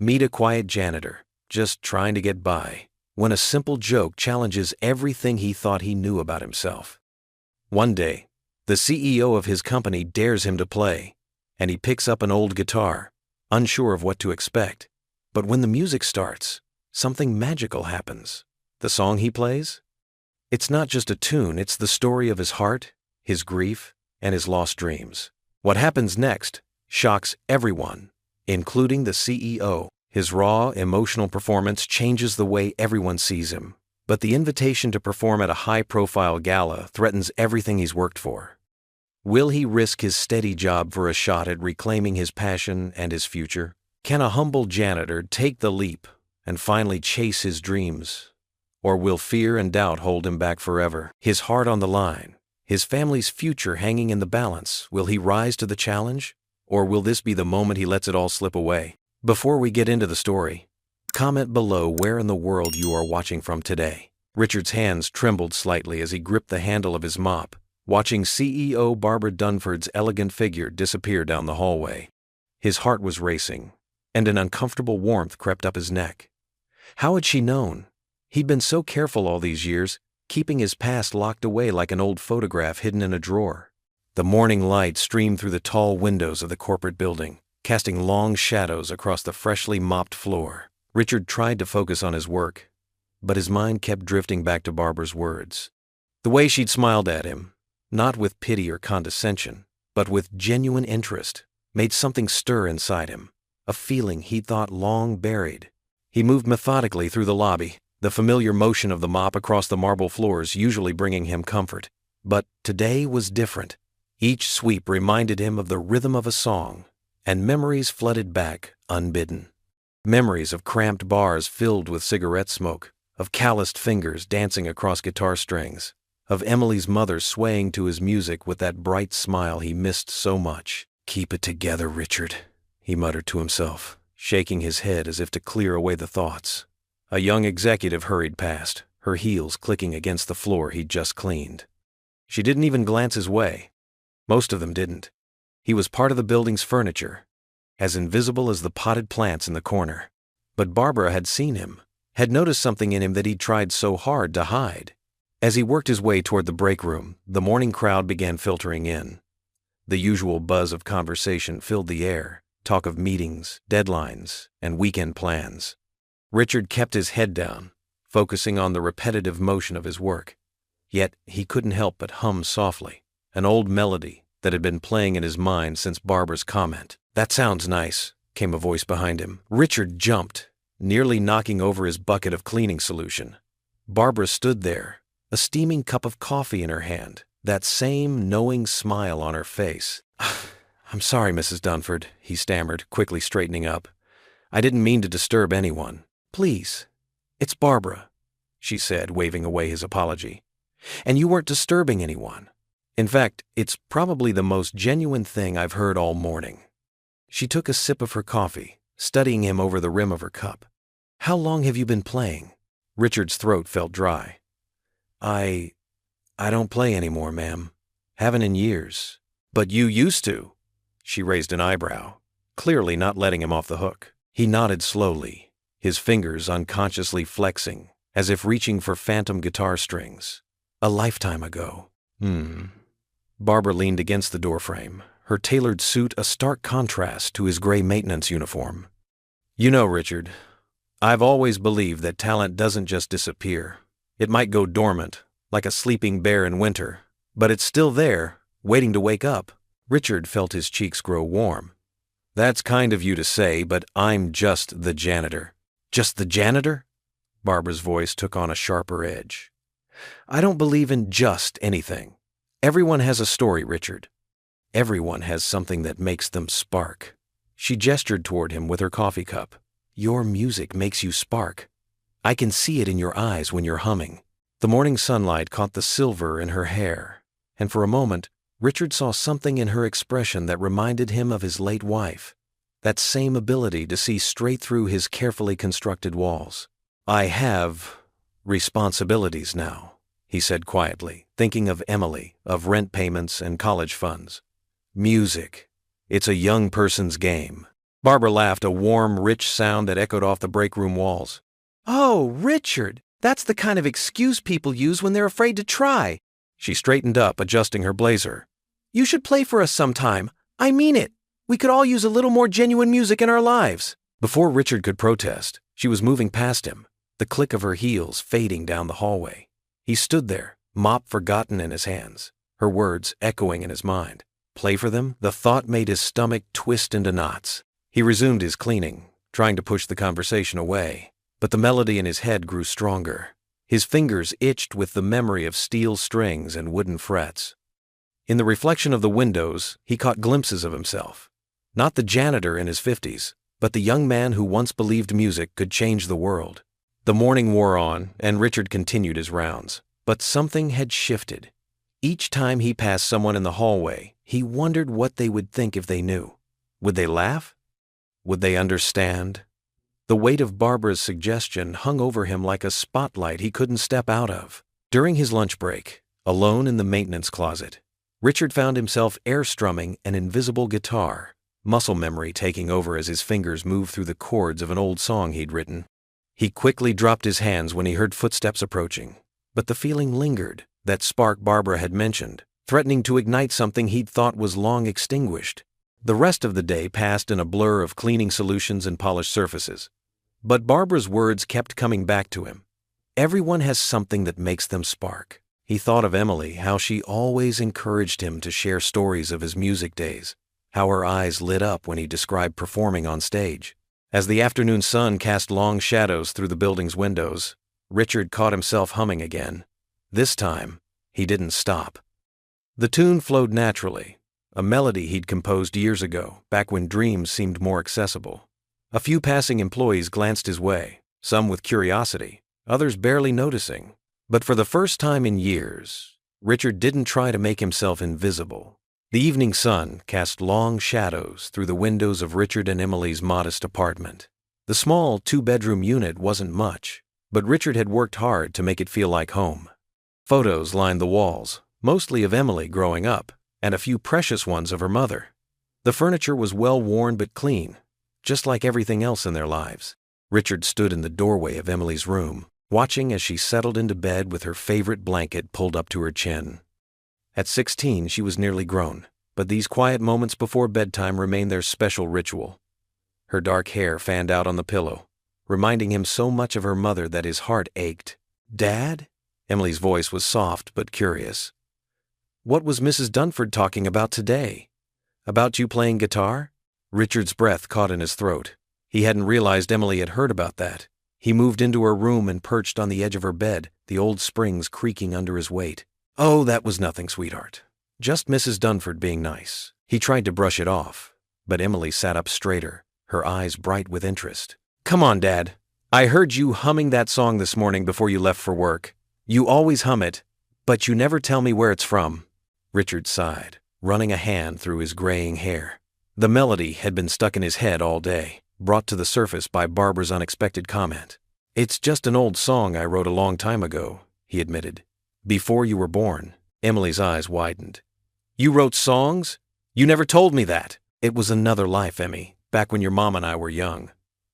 Meet a quiet janitor, just trying to get by, when a simple joke challenges everything he thought he knew about himself. One day, the CEO of his company dares him to play, and he picks up an old guitar, unsure of what to expect. But when the music starts, something magical happens. The song he plays? It's not just a tune, it's the story of his heart, his grief, and his lost dreams. What happens next shocks everyone, including the CEO. His raw, emotional performance changes the way everyone sees him. But the invitation to perform at a high-profile gala threatens everything he's worked for. Will he risk his steady job for a shot at reclaiming his passion and his future? Can a humble janitor take the leap and finally chase his dreams? Or will fear and doubt hold him back forever? His heart on the line, his family's future hanging in the balance. Will he rise to the challenge? Or will this be the moment he lets it all slip away? Before we get into the story, comment below where in the world you are watching from today. Richard's hands trembled slightly as he gripped the handle of his mop, watching CEO Barbara Dunford's elegant figure disappear down the hallway. His heart was racing, and an uncomfortable warmth crept up his neck. How had she known? He'd been so careful all these years, keeping his past locked away like an old photograph hidden in a drawer. The morning light streamed through the tall windows of the corporate building, casting long shadows across the freshly mopped floor. Richard tried to focus on his work, but his mind kept drifting back to Barbara's words. The way she'd smiled at him, not with pity or condescension, but with genuine interest, made something stir inside him, a feeling he'd thought long buried. He moved methodically through the lobby, the familiar motion of the mop across the marble floors usually bringing him comfort. But today was different. Each sweep reminded him of the rhythm of a song, and memories flooded back unbidden. Memories of cramped bars filled with cigarette smoke, of calloused fingers dancing across guitar strings, of Emily's mother swaying to his music with that bright smile he missed so much. "Keep it together, Richard," he muttered to himself, shaking his head as if to clear away the thoughts. A young executive hurried past, her heels clicking against the floor he'd just cleaned. She didn't even glance his way. Most of them didn't. He was part of the building's furniture, as invisible as the potted plants in the corner. But Barbara had seen him, had noticed something in him that he'd tried so hard to hide. As he worked his way toward the break room, the morning crowd began filtering in. The usual buzz of conversation filled the air, talk of meetings, deadlines, and weekend plans. Richard kept his head down, focusing on the repetitive motion of his work. Yet he couldn't help but hum softly, an old melody that had been playing in his mind since Barbara's comment. "That sounds nice," came a voice behind him. Richard jumped, nearly knocking over his bucket of cleaning solution. Barbara stood there, a steaming cup of coffee in her hand, that same knowing smile on her face. "I'm sorry, Mrs. Dunford," he stammered, quickly straightening up. "I didn't mean to disturb anyone." "Please, it's Barbara," she said, waving away his apology. "And you weren't disturbing anyone. In fact, it's probably the most genuine thing I've heard all morning." She took a sip of her coffee, studying him over the rim of her cup. "How long have you been playing?" Richard's throat felt dry. I don't play anymore, ma'am. Haven't in years." "But you used to." She raised an eyebrow, clearly not letting him off the hook. He nodded slowly, his fingers unconsciously flexing, as if reaching for phantom guitar strings. "A lifetime ago." Barbara leaned against the doorframe, her tailored suit a stark contrast to his gray maintenance uniform. "You know, Richard, I've always believed that talent doesn't just disappear. It might go dormant, like a sleeping bear in winter, but it's still there, waiting to wake up." Richard felt his cheeks grow warm. "That's kind of you to say, but I'm just the janitor." "Just the janitor?" Barbara's voice took on a sharper edge. "I don't believe in just anything. Everyone has a story, Richard. Everyone has something that makes them spark." She gestured toward him with her coffee cup. "Your music makes you spark. I can see it in your eyes when you're humming." The morning sunlight caught the silver in her hair, and for a moment, Richard saw something in her expression that reminded him of his late wife, that same ability to see straight through his carefully constructed walls. "I have responsibilities now," he said quietly, thinking of Emily, of rent payments and college funds. "Music. It's a young person's game. Barbara laughed, a warm, rich sound that echoed off the break room walls. "Oh, Richard, that's the kind of excuse people use when they're afraid to try." She straightened up, adjusting her blazer. "You should play for us sometime. I mean it. We could all use a little more genuine music in our lives." Before Richard could protest, she was moving past him, the click of her heels fading down the hallway. He stood there, mop forgotten in his hands, her words echoing in his mind. Play for them? The thought made his stomach twist into knots. He resumed his cleaning, trying to push the conversation away, but the melody in his head grew stronger. His fingers itched with the memory of steel strings and wooden frets. In the reflection of the windows, he caught glimpses of himself. Not the janitor in his 50s, but the young man who once believed music could change the world. The morning wore on, and Richard continued his rounds, but something had shifted. Each time he passed someone in the hallway, he wondered what they would think if they knew. Would they laugh? Would they understand? The weight of Barbara's suggestion hung over him like a spotlight he couldn't step out of. During his lunch break, alone in the maintenance closet, Richard found himself air-strumming an invisible guitar, muscle memory taking over as his fingers moved through the chords of an old song he'd written. He quickly dropped his hands when he heard footsteps approaching, but the feeling lingered, that spark Barbara had mentioned, threatening to ignite something he'd thought was long extinguished. The rest of the day passed in a blur of cleaning solutions and polished surfaces. But Barbara's words kept coming back to him. Everyone has something that makes them spark. He thought of Emily, how she always encouraged him to share stories of his music days, how her eyes lit up when he described performing on stage. As the afternoon sun cast long shadows through the building's windows, Richard caught himself humming again. This time, he didn't stop. The tune flowed naturally, a melody he'd composed years ago, back when dreams seemed more accessible. A few passing employees glanced his way, some with curiosity, others barely noticing. But for the first time in years, Richard didn't try to make himself invisible. The evening sun cast long shadows through the windows of Richard and Emily's modest apartment. The small two-bedroom unit wasn't much, but Richard had worked hard to make it feel like home. Photos lined the walls, mostly of Emily growing up, and a few precious ones of her mother. The furniture was well-worn but clean, just like everything else in their lives. Richard stood in the doorway of Emily's room, watching as she settled into bed with her favorite blanket pulled up to her chin. At 16, she was nearly grown, but these quiet moments before bedtime remained their special ritual. Her dark hair fanned out on the pillow, reminding him so much of her mother that his heart ached. "Dad?" Emily's voice was soft but curious. "What was Mrs. Dunford talking about today? About you playing guitar?" Richard's breath caught in his throat. He hadn't realized Emily had heard about that. He moved into her room and perched on the edge of her bed, the old springs creaking under his weight. "Oh, that was nothing, sweetheart. Just Mrs. Dunford being nice." He tried to brush it off, but Emily sat up straighter, her eyes bright with interest. "Come on, Dad. I heard you humming that song this morning before you left for work. You always hum it, but you never tell me where it's from." Richard sighed, running a hand through his graying hair. The melody had been stuck in his head all day, brought to the surface by Barbara's unexpected comment. "It's just an old song I wrote a long time ago," he admitted. "Before you were born." Emily's eyes widened. "You wrote songs? You never told me that." "It was another life, Emmy, back when your mom and I were young."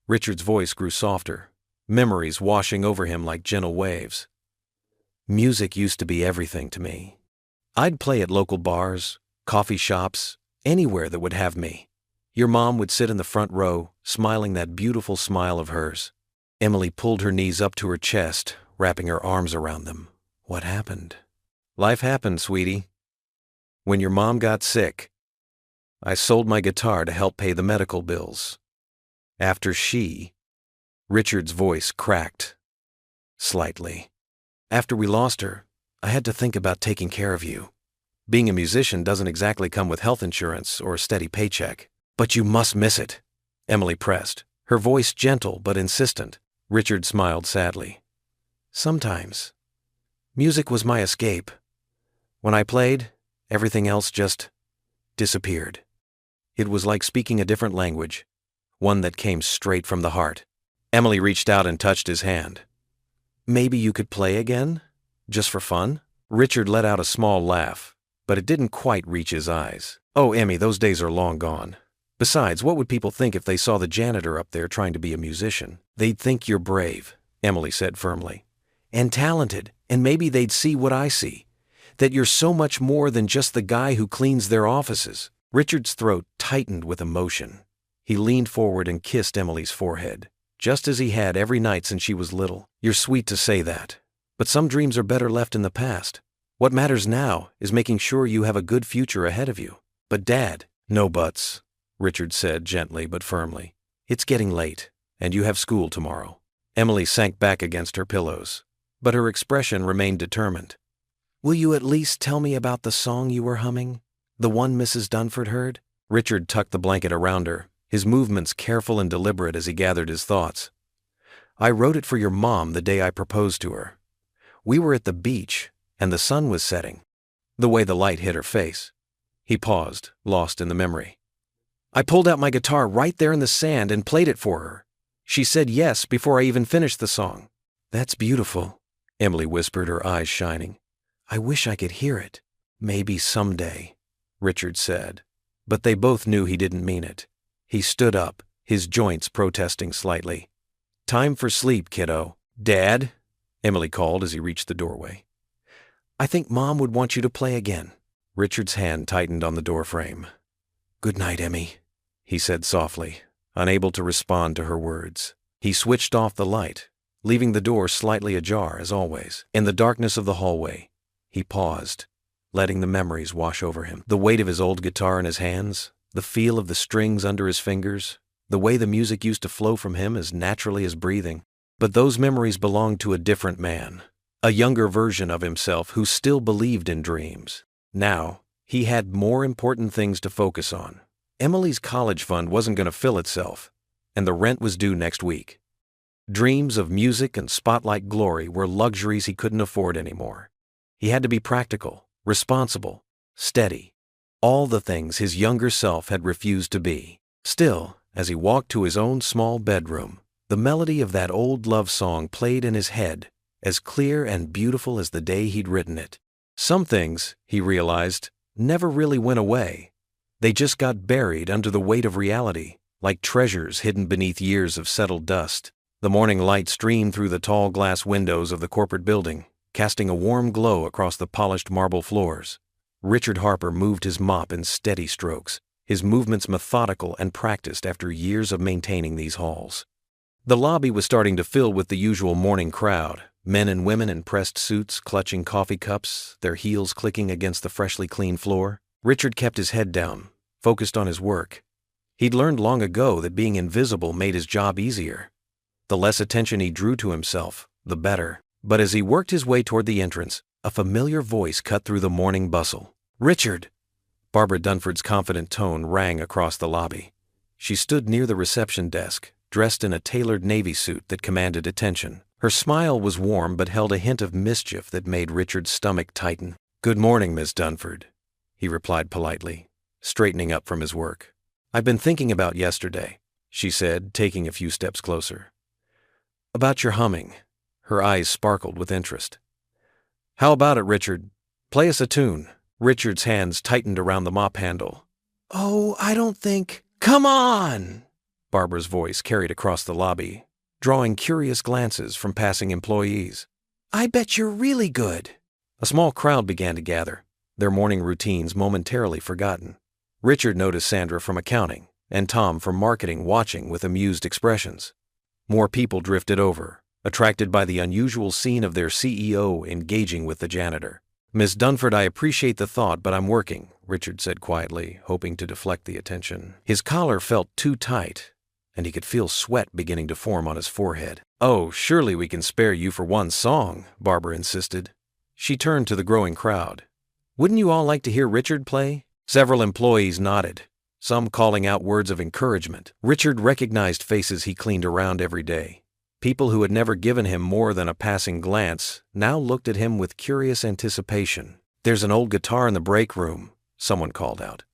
Richard's voice grew softer, memories washing over him like gentle waves. "Music used to be everything to me. I'd play at local bars, coffee shops, anywhere that would have me. Your mom would sit in the front row, smiling that beautiful smile of hers." Emily pulled her knees up to her chest, wrapping her arms around them. "What happened?" "Life happened, sweetie. When your mom got sick, I sold my guitar to help pay the medical bills. After Richard's voice cracked slightly. "After we lost her, I had to think about taking care of you. Being a musician doesn't exactly come with health insurance or a steady paycheck." "But you must miss it," Emily pressed, her voice gentle but insistent. Richard smiled sadly. "Sometimes. Music was my escape. When I played, everything else just disappeared." It was like speaking a different language, one that came straight from the heart. Emily reached out and touched his hand. "Maybe you could play again? Just for fun?" Richard let out a small laugh, but it didn't quite reach his eyes. "Oh, Emmy, those days are long gone. Besides, what would people think if they saw the janitor up there trying to be a musician? They'd think you're brave, Emily said firmly. And talented, and maybe they'd see what I see. That you're so much more than just the guy who cleans their offices. Richard's throat tightened with emotion. He leaned forward and kissed Emily's forehead, just as he had every night since she was little. You're sweet to say that, but some dreams are better left in the past. What matters now is making sure you have a good future ahead of you. But Dad, no buts, Richard said gently but firmly. It's getting late, and you have school tomorrow. Emily sank back against her pillows, but her expression remained determined. Will you at least tell me about the song you were humming? The one Mrs. Dunford heard? Richard tucked the blanket around her, his movements careful and deliberate as he gathered his thoughts. I wrote it for your mom the day I proposed to her. We were at the beach, and the sun was setting. The way the light hit her face. He paused, lost in the memory. I pulled out my guitar right there in the sand and played it for her. She said yes before I even finished the song. That's beautiful, Emily whispered, her eyes shining. I wish I could hear it. Maybe someday, Richard said. But they both knew he didn't mean it. He stood up, his joints protesting slightly. Time for sleep, kiddo. Dad, Emily called as he reached the doorway. I think Mom would want you to play again. Richard's hand tightened on the doorframe. Good night, Emmy, he said softly, unable to respond to her words. He switched off the light, leaving the door slightly ajar as always. In the darkness of the hallway, he paused, letting the memories wash over him. The weight of his old guitar in his hands, the feel of the strings under his fingers, the way the music used to flow from him as naturally as breathing. But those memories belonged to a different man, a younger version of himself who still believed in dreams. Now, he had more important things to focus on. Emily's college fund wasn't going to fill itself, and the rent was due next week. Dreams of music and spotlight glory were luxuries he couldn't afford anymore. He had to be practical, responsible, steady, all the things his younger self had refused to be. Still, as he walked to his own small bedroom, the melody of that old love song played in his head, as clear and beautiful as the day he'd written it. Some things, he realized, never really went away. They just got buried under the weight of reality, like treasures hidden beneath years of settled dust. The morning light streamed through the tall glass windows of the corporate building, casting a warm glow across the polished marble floors. Richard Harper moved his mop in steady strokes, his movements methodical and practiced after years of maintaining these halls. The lobby was starting to fill with the usual morning crowd, men and women in pressed suits clutching coffee cups, their heels clicking against the freshly cleaned floor. Richard kept his head down, focused on his work. He'd learned long ago that being invisible made his job easier. The less attention he drew to himself, the better. But as he worked his way toward the entrance, a familiar voice cut through the morning bustle. Richard! Barbara Dunford's confident tone rang across the lobby. She stood near the reception desk, dressed in a tailored navy suit that commanded attention. Her smile was warm but held a hint of mischief that made Richard's stomach tighten. Good morning, Miss Dunford, he replied politely, straightening up from his work. I've been thinking about yesterday, she said, taking a few steps closer. About your humming. Her eyes sparkled with interest. How about it, Richard? Play us a tune. Richard's hands tightened around the mop handle. Oh, I don't think... Come on! Barbara's voice carried across the lobby, drawing curious glances from passing employees. I bet you're really good. A small crowd began to gather, their morning routines momentarily forgotten. Richard noticed Sandra from accounting and Tom from marketing watching with amused expressions. More people drifted over, attracted by the unusual scene of their CEO engaging with the janitor. Miss Dunford, I appreciate the thought, but I'm working, Richard said quietly, hoping to deflect the attention. His collar felt too tight, and he could feel sweat beginning to form on his forehead. Oh, surely we can spare you for one song, Barbara insisted. She turned to the growing crowd. Wouldn't you all like to hear Richard play? Several employees nodded, some calling out words of encouragement. Richard recognized faces he cleaned around every day. People who had never given him more than a passing glance now looked at him with curious anticipation. There's an old guitar in the break room, someone called out.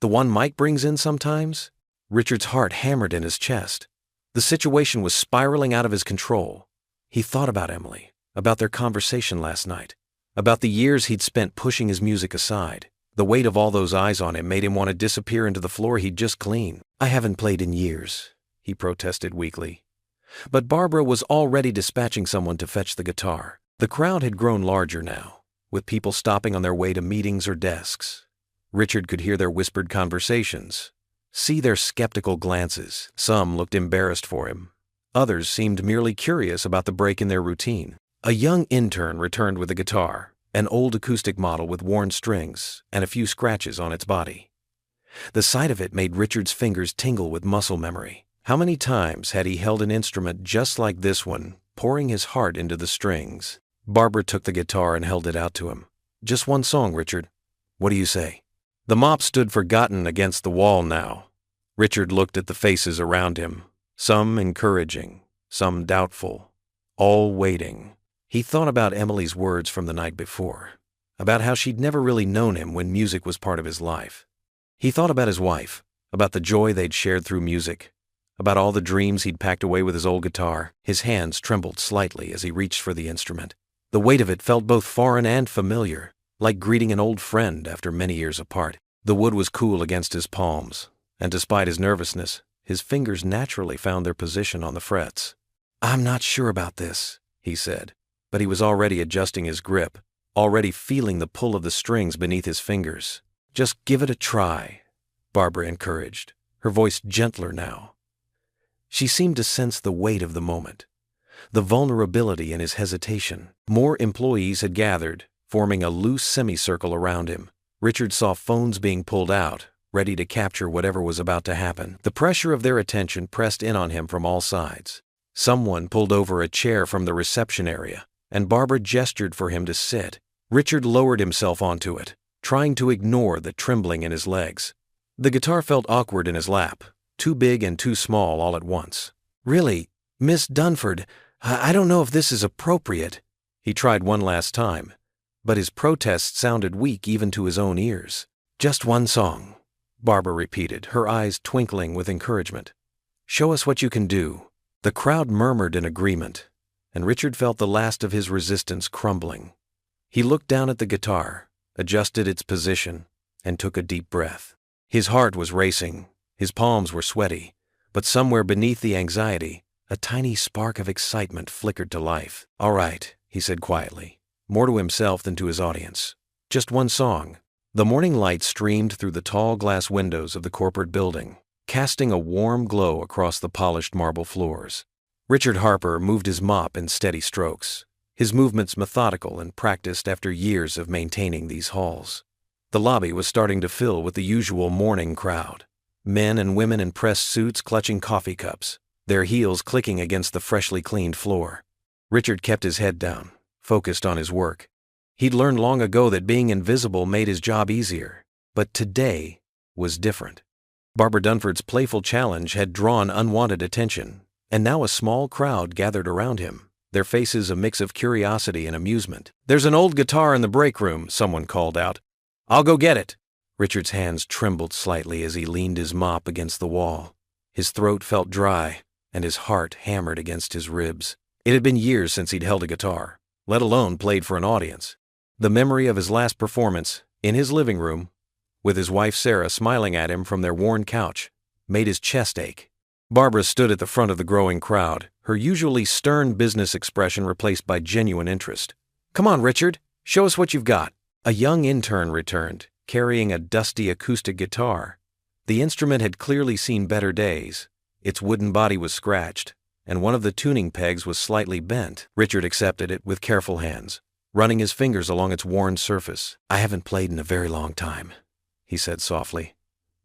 The one Mike brings in sometimes? Richard's heart hammered in his chest. The situation was spiraling out of his control. He thought about Emily, about their conversation last night, about the years he'd spent pushing his music aside. The weight of all those eyes on him made him want to disappear into the floor he'd just cleaned. "I haven't played in years," he protested weakly. But Barbara was already dispatching someone to fetch the guitar. The crowd had grown larger now, with people stopping on their way to meetings or desks. Richard could hear their whispered conversations, see their skeptical glances. Some looked embarrassed for him. Others seemed merely curious about the break in their routine. A young intern returned with a guitar, an old acoustic model with worn strings and a few scratches on its body. The sight of it made Richard's fingers tingle with muscle memory. How many times had he held an instrument just like this one, pouring his heart into the strings? Barbara took the guitar and held it out to him. "Just one song, Richard. What do you say?" The mop stood forgotten against the wall now. Richard looked at the faces around him, some encouraging, some doubtful, all waiting. He thought about Emily's words from the night before, about how she'd never really known him when music was part of his life. He thought about his wife, about the joy they'd shared through music, about all the dreams he'd packed away with his old guitar. His hands trembled slightly as he reached for the instrument. The weight of it felt both foreign and familiar, like greeting an old friend after many years apart. The wood was cool against his palms, and despite his nervousness, his fingers naturally found their position on the frets. "I'm not sure about this," he said, but he was already adjusting his grip, already feeling the pull of the strings beneath his fingers. "Just give it a try," Barbara encouraged, her voice gentler now. She seemed to sense the weight of the moment, the vulnerability in his hesitation. More employees had gathered, forming a loose semicircle around him. Richard saw phones being pulled out, ready to capture whatever was about to happen. The pressure of their attention pressed in on him from all sides. Someone pulled over a chair from the reception area, and Barbara gestured for him to sit. Richard lowered himself onto it, trying to ignore the trembling in his legs. The guitar felt awkward in his lap, too big and too small all at once. "Really, Miss Dunford, I don't know if this is appropriate." He tried one last time, but his protest sounded weak even to his own ears. "Just one song," Barbara repeated, her eyes twinkling with encouragement. "Show us what you can do." The crowd murmured in agreement, and Richard felt the last of his resistance crumbling. He looked down at the guitar, adjusted its position, and took a deep breath. His heart was racing, his palms were sweaty, but somewhere beneath the anxiety, a tiny spark of excitement flickered to life. "All right," he said quietly, more to himself than to his audience. "Just one song." The morning light streamed through the tall glass windows of the corporate building, casting a warm glow across the polished marble floors. Richard Harper moved his mop in steady strokes, his movements methodical and practiced after years of maintaining these halls. The lobby was starting to fill with the usual morning crowd, men and women in pressed suits clutching coffee cups, their heels clicking against the freshly cleaned floor. Richard kept his head down, focused on his work. He'd learned long ago that being invisible made his job easier, but today was different. Barbara Dunford's playful challenge had drawn unwanted attention, and now a small crowd gathered around him, their faces a mix of curiosity and amusement. "There's an old guitar in the break room," someone called out. "I'll go get it." Richard's hands trembled slightly as he leaned his mop against the wall. His throat felt dry, and his heart hammered against his ribs. It had been years since he'd held a guitar, let alone played for an audience. The memory of his last performance, in his living room, with his wife Sarah smiling at him from their worn couch, made his chest ache. Barbara stood at the front of the growing crowd, her usually stern business expression replaced by genuine interest. "Come on, Richard, show us what you've got." A young intern returned, carrying a dusty acoustic guitar. The instrument had clearly seen better days. Its wooden body was scratched, and one of the tuning pegs was slightly bent. Richard accepted it with careful hands, running his fingers along its worn surface. "I haven't played in a very long time," he said softly,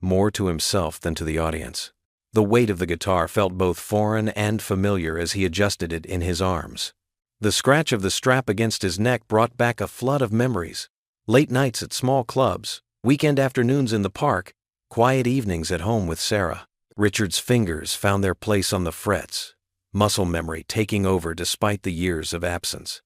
more to himself than to the audience. The weight of the guitar felt both foreign and familiar as he adjusted it in his arms. The scratch of the strap against his neck brought back a flood of memories. Late nights at small clubs, weekend afternoons in the park, quiet evenings at home with Sarah. Richard's fingers found their place on the frets, muscle memory taking over despite the years of absence.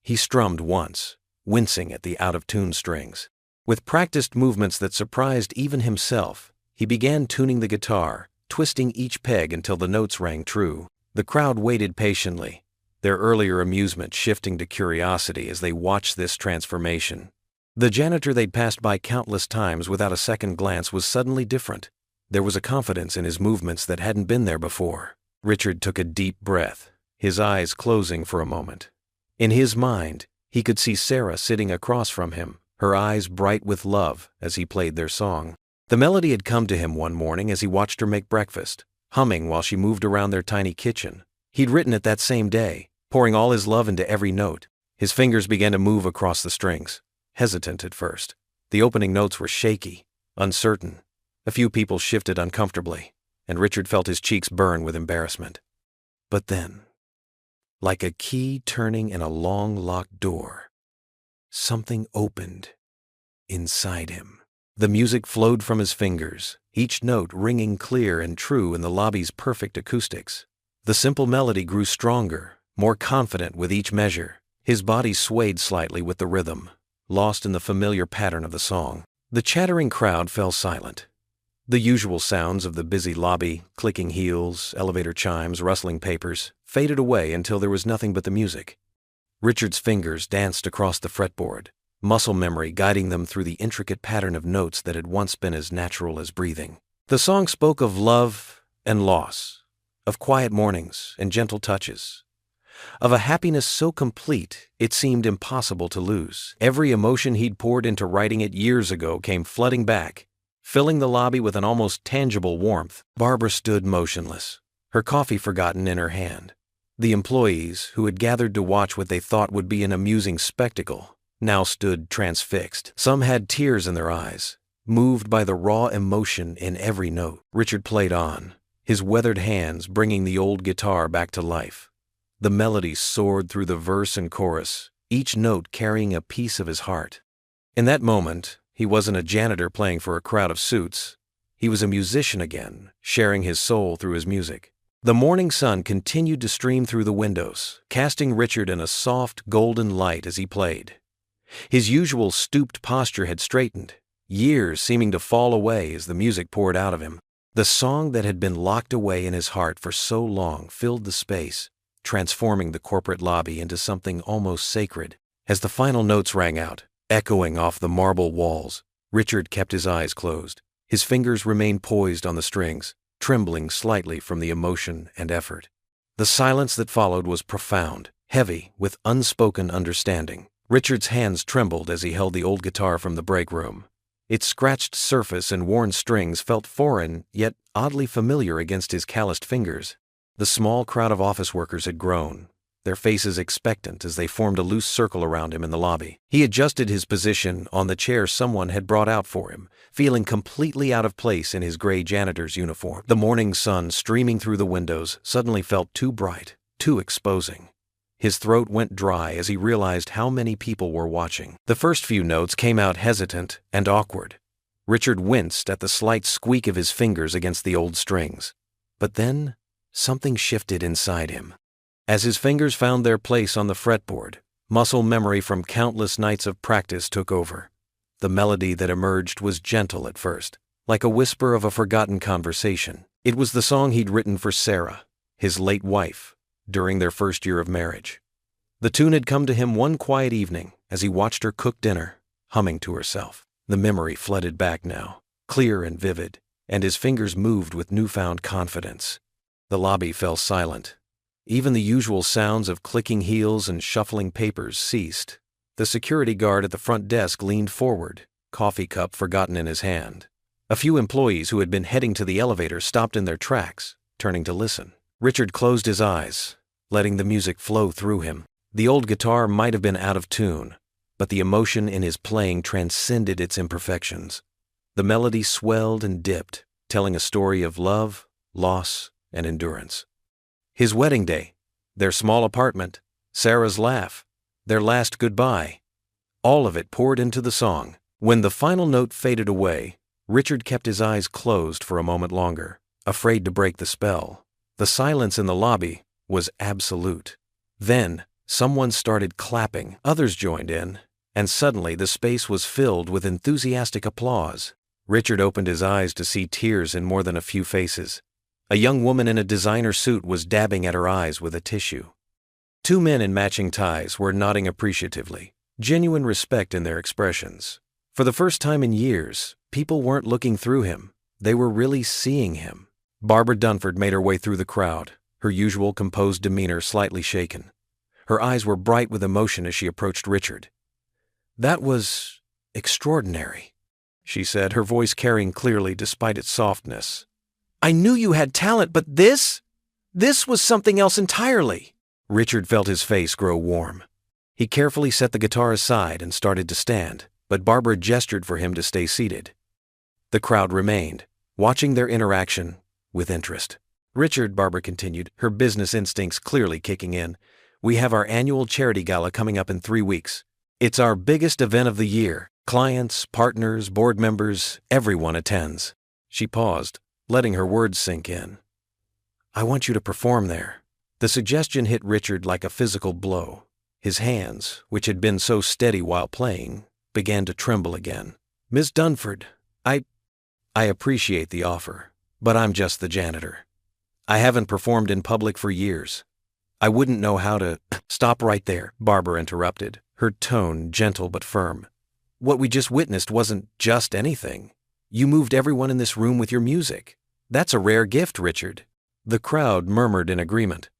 He strummed once, wincing at the out-of-tune strings. With practiced movements that surprised even himself, he began tuning the guitar, twisting each peg until the notes rang true. The crowd waited patiently, their earlier amusement shifting to curiosity as they watched this transformation. The janitor they'd passed by countless times without a second glance was suddenly different. There was a confidence in his movements that hadn't been there before. Richard took a deep breath, his eyes closing for a moment. In his mind, he could see Sarah sitting across from him, her eyes bright with love as he played their song. The melody had come to him one morning as he watched her make breakfast, humming while she moved around their tiny kitchen. He'd written it that same day, pouring all his love into every note. His fingers began to move across the strings, hesitant at first. The opening notes were shaky, uncertain. A few people shifted uncomfortably, and Richard felt his cheeks burn with embarrassment. But then, like a key turning in a long locked door, something opened inside him. The music flowed from his fingers, each note ringing clear and true in the lobby's perfect acoustics. The simple melody grew stronger, more confident with each measure. His body swayed slightly with the rhythm, lost in the familiar pattern of the song. The chattering crowd fell silent. The usual sounds of the busy lobby, clicking heels, elevator chimes, rustling papers, faded away until there was nothing but the music. Richard's fingers danced across the fretboard, muscle memory guiding them through the intricate pattern of notes that had once been as natural as breathing. The song spoke of love and loss, of quiet mornings and gentle touches, of a happiness so complete it seemed impossible to lose. Every emotion he'd poured into writing it years ago came flooding back, filling the lobby with an almost tangible warmth. Barbara stood motionless, her coffee forgotten in her hand. The employees, who had gathered to watch what they thought would be an amusing spectacle, now stood transfixed. Some had tears in their eyes, moved by the raw emotion in every note. Richard played on, his weathered hands bringing the old guitar back to life. The melody soared through the verse and chorus, each note carrying a piece of his heart. In that moment, he wasn't a janitor playing for a crowd of suits. He was a musician again, sharing his soul through his music. The morning sun continued to stream through the windows, casting Richard in a soft, golden light as he played. His usual stooped posture had straightened, years seeming to fall away as the music poured out of him. The song that had been locked away in his heart for so long filled the space, transforming the corporate lobby into something almost sacred. As the final notes rang out, echoing off the marble walls, Richard kept his eyes closed. His fingers remained poised on the strings, trembling slightly from the emotion and effort. The silence that followed was profound, heavy with unspoken understanding. Richard's hands trembled as he held the old guitar from the break room. Its scratched surface and worn strings felt foreign, yet oddly familiar against his calloused fingers. The small crowd of office workers had grown, their faces expectant as they formed a loose circle around him in the lobby. He adjusted his position on the chair someone had brought out for him, feeling completely out of place in his gray janitor's uniform. The morning sun streaming through the windows suddenly felt too bright, too exposing. His throat went dry as he realized how many people were watching. The first few notes came out hesitant and awkward. Richard winced at the slight squeak of his fingers against the old strings. But then, something shifted inside him. As his fingers found their place on the fretboard, muscle memory from countless nights of practice took over. The melody that emerged was gentle at first, like a whisper of a forgotten conversation. It was the song he'd written for Sarah, his late wife, during their first year of marriage. The tune had come to him one quiet evening as he watched her cook dinner, humming to herself. The memory flooded back now, clear and vivid, and his fingers moved with newfound confidence. The lobby fell silent. Even the usual sounds of clicking heels and shuffling papers ceased. The security guard at the front desk leaned forward, coffee cup forgotten in his hand. A few employees who had been heading to the elevator stopped in their tracks, turning to listen. Richard closed his eyes, letting the music flow through him. The old guitar might have been out of tune, but the emotion in his playing transcended its imperfections. The melody swelled and dipped, telling a story of love, loss, and endurance. His wedding day, their small apartment, Sarah's laugh, their last goodbye, all of it poured into the song. When the final note faded away, Richard kept his eyes closed for a moment longer, afraid to break the spell. The silence in the lobby was absolute. Then, someone started clapping, others joined in, and suddenly the space was filled with enthusiastic applause. Richard opened his eyes to see tears in more than a few faces. A young woman in a designer suit was dabbing at her eyes with a tissue. Two men in matching ties were nodding appreciatively, genuine respect in their expressions. For the first time in years, people weren't looking through him. They were really seeing him. Barbara Dunford made her way through the crowd, her usual composed demeanor slightly shaken. Her eyes were bright with emotion as she approached Richard. "That was extraordinary," she said, her voice carrying clearly despite its softness. "I knew you had talent, but this was something else entirely." Richard felt his face grow warm. He carefully set the guitar aside and started to stand, but Barbara gestured for him to stay seated. The crowd remained, watching their interaction with interest. "Richard," Barbara continued, her business instincts clearly kicking in, "we have our annual charity gala coming up in 3 weeks. It's our biggest event of the year. Clients, partners, board members, everyone attends." She paused, letting her words sink in. "I want you to perform there." The suggestion hit Richard like a physical blow. His hands, which had been so steady while playing, began to tremble again. "Miss Dunford, I appreciate the offer, but I'm just the janitor. I haven't performed in public for years. I wouldn't know how to—" "Stop right there," Barbara interrupted, her tone gentle but firm. "What we just witnessed wasn't just anything. You moved everyone in this room with your music. That's a rare gift, Richard." The crowd murmured in agreement.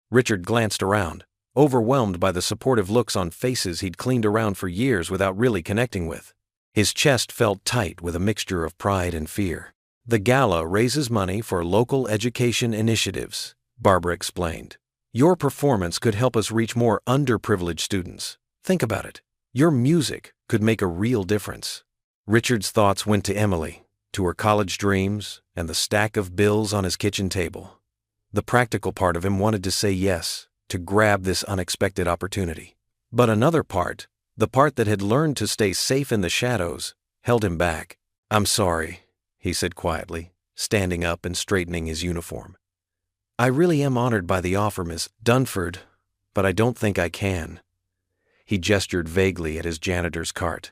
Richard glanced around, overwhelmed by the supportive looks on faces he'd cleaned around for years without really connecting with. His chest felt tight with a mixture of pride and fear. "The gala raises money for local education initiatives," Barbara explained. "Your performance could help us reach more underprivileged students. Think about it. Your music could make a real difference." Richard's thoughts went to Emily, to her college dreams, and the stack of bills on his kitchen table. The practical part of him wanted to say yes, to grab this unexpected opportunity. But another part, the part that had learned to stay safe in the shadows, held him back. "I'm sorry," he said quietly, standing up and straightening his uniform. "I really am honored by the offer, Miss Dunford, but I don't think I can." He gestured vaguely at his janitor's cart.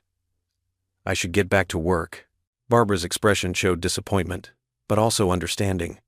"I should get back to work." Barbara's expression showed disappointment, but also understanding.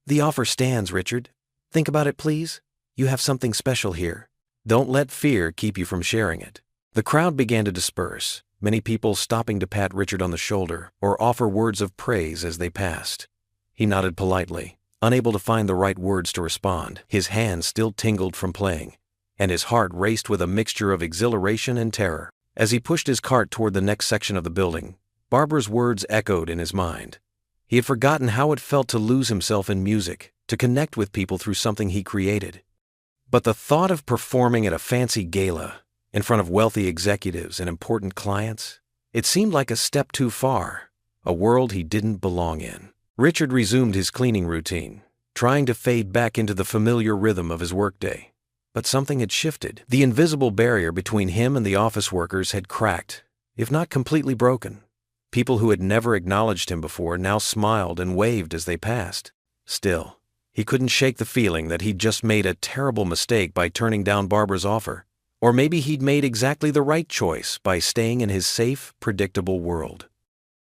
"The offer stands, Richard. Think about it, please. You have something special here. Don't let fear keep you from sharing it." The crowd began to disperse, many people stopping to pat Richard on the shoulder or offer words of praise as they passed. He nodded politely, unable to find the right words to respond. His hands still tingled from playing, and his heart raced with a mixture of exhilaration and terror. As he pushed his cart toward the next section of the building, Barbara's words echoed in his mind. He had forgotten how it felt to lose himself in music, to connect with people through something he created. But the thought of performing at a fancy gala, in front of wealthy executives and important clients, it seemed like a step too far, a world he didn't belong in. Richard resumed his cleaning routine, trying to fade back into the familiar rhythm of his workday. But something had shifted. The invisible barrier between him and the office workers had cracked, if not completely broken. People who had never acknowledged him before now smiled and waved as they passed. Still, he couldn't shake the feeling that he'd just made a terrible mistake by turning down Barbara's offer. Or maybe he'd made exactly the right choice by staying in his safe, predictable world.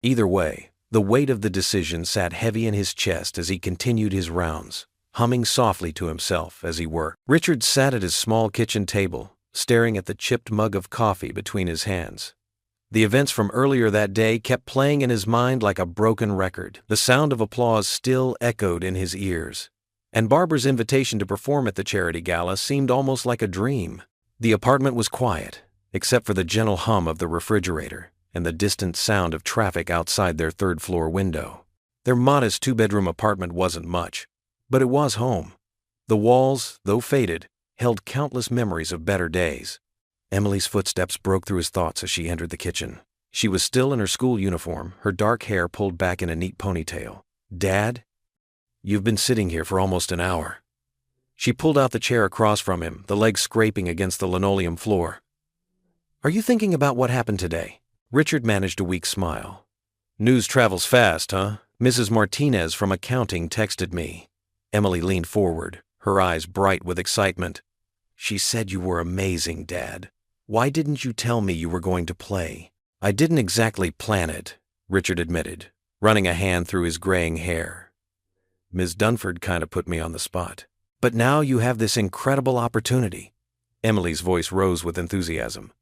Either way, the weight of the decision sat heavy in his chest as he continued his rounds, humming softly to himself as he worked. Richard sat at his small kitchen table, staring at the chipped mug of coffee between his hands. The events from earlier that day kept playing in his mind like a broken record. The sound of applause still echoed in his ears, and Barbara's invitation to perform at the charity gala seemed almost like a dream. The apartment was quiet, except for the gentle hum of the refrigerator and the distant sound of traffic outside their third-floor window. Their modest two-bedroom apartment wasn't much, but it was home. The walls, though faded, held countless memories of better days. Emily's footsteps broke through his thoughts as she entered the kitchen. She was still in her school uniform, her dark hair pulled back in a neat ponytail. "Dad? You've been sitting here for almost an hour." She pulled out the chair across from him, the legs scraping against the linoleum floor. "Are you thinking about what happened today?" Richard managed a weak smile. "News travels fast, huh? Mrs. Martinez from accounting texted me." Emily leaned forward, her eyes bright with excitement. "She said you were amazing, Dad. Why didn't you tell me you were going to play?" "I didn't exactly plan it," Richard admitted, running a hand through his graying hair. "Ms. Dunford kind of put me on the spot. But now you have this incredible opportunity." Emily's voice rose with enthusiasm.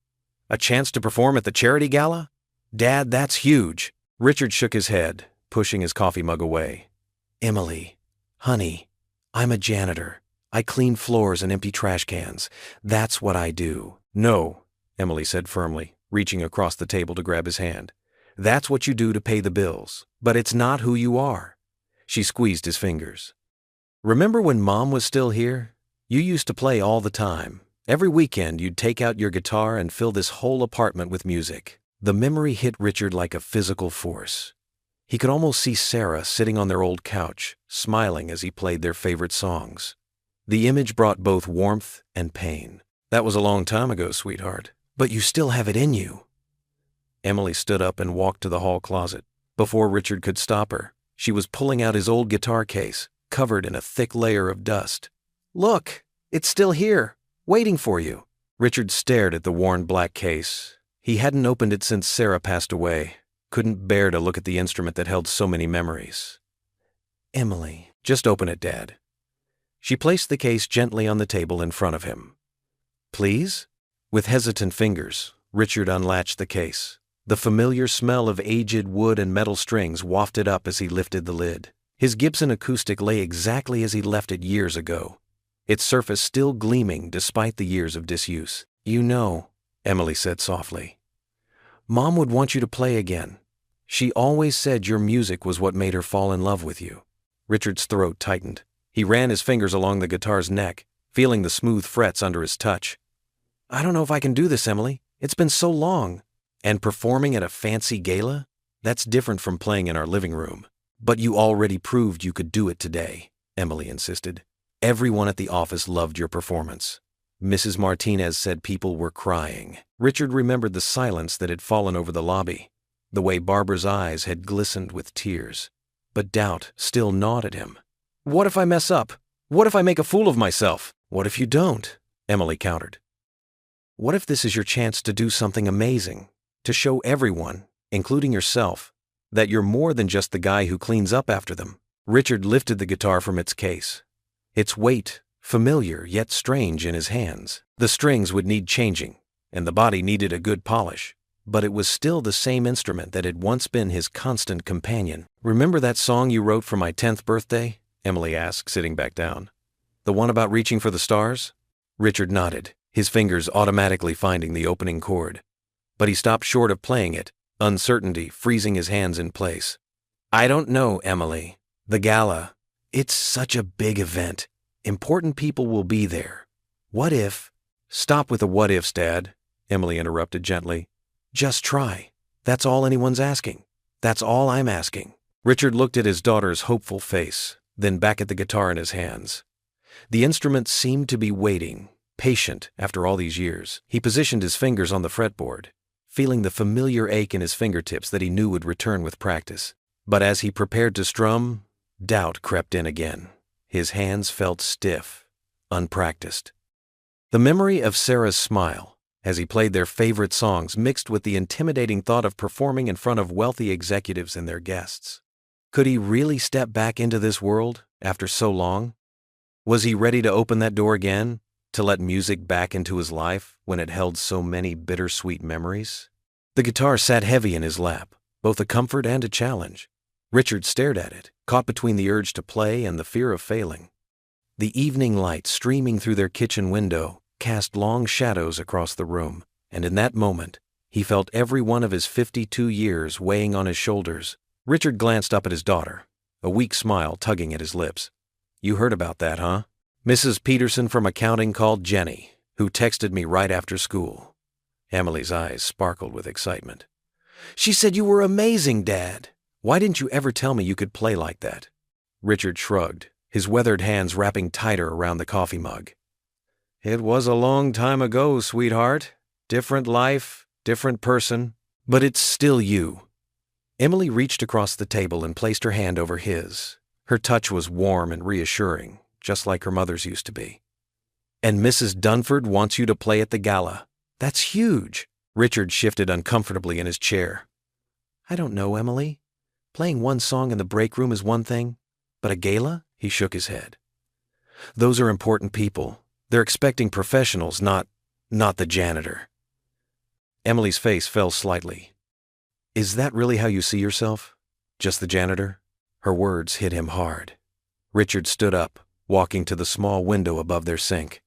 A chance to perform at the charity gala? Dad, that's huge. Richard shook his head, pushing his coffee mug away. Emily, honey, I'm a janitor. I clean floors and empty trash cans. That's what I do. No, Emily said firmly, reaching across the table to grab his hand. That's what you do to pay the bills, but it's not who you are. She squeezed his fingers. Remember when Mom was still here? You used to play all the time. Every weekend you'd take out your guitar and fill this whole apartment with music. The memory hit Richard like a physical force. He could almost see Sarah sitting on their old couch, smiling as he played their favorite songs. The image brought both warmth and pain. That was a long time ago, sweetheart, but you still have it in you. Emily stood up and walked to the hall closet. Before Richard could stop her, she was pulling out his old guitar case, covered in a thick layer of dust. Look, it's still here, waiting for you. Richard stared at the worn black case. He hadn't opened it since Sarah passed away, couldn't bear to look at the instrument that held so many memories. Emily, just open it, Dad. She placed the case gently on the table in front of him. Please? With hesitant fingers, Richard unlatched the case. The familiar smell of aged wood and metal strings wafted up as he lifted the lid. His Gibson acoustic lay exactly as he left it years ago, its surface still gleaming despite the years of disuse. You know, Emily said softly, Mom would want you to play again. She always said your music was what made her fall in love with you. Richard's throat tightened. He ran his fingers along the guitar's neck, feeling the smooth frets under his touch. I don't know if I can do this, Emily. It's been so long. And performing at a fancy gala? That's different from playing in our living room. But you already proved you could do it today, Emily insisted. Everyone at the office loved your performance. Mrs. Martinez said people were crying. Richard remembered the silence that had fallen over the lobby, the way Barbara's eyes had glistened with tears. But doubt still gnawed at him. What if I mess up? What if I make a fool of myself? What if you don't? Emily countered. What if this is your chance to do something amazing? To show everyone, including yourself, that you're more than just the guy who cleans up after them. Richard lifted the guitar from its case. Its weight, familiar yet strange in his hands. The strings would need changing, and the body needed a good polish, but it was still the same instrument that had once been his constant companion. Remember that song you wrote for my 10th birthday? Emily asked, sitting back down. The one about reaching for the stars? Richard nodded, his fingers automatically finding the opening chord. But he stopped short of playing it, uncertainty freezing his hands in place. I don't know, Emily. The gala. It's such a big event. Important people will be there. What if... Stop with the what ifs, Dad, Emily interrupted gently. Just try. That's all anyone's asking. That's all I'm asking. Richard looked at his daughter's hopeful face, then back at the guitar in his hands. The instrument seemed to be waiting, patient after all these years. He positioned his fingers on the fretboard, feeling the familiar ache in his fingertips that he knew would return with practice. But as he prepared to strum, doubt crept in again. His hands felt stiff, unpracticed. The memory of Sarah's smile, as he played their favorite songs, mixed with the intimidating thought of performing in front of wealthy executives and their guests. Could he really step back into this world after so long? Was he ready to open that door again, to let music back into his life when it held so many bittersweet memories? The guitar sat heavy in his lap, both a comfort and a challenge. Richard stared at it, caught between the urge to play and the fear of failing. The evening light streaming through their kitchen window cast long shadows across the room, and in that moment, he felt every one of his 52 years weighing on his shoulders. Richard glanced up at his daughter, a weak smile tugging at his lips. You heard about that, huh? Mrs. Peterson from accounting called Jenny, who texted me right after school. Emily's eyes sparkled with excitement. She said you were amazing, Dad. Why didn't you ever tell me you could play like that? Richard shrugged, his weathered hands wrapping tighter around the coffee mug. It was a long time ago, sweetheart. Different life, different person, but it's still you. Emily reached across the table and placed her hand over his. Her touch was warm and reassuring, just like her mother's used to be. And Mrs. Dunford wants you to play at the gala. That's huge. Richard shifted uncomfortably in his chair. I don't know, Emily. Playing one song in the break room is one thing, but a gala? He shook his head. Those are important people. They're expecting professionals, not the janitor. Emily's face fell slightly. Is that really how you see yourself? Just the janitor? Her words hit him hard. Richard stood up, walking to the small window above their sink.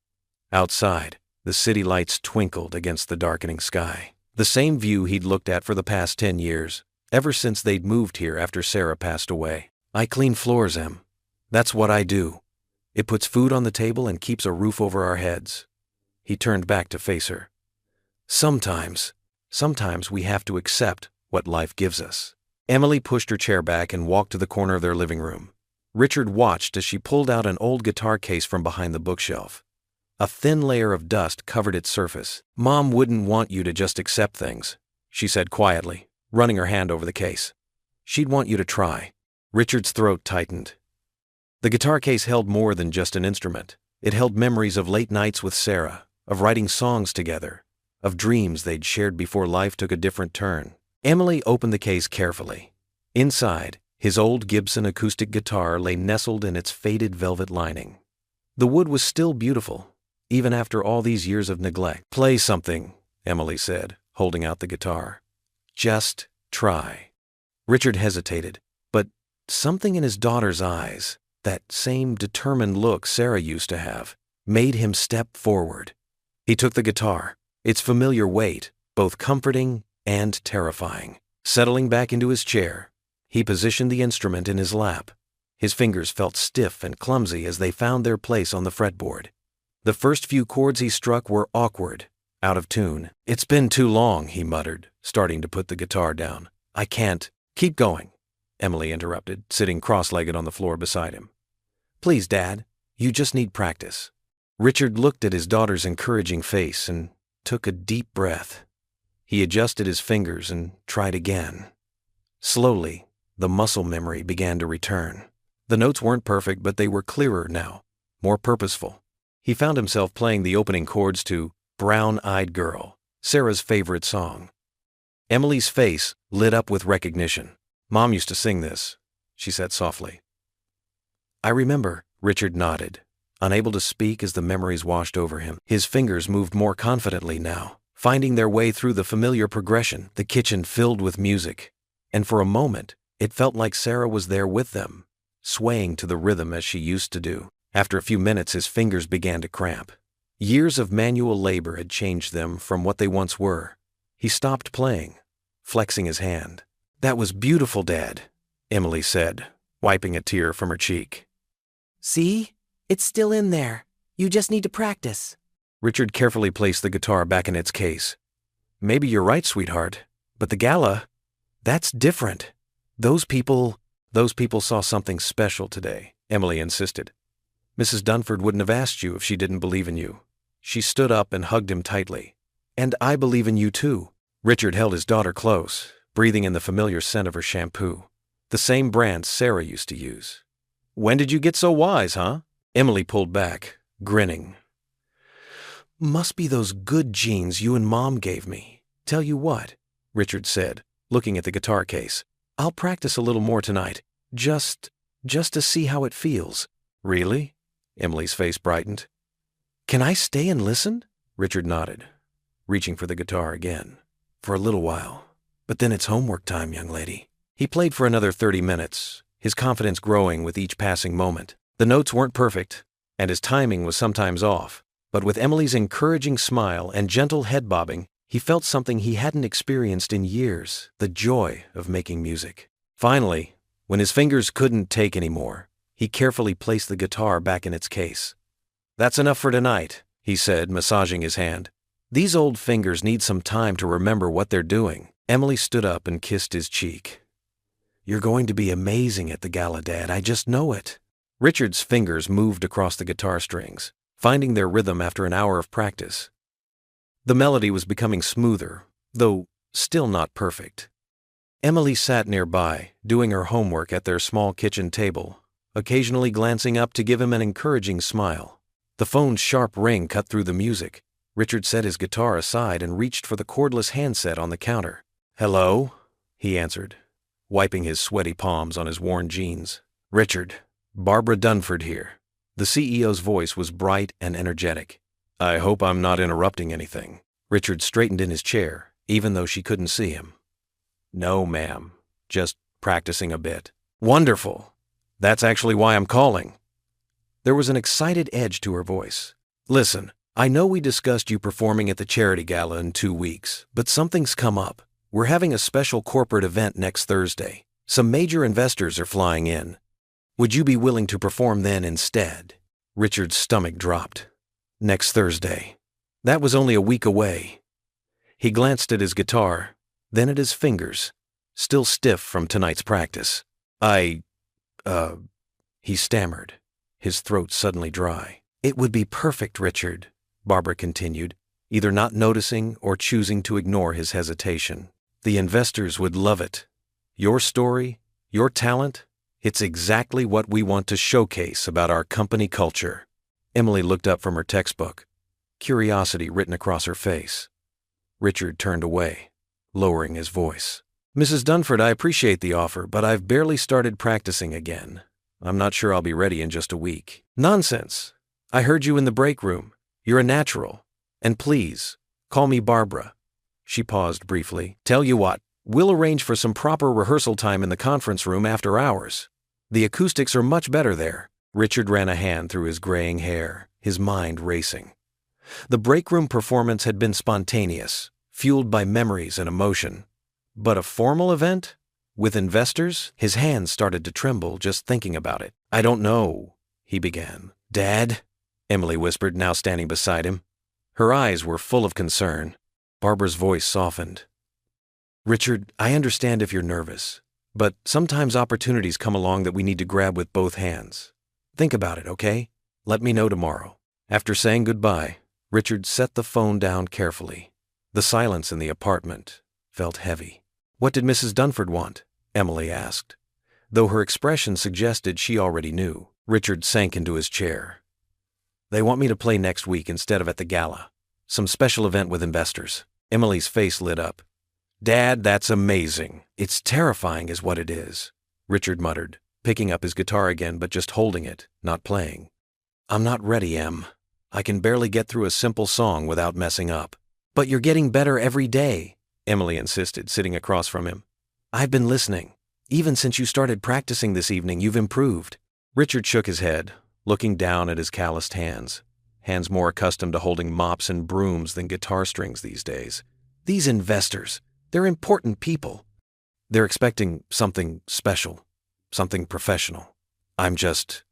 Outside, the city lights twinkled against the darkening sky. The same view he'd looked at for the past 10 years, ever since they'd moved here after Sarah passed away. I clean floors, Em. That's what I do. It puts food on the table and keeps a roof over our heads. He turned back to face her. Sometimes we have to accept what life gives us. Emily pushed her chair back and walked to the corner of their living room. Richard watched as she pulled out an old guitar case from behind the bookshelf. A thin layer of dust covered its surface. Mom wouldn't want you to just accept things, she said quietly, running her hand over the case. She'd want you to try. Richard's throat tightened. The guitar case held more than just an instrument. It held memories of late nights with Sarah, of writing songs together, of dreams they'd shared before life took a different turn. Emily opened the case carefully. Inside, his old Gibson acoustic guitar lay nestled in its faded velvet lining. The wood was still beautiful, even after all these years of neglect. Play something, Emily said, holding out the guitar. Just try. Richard hesitated, but something in his daughter's eyes, that same determined look Sarah used to have, made him step forward. He took the guitar, its familiar weight, both comforting and terrifying. Settling back into his chair, he positioned the instrument in his lap. His fingers felt stiff and clumsy as they found their place on the fretboard. The first few chords he struck were awkward, out of tune. It's been too long, he muttered, starting to put the guitar down. I can't. Keep going, Emily interrupted, sitting cross-legged on the floor beside him. Please, Dad, you just need practice. Richard looked at his daughter's encouraging face and took a deep breath. He adjusted his fingers and tried again. Slowly, the muscle memory began to return. The notes weren't perfect, but they were clearer now, more purposeful. He found himself playing the opening chords to Brown-Eyed Girl, Sarah's favorite song. Emily's face lit up with recognition. Mom used to sing this, she said softly. I remember, Richard nodded, unable to speak as the memories washed over him. His fingers moved more confidently now, finding their way through the familiar progression, the kitchen filled with music. And for a moment, it felt like Sarah was there with them, swaying to the rhythm as she used to do. After a few minutes, his fingers began to cramp. Years of manual labor had changed them from what they once were. He stopped playing, flexing his hand. That was beautiful, Dad, Emily said, wiping a tear from her cheek. See? It's still in there. You just need to practice. Richard carefully placed the guitar back in its case. Maybe you're right, sweetheart, but the gala, that's different. Those people saw something special today, Emily insisted. Mrs. Dunford wouldn't have asked you if she didn't believe in you. She stood up and hugged him tightly. And I believe in you too. Richard held his daughter close, breathing in the familiar scent of her shampoo, the same brand Sarah used to use. When did you get so wise, huh? Emily pulled back, grinning. Must be those good genes you and Mom gave me. Tell you what, Richard said, looking at the guitar case. I'll practice a little more tonight, just to see how it feels. Really? Emily's face brightened. Can I stay and listen? Richard nodded, reaching for the guitar again. For a little while. But then it's homework time, young lady. He played for another 30 minutes, his confidence growing with each passing moment. The notes weren't perfect, and his timing was sometimes off. But with Emily's encouraging smile and gentle head bobbing, he felt something he hadn't experienced in years, the joy of making music. Finally, when his fingers couldn't take any more, he carefully placed the guitar back in its case. That's enough for tonight, he said, massaging his hand. These old fingers need some time to remember what they're doing. Emily stood up and kissed his cheek. You're going to be amazing at the gala, Dad, I just know it. Richard's fingers moved across the guitar strings, finding their rhythm after an hour of practice. The melody was becoming smoother, though still not perfect. Emily sat nearby, doing her homework at their small kitchen table, occasionally glancing up to give him an encouraging smile. The phone's sharp ring cut through the music. Richard set his guitar aside and reached for the cordless handset on the counter. Hello? He answered, wiping his sweaty palms on his worn jeans. Richard, Barbara Dunford here. The CEO's voice was bright and energetic. I hope I'm not interrupting anything. Richard straightened in his chair, even though she couldn't see him. "No, ma'am. Just practicing a bit." "Wonderful. That's actually why I'm calling." There was an excited edge to her voice. "Listen, I know we discussed you performing at the charity gala in 2 weeks, but something's come up. We're having a special corporate event next Thursday. Some major investors are flying in. Would you be willing to perform then instead?" Richard's stomach dropped. Next Thursday. That was only a week away. He glanced at his guitar, then at his fingers, still stiff from tonight's practice. He stammered, his throat suddenly dry. "It would be perfect, Richard," Barbara continued, either not noticing or choosing to ignore his hesitation. "The investors would love it. Your story, your talent, it's exactly what we want to showcase about our company culture." Emily looked up from her textbook, curiosity written across her face. Richard turned away, lowering his voice. "Mrs. Dunford, I appreciate the offer, but I've barely started practicing again. I'm not sure I'll be ready in just a week." "Nonsense. I heard you in the break room. You're a natural. And please, call me Barbara." She paused briefly. "Tell you what, we'll arrange for some proper rehearsal time in the conference room after hours. The acoustics are much better there." Richard ran a hand through his graying hair, his mind racing. The break room performance had been spontaneous, fueled by memories and emotion. But a formal event? With investors? His hands started to tremble just thinking about it. "I don't know," he began. "Dad?" Emily whispered, now standing beside him. Her eyes were full of concern. Barbara's voice softened. "Richard, I understand if you're nervous, but sometimes opportunities come along that we need to grab with both hands. Think about it, okay? Let me know tomorrow." After saying goodbye, Richard set the phone down carefully. The silence in the apartment felt heavy. "What did Mrs. Dunford want?" Emily asked, though her expression suggested she already knew. Richard sank into his chair. "They want me to play next week instead of at the gala. Some special event with investors." Emily's face lit up. "Dad, that's amazing." "It's terrifying is what it is," Richard muttered, picking up his guitar again but just holding it, not playing. "I'm not ready, Em. I can barely get through a simple song without messing up." "But you're getting better every day," Emily insisted, sitting across from him. "I've been listening. Even since you started practicing this evening, you've improved." Richard shook his head, looking down at his calloused hands more accustomed to holding mops and brooms than guitar strings these days. "These investors, they're important people. They're expecting something special, something professional. I'm just—"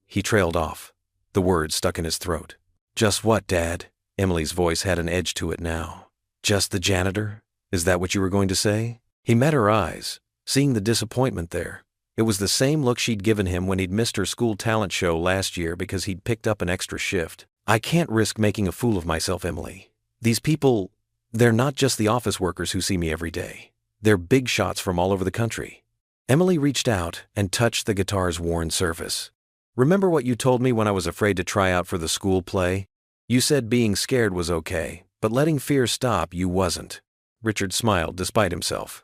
He trailed off, the words stuck in his throat. "Just what, Dad?" Emily's voice had an edge to it now. "Just the janitor? Is that what you were going to say?" He met her eyes, seeing the disappointment there. It was the same look she'd given him when he'd missed her school talent show last year because he'd picked up an extra shift. "I can't risk making a fool of myself, Emily. These people, they're not just the office workers who see me every day. They're big shots from all over the country." Emily reached out and touched the guitar's worn surface. "Remember what you told me when I was afraid to try out for the school play? You said being scared was okay, but letting fear stop you wasn't." Richard smiled despite himself.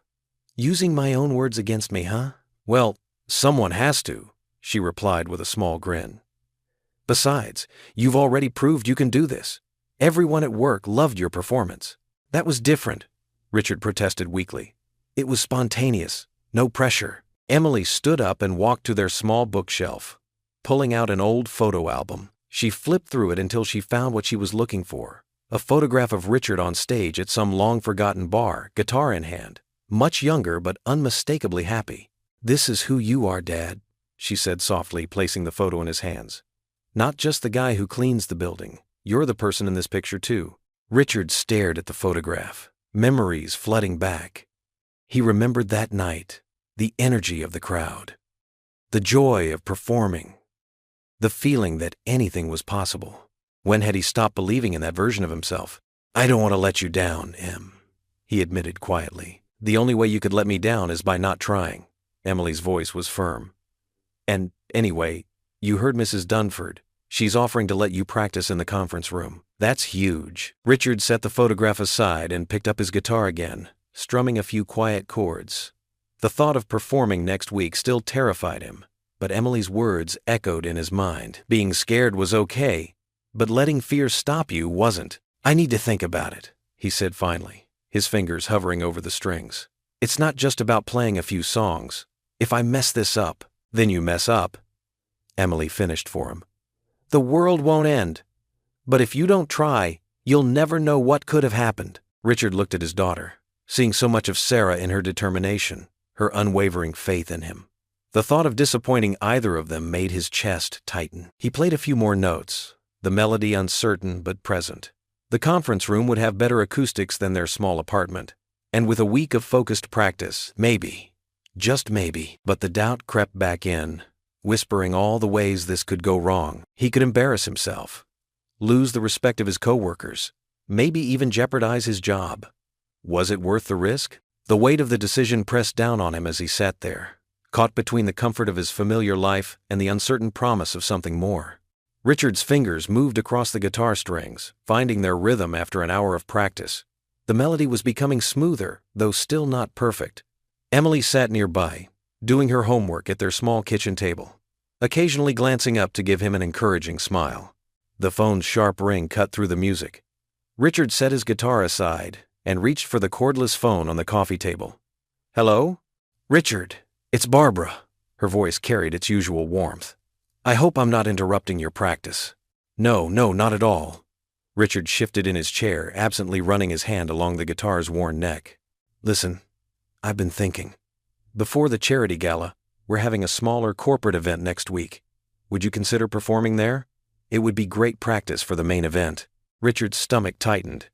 "Using my own words against me, huh?" "Well, someone has to," she replied with a small grin. "Besides, you've already proved you can do this. Everyone at work loved your performance." "That was different," Richard protested weakly. "It was spontaneous, no pressure." Emily stood up and walked to their small bookshelf. Pulling out an old photo album, she flipped through it until she found what she was looking for, a photograph of Richard on stage at some long-forgotten bar, guitar in hand, much younger but unmistakably happy. "This is who you are, Dad," she said softly, placing the photo in his hands. "Not just the guy who cleans the building. You're the person in this picture, too." Richard stared at the photograph, memories flooding back. He remembered that night, the energy of the crowd, the joy of performing, the feeling that anything was possible. When had he stopped believing in that version of himself? "I don't want to let you down, Em," he admitted quietly. "The only way you could let me down is by not trying." Emily's voice was firm. "And anyway, you heard Mrs. Dunford. She's offering to let you practice in the conference room. That's huge." Richard set the photograph aside and picked up his guitar again, strumming a few quiet chords. The thought of performing next week still terrified him, but Emily's words echoed in his mind. Being scared was okay, but letting fear stop you wasn't. "I need to think about it," he said finally, his fingers hovering over the strings. "It's not just about playing a few songs. If I mess this up, then you mess up," Emily finished for him. "The world won't end. But if you don't try, you'll never know what could have happened." Richard looked at his daughter, seeing so much of Sarah in her determination, her unwavering faith in him. The thought of disappointing either of them made his chest tighten. He played a few more notes, the melody uncertain but present. The conference room would have better acoustics than their small apartment, and with a week of focused practice, maybe, just maybe, but the doubt crept back in, whispering all the ways this could go wrong. He could embarrass himself, lose the respect of his coworkers, maybe even jeopardize his job. Was it worth the risk? The weight of the decision pressed down on him as he sat there, caught between the comfort of his familiar life and the uncertain promise of something more. Richard's fingers moved across the guitar strings, finding their rhythm after an hour of practice. The melody was becoming smoother, though still not perfect. Emily sat nearby, doing her homework at their small kitchen table, occasionally glancing up to give him an encouraging smile. The phone's sharp ring cut through the music. Richard set his guitar aside and reached for the cordless phone on the coffee table. "Hello? Richard, it's Barbara." Her voice carried its usual warmth. "I hope I'm not interrupting your practice." No, not at all." Richard shifted in his chair, absently running his hand along the guitar's worn neck. "Listen, I've been thinking. Before the charity gala, we're having a smaller corporate event next week. Would you consider performing there? It would be great practice for the main event." Richard's stomach tightened.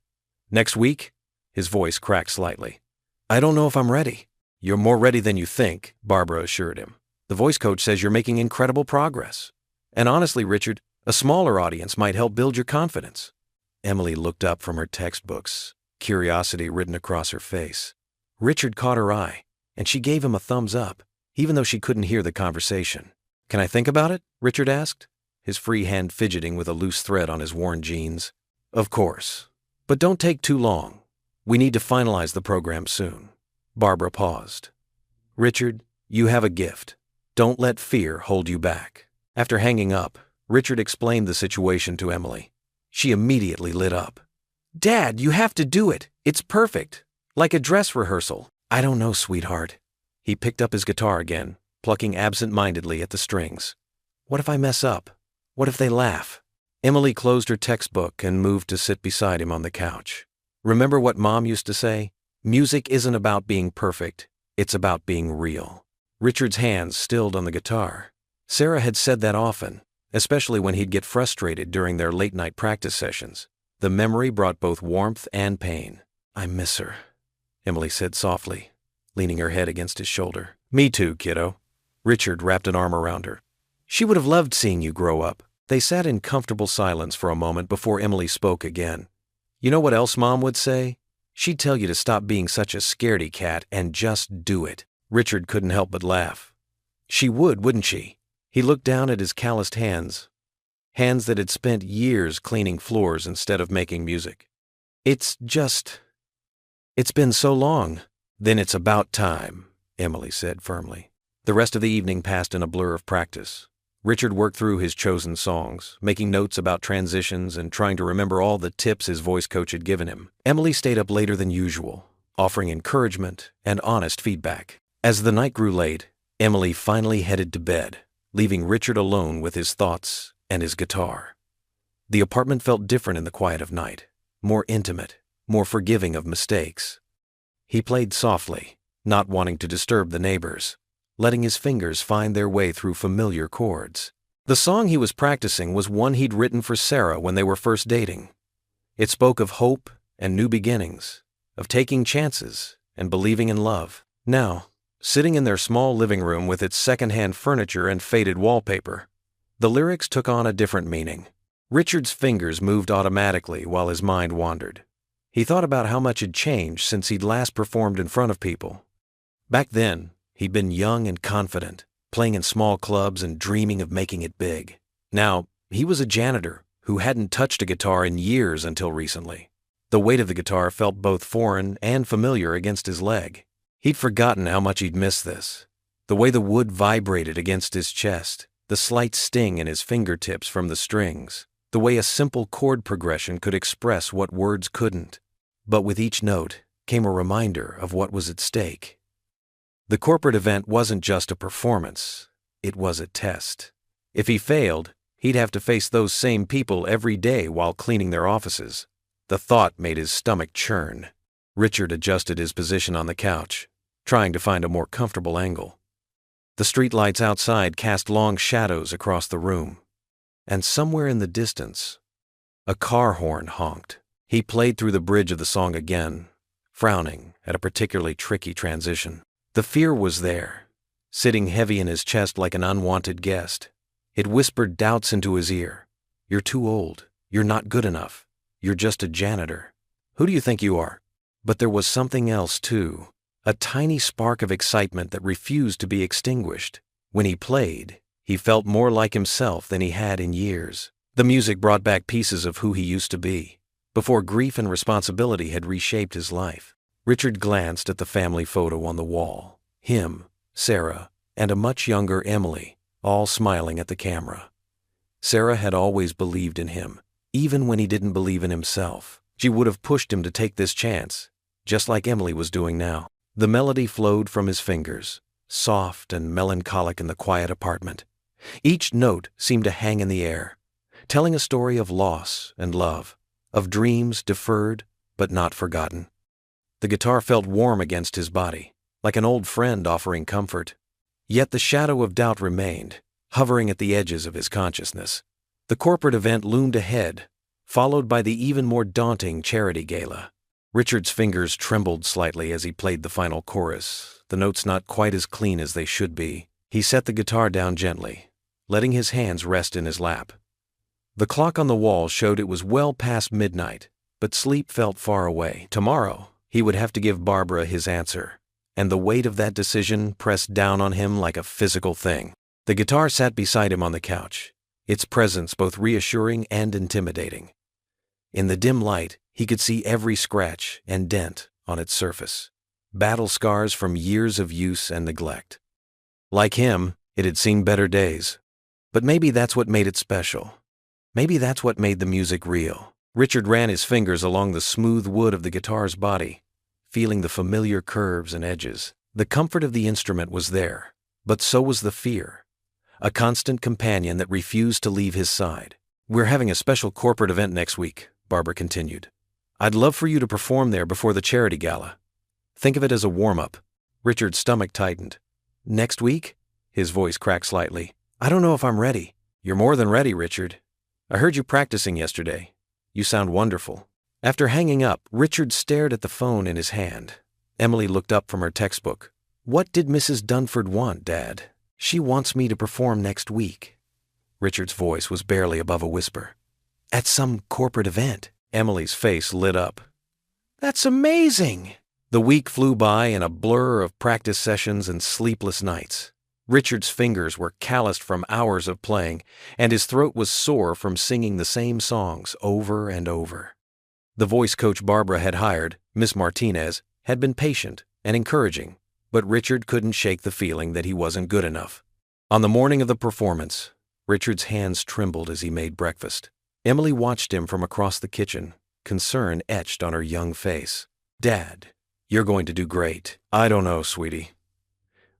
"Next week?" His voice cracked slightly. "I don't know if I'm ready." "You're more ready than you think," Barbara assured him. "The voice coach says you're making incredible progress. And honestly, Richard, a smaller audience might help build your confidence." Emily looked up from her textbooks, curiosity written across her face. Richard caught her eye, and she gave him a thumbs up, even though she couldn't hear the conversation. "Can I think about it?" Richard asked, his free hand fidgeting with a loose thread on his worn jeans. "Of course. But don't take too long. We need to finalize the program soon." Barbara paused. "Richard, you have a gift. Don't let fear hold you back." After hanging up, Richard explained the situation to Emily. She immediately lit up. "Dad, you have to do it. It's perfect. Like a dress rehearsal." "I don't know, sweetheart." He picked up his guitar again, plucking absent-mindedly at the strings. "What if I mess up? What if they laugh?" Emily closed her textbook and moved to sit beside him on the couch. "Remember what Mom used to say? Music isn't about being perfect. It's about being real." Richard's hands stilled on the guitar. Sarah had said that often, especially when he'd get frustrated during their late-night practice sessions. The memory brought both warmth and pain. "I miss her," Emily said softly, leaning her head against his shoulder. "Me too, kiddo." Richard wrapped an arm around her. "She would have loved seeing you grow up." They sat in comfortable silence for a moment before Emily spoke again. "You know what else Mom would say? She'd tell you to stop being such a scaredy cat and just do it." Richard couldn't help but laugh. "She would, wouldn't she?" He looked down at his calloused hands that had spent years cleaning floors instead of making music. It's been so long." "Then it's about time," Emily said firmly. The rest of the evening passed in a blur of practice. Richard worked through his chosen songs, making notes about transitions and trying to remember all the tips his voice coach had given him. Emily stayed up later than usual, offering encouragement and honest feedback. As the night grew late, Emily finally headed to bed, leaving Richard alone with his thoughts and his guitar. The apartment felt different in the quiet of night, more intimate, more forgiving of mistakes. He played softly, not wanting to disturb the neighbors, letting his fingers find their way through familiar chords. The song he was practicing was one he'd written for Sarah when they were first dating. It spoke of hope and new beginnings, of taking chances and believing in love. Now, sitting in their small living room with its second-hand furniture and faded wallpaper, the lyrics took on a different meaning. Richard's fingers moved automatically while his mind wandered. He thought about how much had changed since he'd last performed in front of people. Back then, he'd been young and confident, playing in small clubs and dreaming of making it big. Now, he was a janitor who hadn't touched a guitar in years until recently. The weight of the guitar felt both foreign and familiar against his leg. He'd forgotten how much he'd missed this. The way the wood vibrated against his chest, the slight sting in his fingertips from the strings, the way a simple chord progression could express what words couldn't. But with each note, came a reminder of what was at stake. The corporate event wasn't just a performance, it was a test. If he failed, he'd have to face those same people every day while cleaning their offices. The thought made his stomach churn. Richard adjusted his position on the couch, trying to find a more comfortable angle. The streetlights outside cast long shadows across the room, and somewhere in the distance, a car horn honked. He played through the bridge of the song again, frowning at a particularly tricky transition. The fear was there, sitting heavy in his chest like an unwanted guest. It whispered doubts into his ear. You're too old. You're not good enough. You're just a janitor. Who do you think you are? But there was something else, too. A tiny spark of excitement that refused to be extinguished. When he played, he felt more like himself than he had in years. The music brought back pieces of who he used to be, before grief and responsibility had reshaped his life. Richard glanced at the family photo on the wall. Him, Sarah, and a much younger Emily, all smiling at the camera. Sarah had always believed in him, even when he didn't believe in himself. She would have pushed him to take this chance, just like Emily was doing now. The melody flowed from his fingers, soft and melancholic in the quiet apartment. Each note seemed to hang in the air, telling a story of loss and love, of dreams deferred but not forgotten. The guitar felt warm against his body, like an old friend offering comfort. Yet the shadow of doubt remained, hovering at the edges of his consciousness. The corporate event loomed ahead, followed by the even more daunting charity gala. Richard's fingers trembled slightly as he played the final chorus, the notes not quite as clean as they should be. He set the guitar down gently, letting his hands rest in his lap. The clock on the wall showed it was well past midnight, but sleep felt far away. Tomorrow, he would have to give Barbara his answer, and the weight of that decision pressed down on him like a physical thing. The guitar sat beside him on the couch, its presence both reassuring and intimidating. In the dim light, he could see every scratch and dent on its surface, battle scars from years of use and neglect. Like him, it had seen better days. But maybe that's what made it special. Maybe that's what made the music real. Richard ran his fingers along the smooth wood of the guitar's body, feeling the familiar curves and edges. The comfort of the instrument was there, but so was the fear, a constant companion that refused to leave his side. We're having a special corporate event next week, Barbara continued. I'd love for you to perform there before the charity gala. Think of it as a warm-up. Richard's stomach tightened. Next week? His voice cracked slightly. I don't know if I'm ready. You're more than ready, Richard. I heard you practicing yesterday. You sound wonderful. After hanging up, Richard stared at the phone in his hand. Emily looked up from her textbook. What did Mrs. Dunford want, Dad? She wants me to perform next week. Richard's voice was barely above a whisper. At some corporate event. Emily's face lit up. That's amazing! The week flew by in a blur of practice sessions and sleepless nights. Richard's fingers were calloused from hours of playing, and his throat was sore from singing the same songs over and over. The voice coach Barbara had hired, Miss Martinez, had been patient and encouraging, but Richard couldn't shake the feeling that he wasn't good enough. On the morning of the performance, Richard's hands trembled as he made breakfast. Emily watched him from across the kitchen, concern etched on her young face. Dad, you're going to do great. I don't know, sweetie.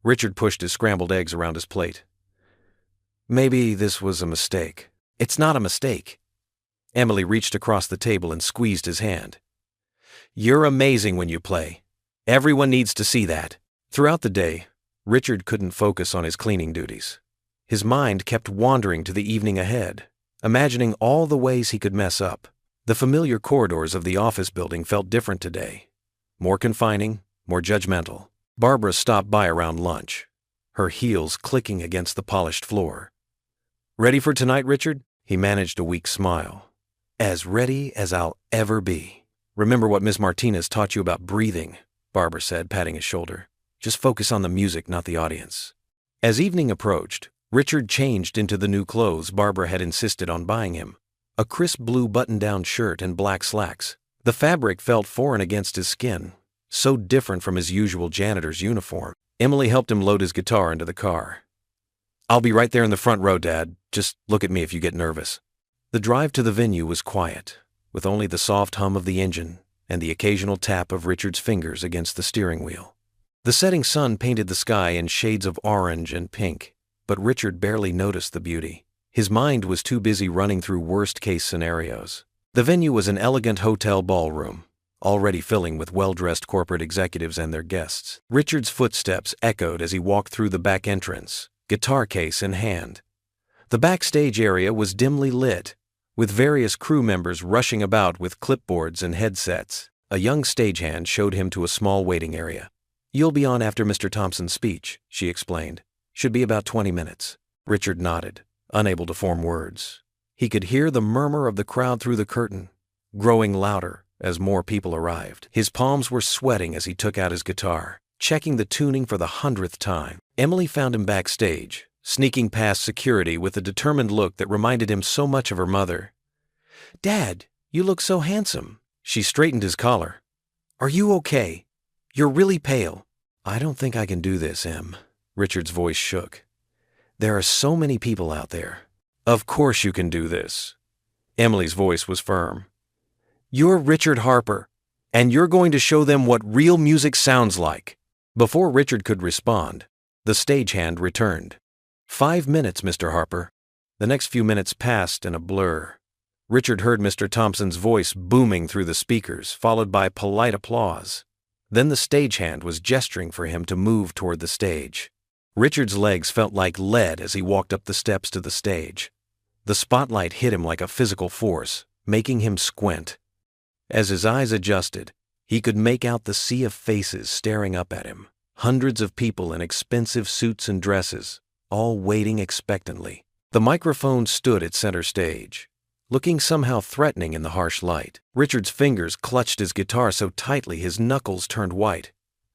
Richard pushed his scrambled eggs around his plate. Maybe this was a mistake. It's not a mistake. Emily reached across the table and squeezed his hand. You're amazing when you play. Everyone needs to see that. Throughout the day, Richard couldn't focus on his cleaning duties. His mind kept wandering to the evening ahead, imagining all the ways he could mess up. The familiar corridors of the office building felt different today. More confining, more judgmental. Barbara stopped by around lunch, her heels clicking against the polished floor. Ready for tonight, Richard? He managed a weak smile. As ready as I'll ever be. Remember what Miss Martinez taught you about breathing, Barbara said, patting his shoulder. Just focus on the music, not the audience. As evening approached, Richard changed into the new clothes Barbara had insisted on buying him. A crisp blue button-down shirt and black slacks. The fabric felt foreign against his skin, so different from his usual janitor's uniform. Emily helped him load his guitar into the car. I'll be right there in the front row, Dad. Just look at me if you get nervous. The drive to the venue was quiet, with only the soft hum of the engine and the occasional tap of Richard's fingers against the steering wheel. The setting sun painted the sky in shades of orange and pink, but Richard barely noticed the beauty. His mind was too busy running through worst-case scenarios. The venue was an elegant hotel ballroom, already filling with well-dressed corporate executives and their guests. Richard's footsteps echoed as he walked through the back entrance, guitar case in hand. The backstage area was dimly lit, with various crew members rushing about with clipboards and headsets. A young stagehand showed him to a small waiting area. "You'll be on after Mr. Thompson's speech," she explained. "Should be about 20 minutes. Richard nodded, unable to form words. He could hear the murmur of the crowd through the curtain, growing louder as more people arrived. His palms were sweating as he took out his guitar, checking the tuning for the 100th time. Emily found him backstage, sneaking past security with a determined look that reminded him so much of her mother. "Dad, you look so handsome." She straightened his collar. "Are you okay? You're really pale." "I don't think I can do this, Em." Richard's voice shook. "There are so many people out there." "Of course you can do this." Emily's voice was firm. "You're Richard Harper, and you're going to show them what real music sounds like." Before Richard could respond, the stagehand returned. "5 minutes, Mr. Harper." The next few minutes passed in a blur. Richard heard Mr. Thompson's voice booming through the speakers, followed by polite applause. Then the stagehand was gesturing for him to move toward the stage. Richard's legs felt like lead as he walked up the steps to the stage. The spotlight hit him like a physical force, making him squint. As his eyes adjusted, he could make out the sea of faces staring up at him. Hundreds of people in expensive suits and dresses, all waiting expectantly. The microphone stood at center stage, looking somehow threatening in the harsh light. Richard's fingers clutched his guitar so tightly his knuckles turned white.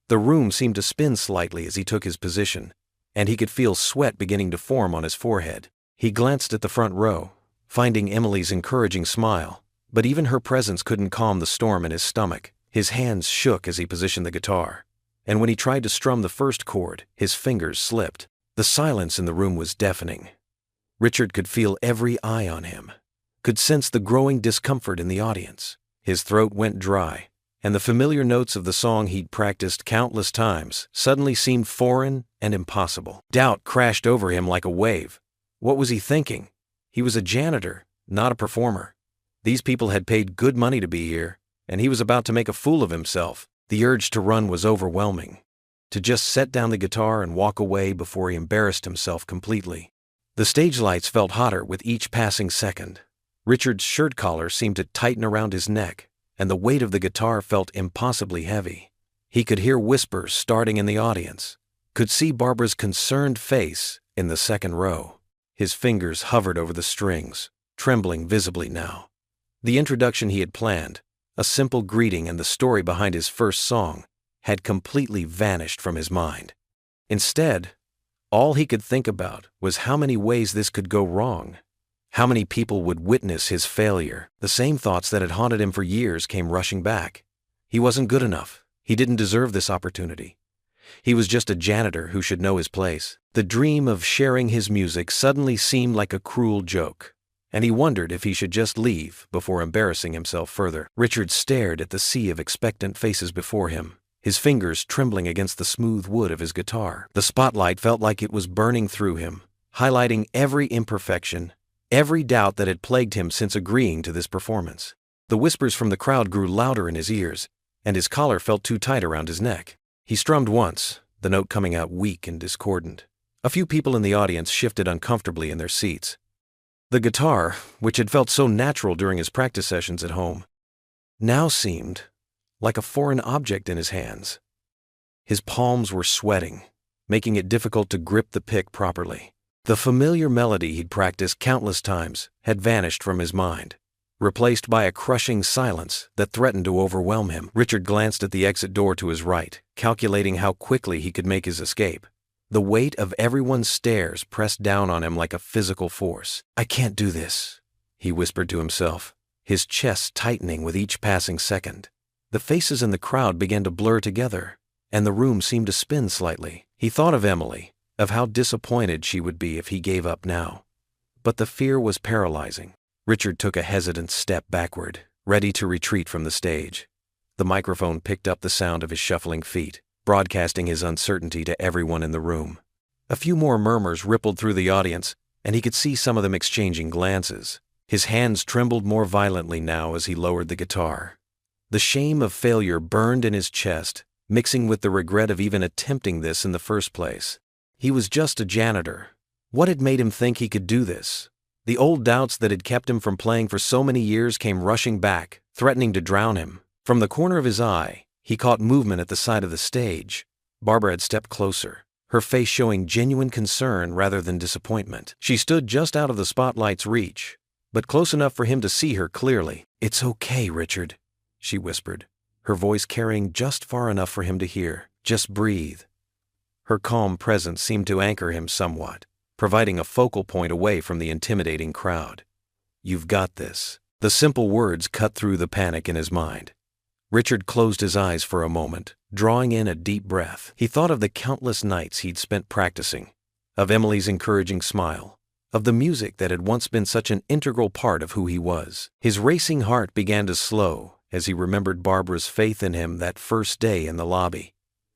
The room seemed to spin slightly as he took his position, and he could feel sweat beginning to form on his forehead. He glanced at the front row, finding Emily's encouraging smile, but even her presence couldn't calm the storm in his stomach. His hands shook as he positioned the guitar, and when he tried to strum the first chord, his fingers slipped. The silence in the room was deafening. Richard could feel every eye on him, could sense the growing discomfort in the audience. His throat went dry, and the familiar notes of the song he'd practiced countless times suddenly seemed foreign and impossible. Doubt crashed over him like a wave. What was he thinking? He was a janitor, not a performer. These people had paid good money to be here, and he was about to make a fool of himself. The urge to run was overwhelming, to just set down the guitar and walk away before he embarrassed himself completely. The stage lights felt hotter with each passing second. Richard's shirt collar seemed to tighten around his neck, and the weight of the guitar felt impossibly heavy. He could hear whispers starting in the audience, could see Barbara's concerned face in the second row. His fingers hovered over the strings, trembling visibly now. The introduction he had planned, a simple greeting and the story behind his first song, had completely vanished from his mind. Instead, all he could think about was how many ways this could go wrong. How many people would witness his failure? The same thoughts that had haunted him for years came rushing back. He wasn't good enough. He didn't deserve this opportunity. He was just a janitor who should know his place. The dream of sharing his music suddenly seemed like a cruel joke, and he wondered if he should just leave before embarrassing himself further. Richard stared at the sea of expectant faces before him, his fingers trembling against the smooth wood of his guitar. The spotlight felt like it was burning through him, highlighting every imperfection, every doubt that had plagued him since agreeing to this performance. The whispers from the crowd grew louder in his ears, and his collar felt too tight around his neck. He strummed once, the note coming out weak and discordant. A few people in the audience shifted uncomfortably in their seats. The guitar, which had felt so natural during his practice sessions at home, now seemed like a foreign object in his hands. His palms were sweating, making it difficult to grip the pick properly. The familiar melody he'd practiced countless times had vanished from his mind, replaced by a crushing silence that threatened to overwhelm him. Richard glanced at the exit door to his right, calculating how quickly he could make his escape. The weight of everyone's stares pressed down on him like a physical force. "I can't do this," he whispered to himself, his chest tightening with each passing second. The faces in the crowd began to blur together, and the room seemed to spin slightly. He thought of Emily, of how disappointed she would be if he gave up now. But the fear was paralyzing. Richard took a hesitant step backward, ready to retreat from the stage. The microphone picked up the sound of his shuffling feet, broadcasting his uncertainty to everyone in the room. A few more murmurs rippled through the audience, and he could see some of them exchanging glances. His hands trembled more violently now as he lowered the guitar. The shame of failure burned in his chest, mixing with the regret of even attempting this in the first place. He was just a janitor. What had made him think he could do this? The old doubts that had kept him from playing for so many years came rushing back, threatening to drown him. From the corner of his eye, he caught movement at the side of the stage. Barbara had stepped closer, her face showing genuine concern rather than disappointment. She stood just out of the spotlight's reach, but close enough for him to see her clearly. "It's okay, Richard," she whispered, her voice carrying just far enough for him to hear. "Just breathe." Her calm presence seemed to anchor him somewhat, providing a focal point away from the intimidating crowd. "You've got this." The simple words cut through the panic in his mind. Richard closed his eyes for a moment, drawing in a deep breath. He thought of the countless nights he'd spent practicing, of Emily's encouraging smile, of the music that had once been such an integral part of who he was. His racing heart began to slow as he remembered Barbara's faith in him that first day in the lobby.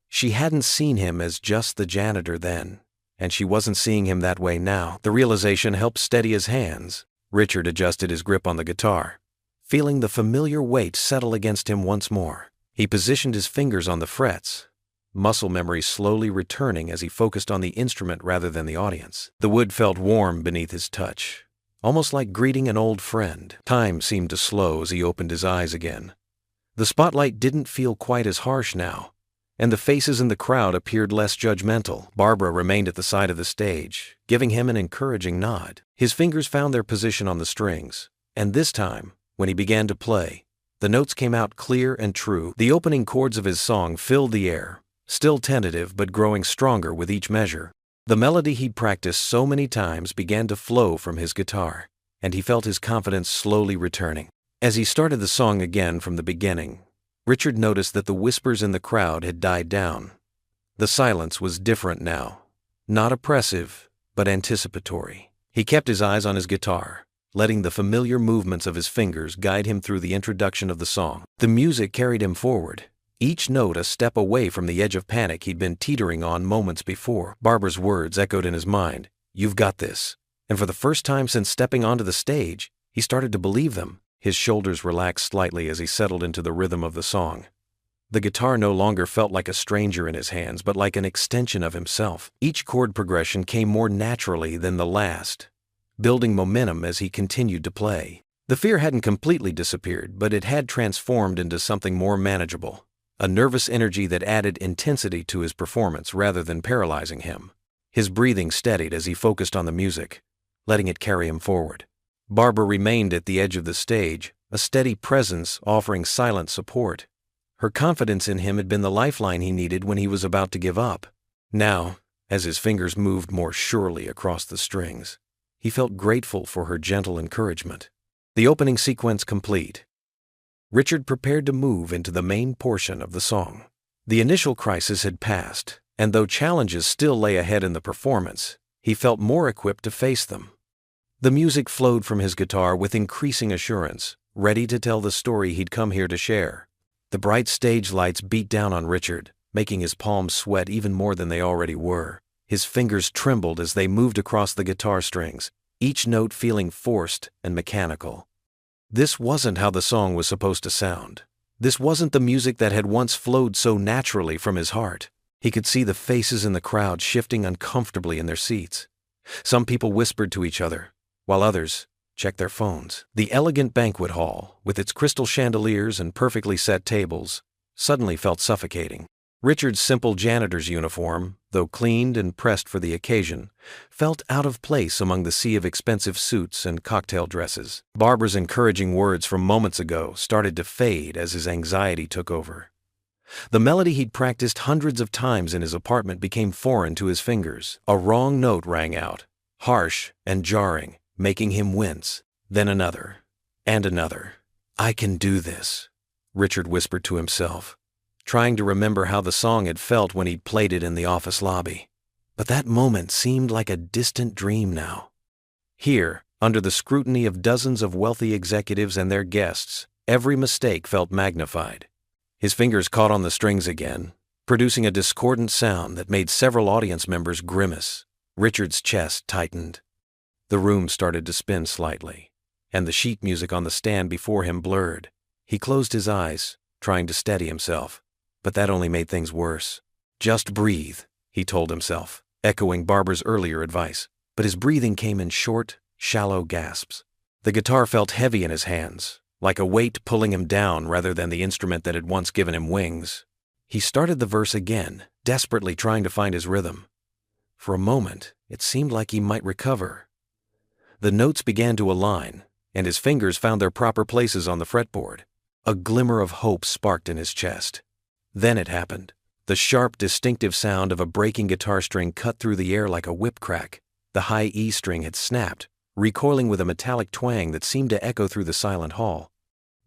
She hadn't seen him as just the janitor then, and she wasn't seeing him that way now. The realization helped steady his hands. Richard adjusted his grip on the guitar, feeling the familiar weight settle against him once more. He positioned his fingers on the frets, muscle memory slowly returning as he focused on the instrument rather than the audience. The wood felt warm beneath his touch, almost like greeting an old friend. Time seemed to slow as he opened his eyes again. The spotlight didn't feel quite as harsh now, and the faces in the crowd appeared less judgmental. Barbara remained at the side of the stage, giving him an encouraging nod. His fingers found their position on the strings, and this time, when he began to play, the notes came out clear and true. The opening chords of his song filled the air, still tentative but growing stronger with each measure. The melody he'd practiced so many times began to flow from his guitar, and he felt his confidence slowly returning. As he started the song again from the beginning, Richard noticed that the whispers in the crowd had died down. The silence was different now, not oppressive, but anticipatory. He kept his eyes on his guitar, letting the familiar movements of his fingers guide him through the introduction of the song. The music carried him forward, each note a step away from the edge of panic he'd been teetering on moments before. Barbara's words echoed in his mind, "You've got this." And for the first time since stepping onto the stage, he started to believe them. His shoulders relaxed slightly as he settled into the rhythm of the song. The guitar no longer felt like a stranger in his hands, but like an extension of himself. Each chord progression came more naturally than the last, building momentum as he continued to play. The fear hadn't completely disappeared, but it had transformed into something more manageable, a nervous energy that added intensity to his performance rather than paralyzing him. His breathing steadied as he focused on the music, letting it carry him forward. Barbara remained at the edge of the stage, a steady presence offering silent support. Her confidence in him had been the lifeline he needed when he was about to give up. Now, as his fingers moved more surely across the strings, he felt grateful for her gentle encouragement. The opening sequence complete, Richard prepared to move into the main portion of the song. The initial crisis had passed, and though challenges still lay ahead in the performance, he felt more equipped to face them. The music flowed from his guitar with increasing assurance, ready to tell the story he'd come here to share. The bright stage lights beat down on Richard, making his palms sweat even more than they already were. His fingers trembled as they moved across the guitar strings, each note feeling forced and mechanical. This wasn't how the song was supposed to sound. This wasn't the music that had once flowed so naturally from his heart. He could see the faces in the crowd shifting uncomfortably in their seats. Some people whispered to each other, while others checked their phones. The elegant banquet hall, with its crystal chandeliers and perfectly set tables, suddenly felt suffocating. Richard's simple janitor's uniform, though cleaned and pressed for the occasion, felt out of place among the sea of expensive suits and cocktail dresses. Barbara's encouraging words from moments ago started to fade as his anxiety took over. The melody he'd practiced hundreds of times in his apartment became foreign to his fingers. A wrong note rang out, harsh and jarring, making him wince. Then another, and another. "I can do this," Richard whispered to himself, trying to remember how the song had felt when he'd played it in the office lobby. But that moment seemed like a distant dream now. Here, under the scrutiny of dozens of wealthy executives and their guests, every mistake felt magnified. His fingers caught on the strings again, producing a discordant sound that made several audience members grimace. Richard's chest tightened. The room started to spin slightly, and the sheet music on the stand before him blurred. He closed his eyes, trying to steady himself, but that only made things worse. "Just breathe," he told himself, echoing Barbara's earlier advice, but his breathing came in short, shallow gasps. The guitar felt heavy in his hands, like a weight pulling him down rather than the instrument that had once given him wings. He started the verse again, desperately trying to find his rhythm. For a moment, it seemed like he might recover. The notes began to align, and his fingers found their proper places on the fretboard. A glimmer of hope sparked in his chest. Then it happened. The sharp, distinctive sound of a breaking guitar string cut through the air like a whip crack. The high E string had snapped, recoiling with a metallic twang that seemed to echo through the silent hall.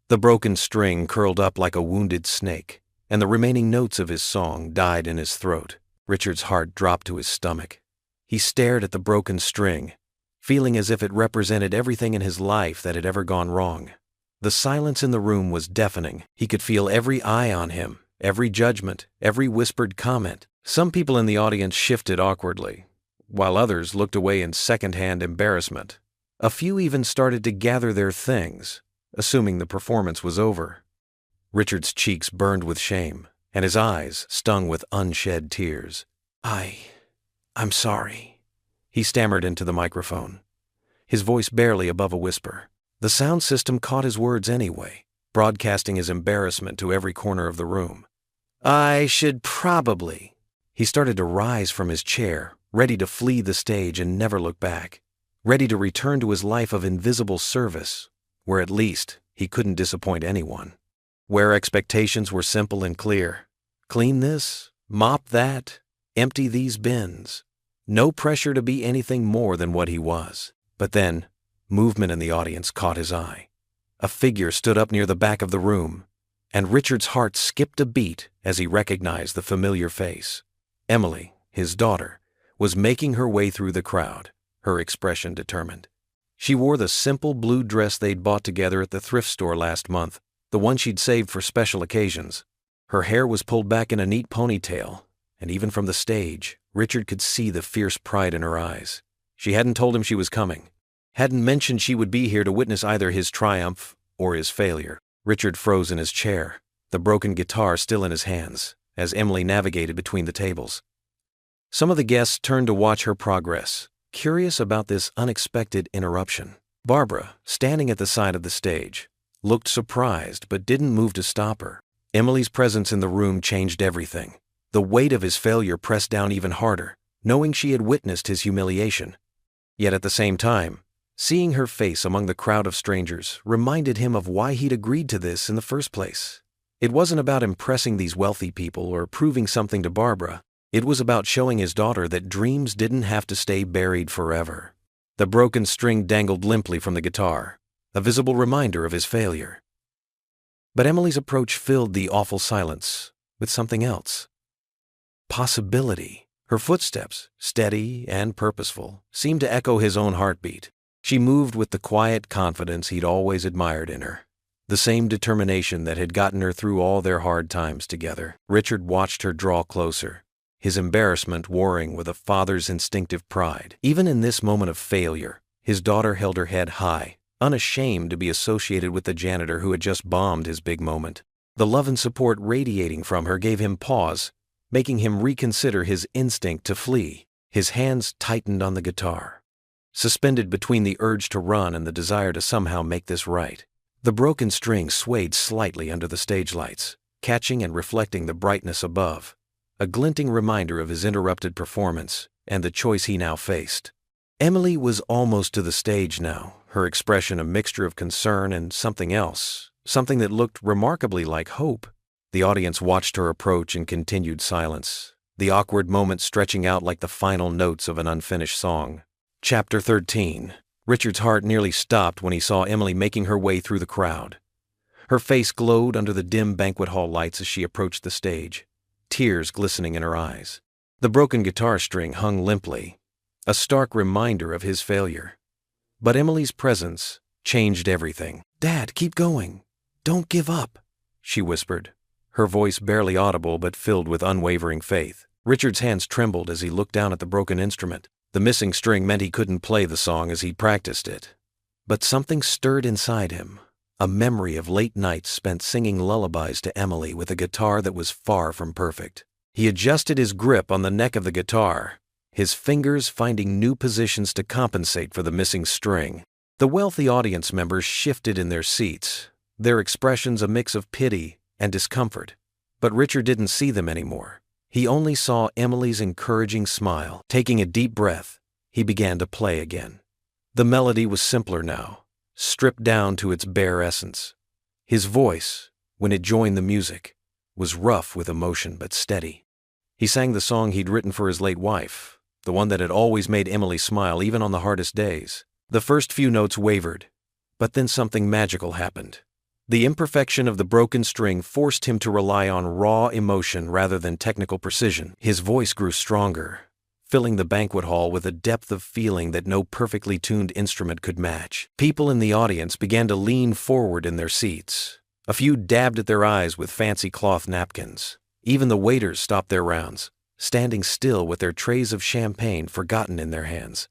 The broken string curled up like a wounded snake, and the remaining notes of his song died in his throat. Richard's heart dropped to his stomach. He stared at the broken string, feeling as if it represented everything in his life that had ever gone wrong. The silence in the room was deafening. He could feel every eye on him, every judgment, every whispered comment. Some people in the audience shifted awkwardly, while others looked away in second-hand embarrassment. A few even started to gather their things, assuming the performance was over. Richard's cheeks burned with shame, and his eyes stung with unshed tears. I'm sorry," he stammered into the microphone, his voice barely above a whisper. The sound system caught his words anyway, broadcasting his embarrassment to every corner of the room. "I should probably..." He started to rise from his chair, ready to flee the stage and never look back, ready to return to his life of invisible service, where at least he couldn't disappoint anyone, where expectations were simple and clear. Clean this, mop that, empty these bins. No pressure to be anything more than what he was. But then, movement in the audience caught his eye. A figure stood up near the back of the room, and Richard's heart skipped a beat as he recognized the familiar face. Emily, his daughter, was making her way through the crowd, her expression determined. She wore the simple blue dress they'd bought together at the thrift store last month, the one she'd saved for special occasions. Her hair was pulled back in a neat ponytail, and even from the stage, Richard could see the fierce pride in her eyes. She hadn't told him she was coming, hadn't mentioned she would be here to witness either his triumph or his failure. Richard froze in his chair, the broken guitar still in his hands, as Emily navigated between the tables. Some of the guests turned to watch her progress, curious about this unexpected interruption. Barbara, standing at the side of the stage, looked surprised but didn't move to stop her. Emily's presence in the room changed everything. The weight of his failure pressed down even harder, knowing she had witnessed his humiliation. Yet at the same time, seeing her face among the crowd of strangers reminded him of why he'd agreed to this in the first place. It wasn't about impressing these wealthy people or proving something to Barbara. It was about showing his daughter that dreams didn't have to stay buried forever. The broken string dangled limply from the guitar, a visible reminder of his failure. But Emily's approach filled the awful silence with something else. Possibility. Her footsteps, steady and purposeful, seemed to echo his own heartbeat. She moved with the quiet confidence he'd always admired in her, the same determination that had gotten her through all their hard times together. Richard watched her draw closer, his embarrassment warring with a father's instinctive pride. Even in this moment of failure, his daughter held her head high, unashamed to be associated with the janitor who had just bombed his big moment. The love and support radiating from her gave him pause, making him reconsider his instinct to flee. His hands tightened on the guitar, suspended between the urge to run and the desire to somehow make this right. The broken string swayed slightly under the stage lights, catching and reflecting the brightness above, a glinting reminder of his interrupted performance and the choice he now faced. Emily was almost to the stage now, her expression a mixture of concern and something else, something that looked remarkably like hope. The audience watched her approach in continued silence, the awkward moment stretching out like the final notes of an unfinished song. Chapter 13. Richard's heart nearly stopped when he saw Emily making her way through the crowd. Her face glowed under the dim banquet hall lights as she approached the stage, tears glistening in her eyes. The broken guitar string hung limply, a stark reminder of his failure. But Emily's presence changed everything. "Dad, keep going. Don't give up," she whispered, her voice barely audible but filled with unwavering faith. Richard's hands trembled as he looked down at the broken instrument. The missing string meant he couldn't play the song as he'd practiced it. But something stirred inside him, a memory of late nights spent singing lullabies to Emily with a guitar that was far from perfect. He adjusted his grip on the neck of the guitar, his fingers finding new positions to compensate for the missing string. The wealthy audience members shifted in their seats, their expressions a mix of pity and discomfort. But Richard didn't see them anymore. He only saw Emily's encouraging smile. Taking a deep breath, he began to play again. The melody was simpler now, stripped down to its bare essence. His voice, when it joined the music, was rough with emotion but steady. He sang the song he'd written for his late wife, the one that had always made Emily smile even on the hardest days. The first few notes wavered, but then something magical happened. The imperfection of the broken string forced him to rely on raw emotion rather than technical precision. His voice grew stronger, filling the banquet hall with a depth of feeling that no perfectly tuned instrument could match. People in the audience began to lean forward in their seats. A few dabbed at their eyes with fancy cloth napkins. Even the waiters stopped their rounds, standing still with their trays of champagne forgotten in their hands.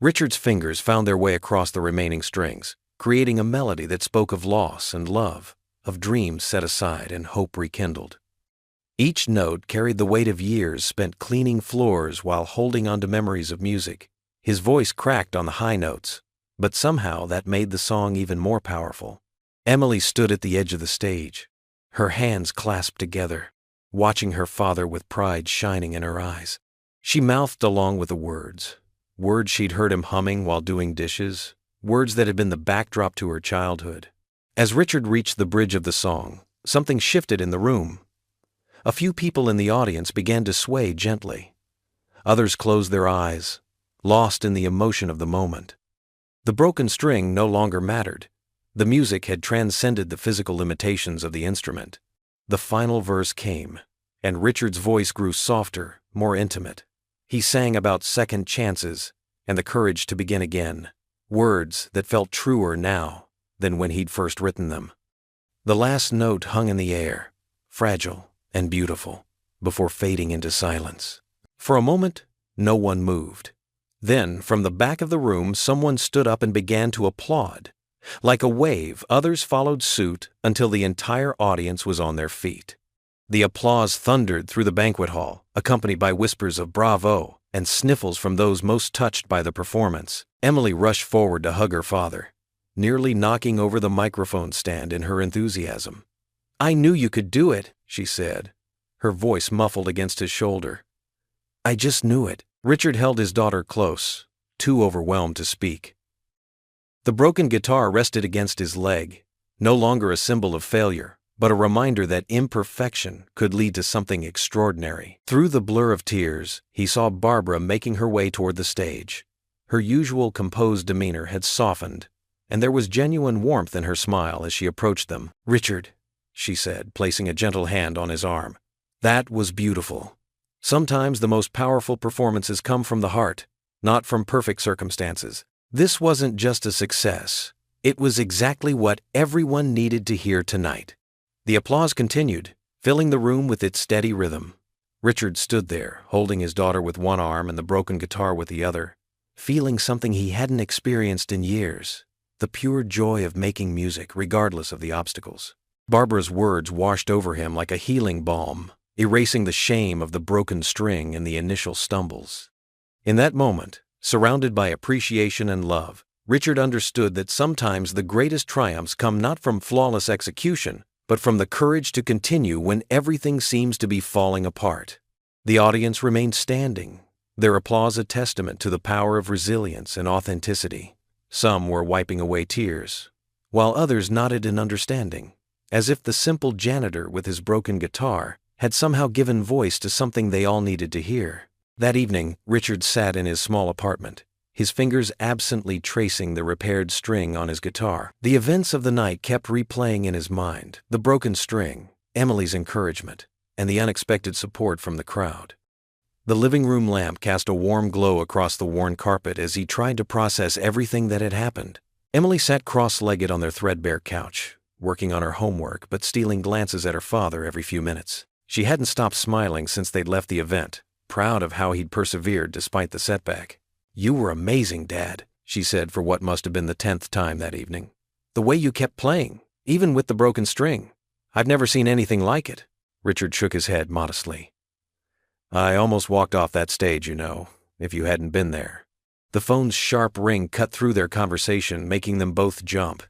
Richard's fingers found their way across the remaining strings, creating a melody that spoke of loss and love, of dreams set aside and hope rekindled. Each note carried the weight of years spent cleaning floors while holding on to memories of music. His voice cracked on the high notes, but somehow that made the song even more powerful. Emily stood at the edge of the stage, her hands clasped together, watching her father with pride shining in her eyes. She mouthed along with the words she'd heard him humming while doing dishes, words that had been the backdrop to her childhood. As Richard reached the bridge of the song, something shifted in the room. A few people in the audience began to sway gently. Others closed their eyes, lost in the emotion of the moment. The broken string no longer mattered. The music had transcended the physical limitations of the instrument. The final verse came, and Richard's voice grew softer, more intimate. He sang about second chances and the courage to begin again, words that felt truer now than when he'd first written them. The last note hung in the air, fragile and beautiful, before fading into silence. For a moment, no one moved. Then, from the back of the room, someone stood up and began to applaud. Like a wave, others followed suit until the entire audience was on their feet. The applause thundered through the banquet hall, accompanied by whispers of bravo and sniffles from those most touched by the performance. Emily rushed forward to hug her father, nearly knocking over the microphone stand in her enthusiasm. "I knew you could do it," she said, her voice muffled against his shoulder. "I just knew it." Richard held his daughter close, too overwhelmed to speak. The broken guitar rested against his leg, no longer a symbol of failure, but a reminder that imperfection could lead to something extraordinary. Through the blur of tears, he saw Barbara making her way toward the stage. Her usual composed demeanor had softened, and there was genuine warmth in her smile as she approached them. "Richard," she said, placing a gentle hand on his arm, "that was beautiful. Sometimes the most powerful performances come from the heart, not from perfect circumstances. This wasn't just a success. It was exactly what everyone needed to hear tonight." The applause continued, filling the room with its steady rhythm. Richard stood there, holding his daughter with one arm and the broken guitar with the other, feeling something he hadn't experienced in years, the pure joy of making music regardless of the obstacles. Barbara's words washed over him like a healing balm, erasing the shame of the broken string and the initial stumbles. In that moment, surrounded by appreciation and love, Richard understood that sometimes the greatest triumphs come not from flawless execution, but from the courage to continue when everything seems to be falling apart. The audience remained standing, their applause a testament to the power of resilience and authenticity. Some were wiping away tears, while others nodded in understanding, as if the simple janitor with his broken guitar had somehow given voice to something they all needed to hear. That evening, Richard sat in his small apartment, his fingers absently tracing the repaired string on his guitar. The events of the night kept replaying in his mind, the broken string, Emily's encouragement, and the unexpected support from the crowd. The living room lamp cast a warm glow across the worn carpet as he tried to process everything that had happened. Emily sat cross-legged on their threadbare couch, working on her homework but stealing glances at her father every few minutes. She hadn't stopped smiling since they'd left the event, proud of how he'd persevered despite the setback. "You were amazing, Dad," she said for what must have been the 10th time that evening. "The way you kept playing, even with the broken string. I've never seen anything like it." Richard shook his head modestly. "I almost walked off that stage, you know, if you hadn't been there." The phone's sharp ring cut through their conversation, making them both jump.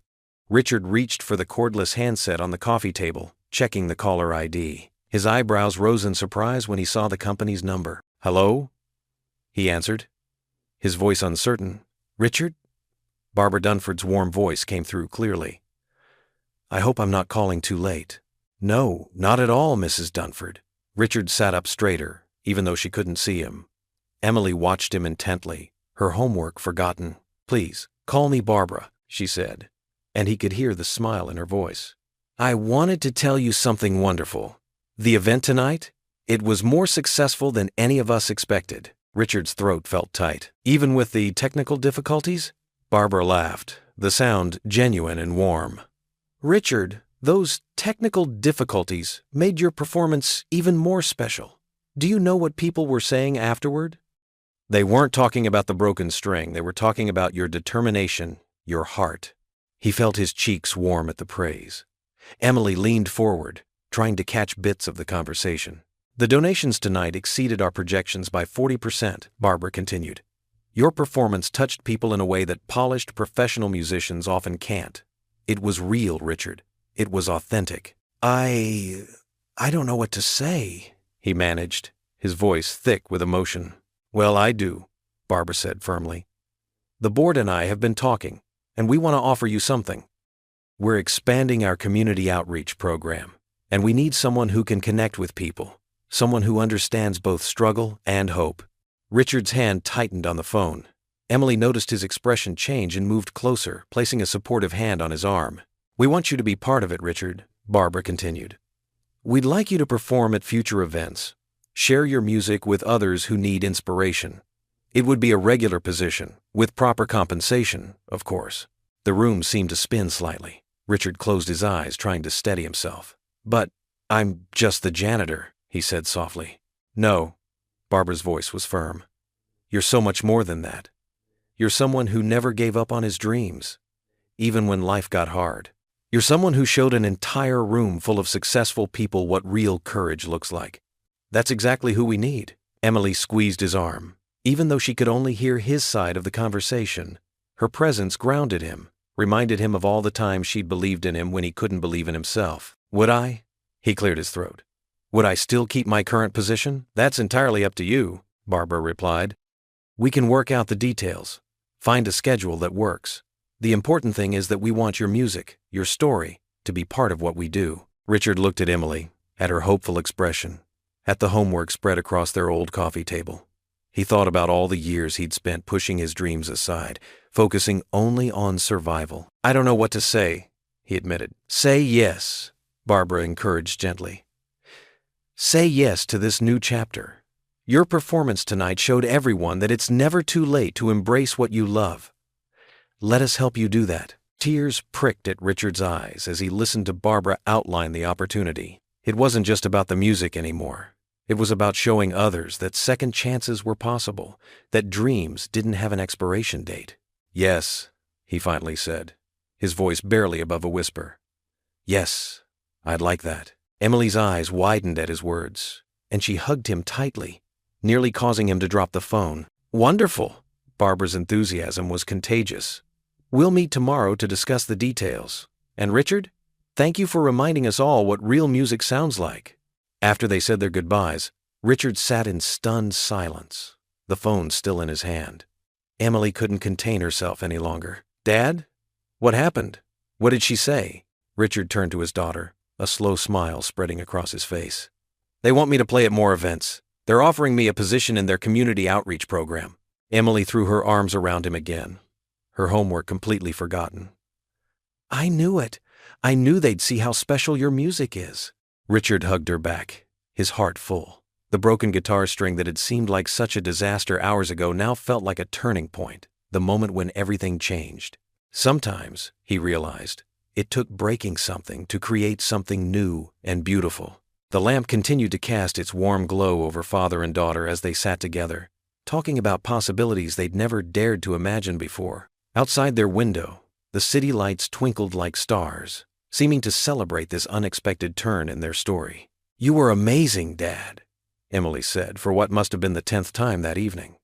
Richard reached for the cordless handset on the coffee table, checking the caller ID. His eyebrows rose in surprise when he saw the company's number. "Hello?" he answered, his voice uncertain. "Richard?" Barbara Dunford's warm voice came through clearly. "I hope I'm not calling too late." "No, not at all, Mrs. Dunford." Richard sat up straighter, even though she couldn't see him. Emily watched him intently, her homework forgotten. "Please, call me Barbara," she said, and he could hear the smile in her voice. "I wanted to tell you something wonderful. The event tonight, it was more successful than any of us expected." Richard's throat felt tight. "Even with the technical difficulties?" Barbara laughed, the sound genuine and warm. "Richard, those technical difficulties made your performance even more special. Do you know what people were saying afterward?" "They weren't talking about the broken string. They were talking about your determination, your heart." He felt his cheeks warm at the praise. Emily leaned forward, trying to catch bits of the conversation. "The donations tonight exceeded our projections by 40%, Barbara continued. "Your performance touched people in a way that polished professional musicians often can't. It was real, Richard. It was authentic." I don't know what to say," he managed, his voice thick with emotion. "Well, I do," Barbara said firmly. "The board and I have been talking, and we want to offer you something. We're expanding our community outreach program, and we need someone who can connect with people, someone who understands both struggle and hope." Richard's hand tightened on the phone. Emily noticed his expression change and moved closer, placing a supportive hand on his arm. "We want you to be part of it, Richard," Barbara continued. "We'd like you to perform at future events. Share your music with others who need inspiration. It would be a regular position, with proper compensation, of course." The room seemed to spin slightly. Richard closed his eyes, trying to steady himself. "But I'm just the janitor," he said softly. "No," Barbara's voice was firm. "You're so much more than that. You're someone who never gave up on his dreams, even when life got hard. You're someone who showed an entire room full of successful people what real courage looks like. That's exactly who we need." Emily squeezed his arm. Even though she could only hear his side of the conversation, her presence grounded him, reminded him of all the times she'd believed in him when he couldn't believe in himself. "Would I?" He cleared his throat. "Would I still keep my current position? That's entirely up to you," Barbara replied. "We can work out the details, find a schedule that works. The important thing is that we want your music, your story, to be part of what we do." Richard looked at Emily, at her hopeful expression, at the homework spread across their old coffee table. He thought about all the years he'd spent pushing his dreams aside, focusing only on survival. "I don't know what to say," he admitted. "Say yes," Barbara encouraged gently. "Say yes to this new chapter. Your performance tonight showed everyone that it's never too late to embrace what you love. Let us help you do that." Tears pricked at Richard's eyes as he listened to Barbara outline the opportunity. It wasn't just about the music anymore. It was about showing others that second chances were possible, that dreams didn't have an expiration date. "Yes," he finally said, his voice barely above a whisper. "Yes, I'd like that." Emily's eyes widened at his words, and she hugged him tightly, nearly causing him to drop the phone. "Wonderful!" Barbara's enthusiasm was contagious. "We'll meet tomorrow to discuss the details. And Richard, thank you for reminding us all what real music sounds like." After they said their goodbyes, Richard sat in stunned silence, the phone still in his hand. Emily couldn't contain herself any longer. "Dad? What happened? What did she say?" Richard turned to his daughter, a slow smile spreading across his face. "They want me to play at more events. They're offering me a position in their community outreach program." Emily threw her arms around him again, her homework completely forgotten. "I knew it. I knew they'd see how special your music is." Richard hugged her back, his heart full. The broken guitar string that had seemed like such a disaster hours ago now felt like a turning point, the moment when everything changed. Sometimes, he realized, It took breaking something to create something new and beautiful. The lamp continued to cast its warm glow over father and daughter as they sat together, talking about possibilities they'd never dared to imagine before. Outside their window, the city lights twinkled like stars, seeming to celebrate this unexpected turn in their story. "You were amazing, Dad," Emily said for what must have been the 10th time that evening.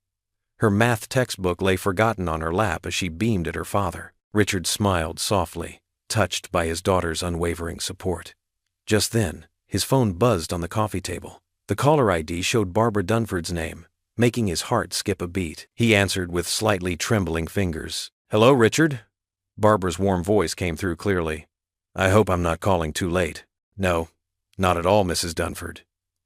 Her math textbook lay forgotten on her lap as she beamed at her father. Richard smiled softly, touched by his daughter's unwavering support. Just then, his phone buzzed on the coffee table. The caller ID showed Barbara Dunford's name, making his heart skip a beat. He answered with slightly trembling fingers. "Hello, Richard?" Barbara's warm voice came through clearly. "I hope I'm not calling too late." "No, not at all, Mrs. Dunford,"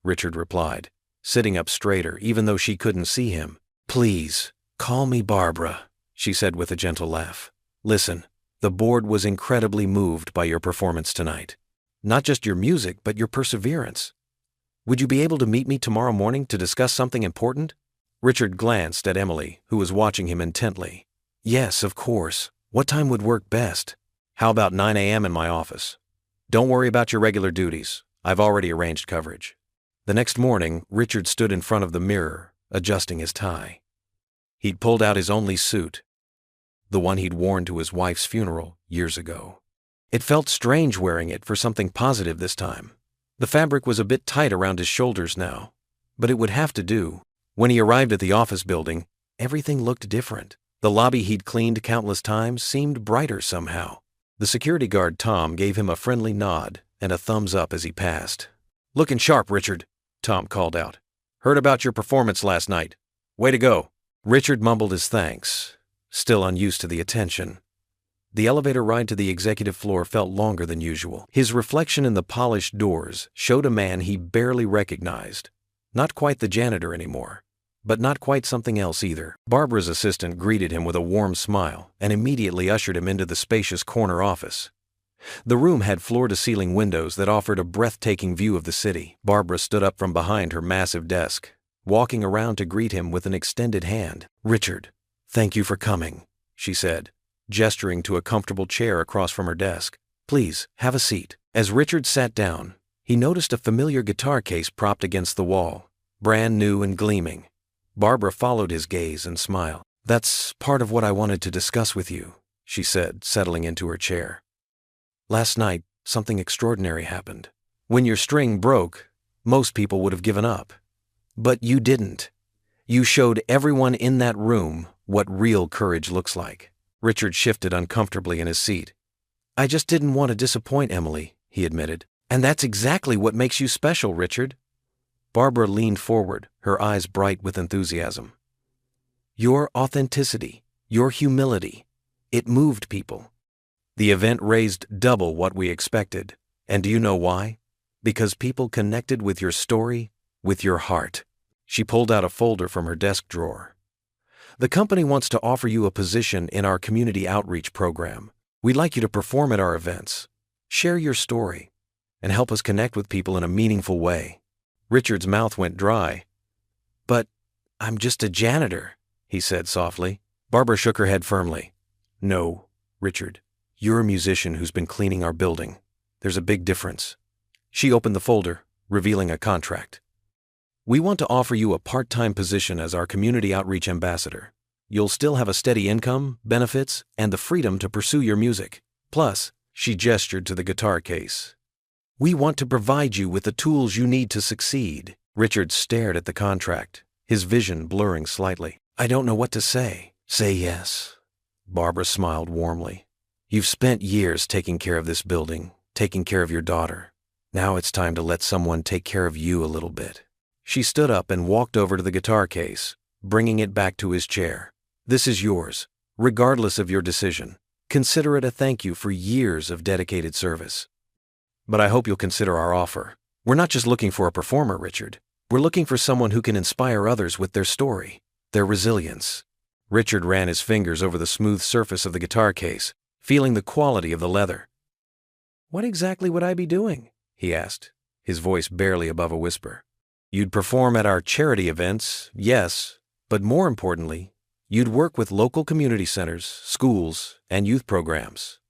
Richard replied, sitting up straighter even though she couldn't see him. "Please, call me Barbara," she said with a gentle laugh. "Listen, the board was incredibly moved by your performance tonight. Not just your music, but your perseverance. Would you be able to meet me tomorrow morning to discuss something important?" Richard glanced at Emily, who was watching him intently. "Yes, of course. What time would work best?" "How about 9 a.m. in my office? Don't worry about your regular duties. I've already arranged coverage." The next morning, Richard stood in front of the mirror, adjusting his tie. He'd pulled out his only suit, the one he'd worn to his wife's funeral years ago. It felt strange wearing it for something positive this time. The fabric was a bit tight around his shoulders now, but it would have to do. When he arrived at the office building, everything looked different. The lobby he'd cleaned countless times seemed brighter somehow. The security guard Tom gave him a friendly nod and a thumbs up as he passed. "Looking sharp, Richard," Tom called out. "Heard about your performance last night. Way to go." Richard mumbled his thanks, still unused to the attention. The elevator ride to the executive floor felt longer than usual. His reflection in the polished doors showed a man he barely recognized. Not quite the janitor anymore, but not quite something else either. Barbara's assistant greeted him with a warm smile and immediately ushered him into the spacious corner office. The room had floor-to-ceiling windows that offered a breathtaking view of the city. Barbara stood up from behind her massive desk, walking around to greet him with an extended hand. "Richard, thank you for coming," she said, gesturing to a comfortable chair across from her desk. "Please, have a seat." As Richard sat down, he noticed a familiar guitar case propped against the wall, brand new and gleaming. Barbara followed his gaze and smiled. "That's part of what I wanted to discuss with you," she said, settling into her chair. "Last night, something extraordinary happened. When your string broke, most people would have given up. But you didn't. You showed everyone in that room what real courage looks like." Richard shifted uncomfortably in his seat. "I just didn't want to disappoint Emily," he admitted. "And that's exactly what makes you special, Richard." Barbara leaned forward, her eyes bright with enthusiasm. "Your authenticity, your humility, it moved people. The event raised double what we expected. And do you know why? Because people connected with your story, with your heart." She pulled out a folder from her desk drawer. "The company wants to offer you a position in our community outreach program. We'd like you to perform at our events, share your story, and help us connect with people in a meaningful way." Richard's mouth went dry. "But I'm just a janitor," he said softly. Barbara shook her head firmly. "No, Richard, you're a musician who's been cleaning our building. There's a big difference." She opened the folder, revealing a contract. "We want to offer you a part-time position as our community outreach ambassador. You'll still have a steady income, benefits, and the freedom to pursue your music. Plus," she gestured to the guitar case, "we want to provide you with the tools you need to succeed." Richard stared at the contract, his vision blurring slightly. "I don't know what to say." "Say yes." Barbara smiled warmly. "You've spent years taking care of this building, taking care of your daughter. Now it's time to let someone take care of you a little bit." She stood up and walked over to the guitar case, bringing it back to his chair. "This is yours, regardless of your decision. Consider it a thank you for years of dedicated service. But I hope you'll consider our offer. We're not just looking for a performer, Richard. We're looking for someone who can inspire others with their story, their resilience." Richard ran his fingers over the smooth surface of the guitar case, feeling the quality of the leather. "What exactly would I be doing?" he asked, his voice barely above a whisper. "You'd perform at our charity events, yes, but more importantly, you'd work with local community centers, schools, and youth programs."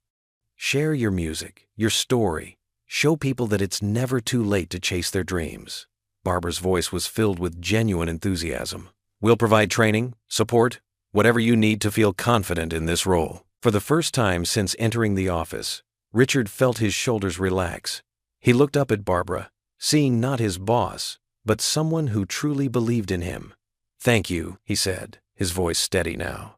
Share your music, your story. Show people that it's never too late to chase their dreams. Barbara's voice was filled with genuine enthusiasm. We'll provide training, support, whatever you need to feel confident in this role. For the first time since entering the office, Richard felt his shoulders relax. He looked up at Barbara, seeing not his boss, but someone who truly believed in him. "Thank you," he said, his voice steady now.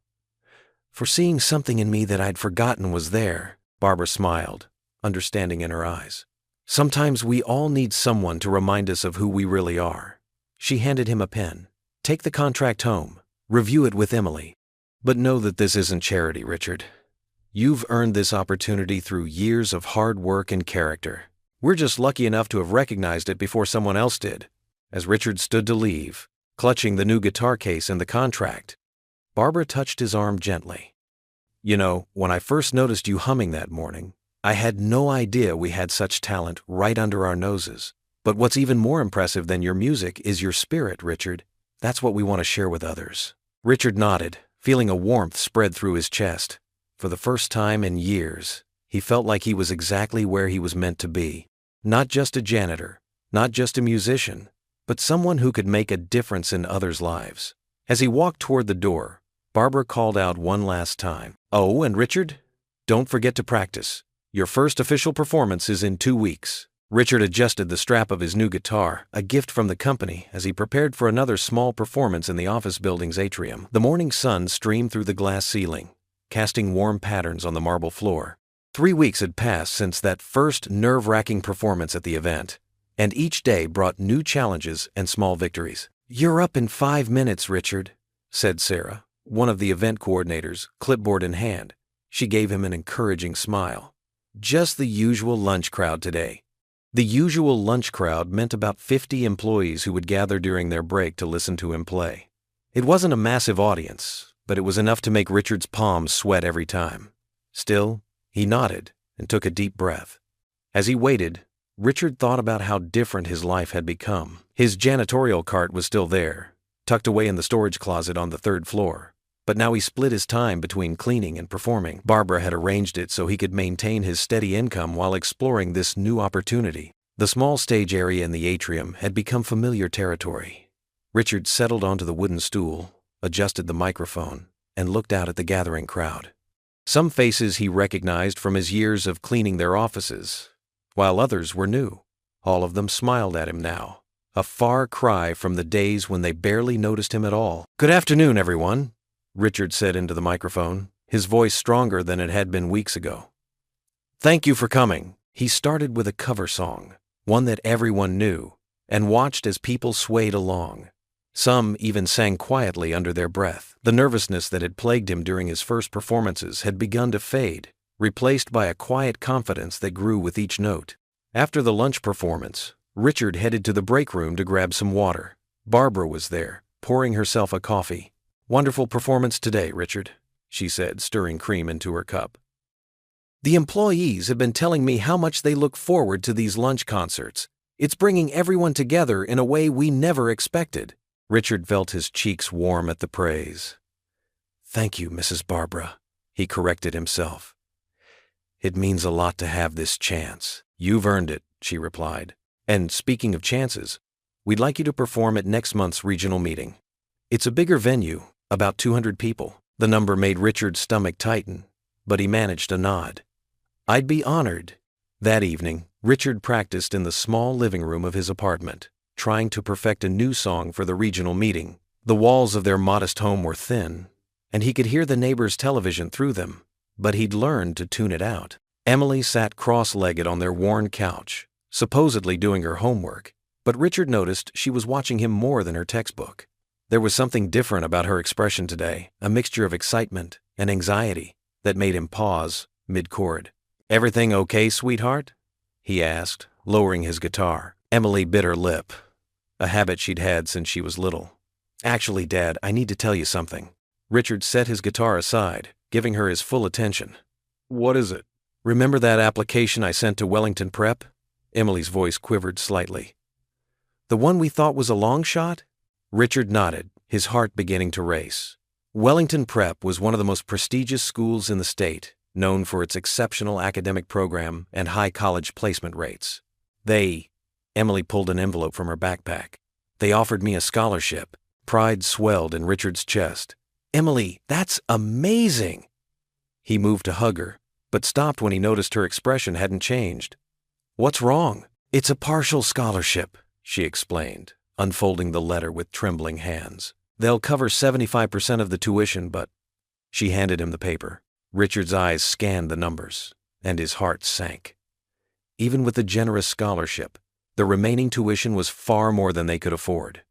"For seeing something in me that I'd forgotten was there." Barbara smiled, understanding in her eyes. "Sometimes we all need someone to remind us of who we really are." She handed him a pen. "Take the contract home. Review it with Emily. But know that this isn't charity, Richard. You've earned this opportunity through years of hard work and character. We're just lucky enough to have recognized it before someone else did." As Richard stood to leave, clutching the new guitar case and the contract, Barbara touched his arm gently. "You know, when I first noticed you humming that morning, I had no idea we had such talent right under our noses. But what's even more impressive than your music is your spirit, Richard. That's what we want to share with others." Richard nodded, feeling a warmth spread through his chest. For the first time in years, he felt like he was exactly where he was meant to be. Not just a janitor, not just a musician, but someone who could make a difference in others' lives. As he walked toward the door, Barbara called out one last time, "Oh, and Richard, don't forget to practice. Your first official performance is in 2 weeks." Richard adjusted the strap of his new guitar, a gift from the company, as he prepared for another small performance in the office building's atrium. The morning sun streamed through the glass ceiling, casting warm patterns on the marble floor. 3 weeks had passed since that first nerve-wracking performance at the event, and each day brought new challenges and small victories. "You're up in 5 minutes, Richard," said Sarah, one of the event coordinators, clipboard in hand. She gave him an encouraging smile. Just the usual lunch crowd today. The usual lunch crowd meant about 50 employees who would gather during their break to listen to him play. It wasn't a massive audience, but it was enough to make Richard's palms sweat every time. Still, he nodded and took a deep breath. As he waited, Richard thought about how different his life had become. His janitorial cart was still there, tucked away in the storage closet on the 3rd floor. But now he split his time between cleaning and performing. Barbara had arranged it so he could maintain his steady income while exploring this new opportunity. The small stage area in the atrium had become familiar territory. Richard settled onto the wooden stool, adjusted the microphone, and looked out at the gathering crowd. Some faces he recognized from his years of cleaning their offices, while others were new. All of them smiled at him now, a far cry from the days when they barely noticed him at all. "Good afternoon, everyone," Richard said into the microphone, his voice stronger than it had been weeks ago. "Thank you for coming." He started with a cover song, one that everyone knew, and watched as people swayed along. Some even sang quietly under their breath. The nervousness that had plagued him during his first performances had begun to fade, replaced by a quiet confidence that grew with each note. After the lunch performance, Richard headed to the break room to grab some water. Barbara was there, pouring herself a coffee. "Wonderful performance today, Richard," she said, stirring cream into her cup. "The employees have been telling me how much they look forward to these lunch concerts. It's bringing everyone together in a way we never expected." Richard felt his cheeks warm at the praise. "Thank you, Mrs. Barbara," he corrected himself. "It means a lot to have this chance." "You've earned it," she replied. "And speaking of chances, we'd like you to perform at next month's regional meeting. It's a bigger venue, about 200 people." The number made Richard's stomach tighten, but he managed a nod. "I'd be honored." That evening, Richard practiced in the small living room of his apartment, trying to perfect a new song for the regional meeting. The walls of their modest home were thin, and he could hear the neighbors' television through them, but he'd learned to tune it out. Emily sat cross-legged on their worn couch, supposedly doing her homework, but Richard noticed she was watching him more than her textbook. There was something different about her expression today, a mixture of excitement and anxiety that made him pause mid-chord. "Everything okay, sweetheart?" he asked, lowering his guitar. Emily bit her lip, a habit she'd had since she was little. "Actually, Dad, I need to tell you something." Richard set his guitar aside, giving her his full attention. "What is it?" "Remember that application I sent to Wellington Prep?" Emily's voice quivered slightly. "The one we thought was a long shot?" Richard nodded, his heart beginning to race. Wellington Prep was one of the most prestigious schools in the state, known for its exceptional academic program and high college placement rates. Emily pulled an envelope from her backpack. They offered me a scholarship. Pride swelled in Richard's chest. Emily, that's amazing! He moved to hug her, but stopped when he noticed her expression hadn't changed. What's wrong? It's a partial scholarship, she explained, unfolding the letter with trembling hands. They'll cover 75% of the tuition, but... She handed him the paper. Richard's eyes scanned the numbers, and his heart sank. Even with the generous scholarship, the remaining tuition was far more than they could afford.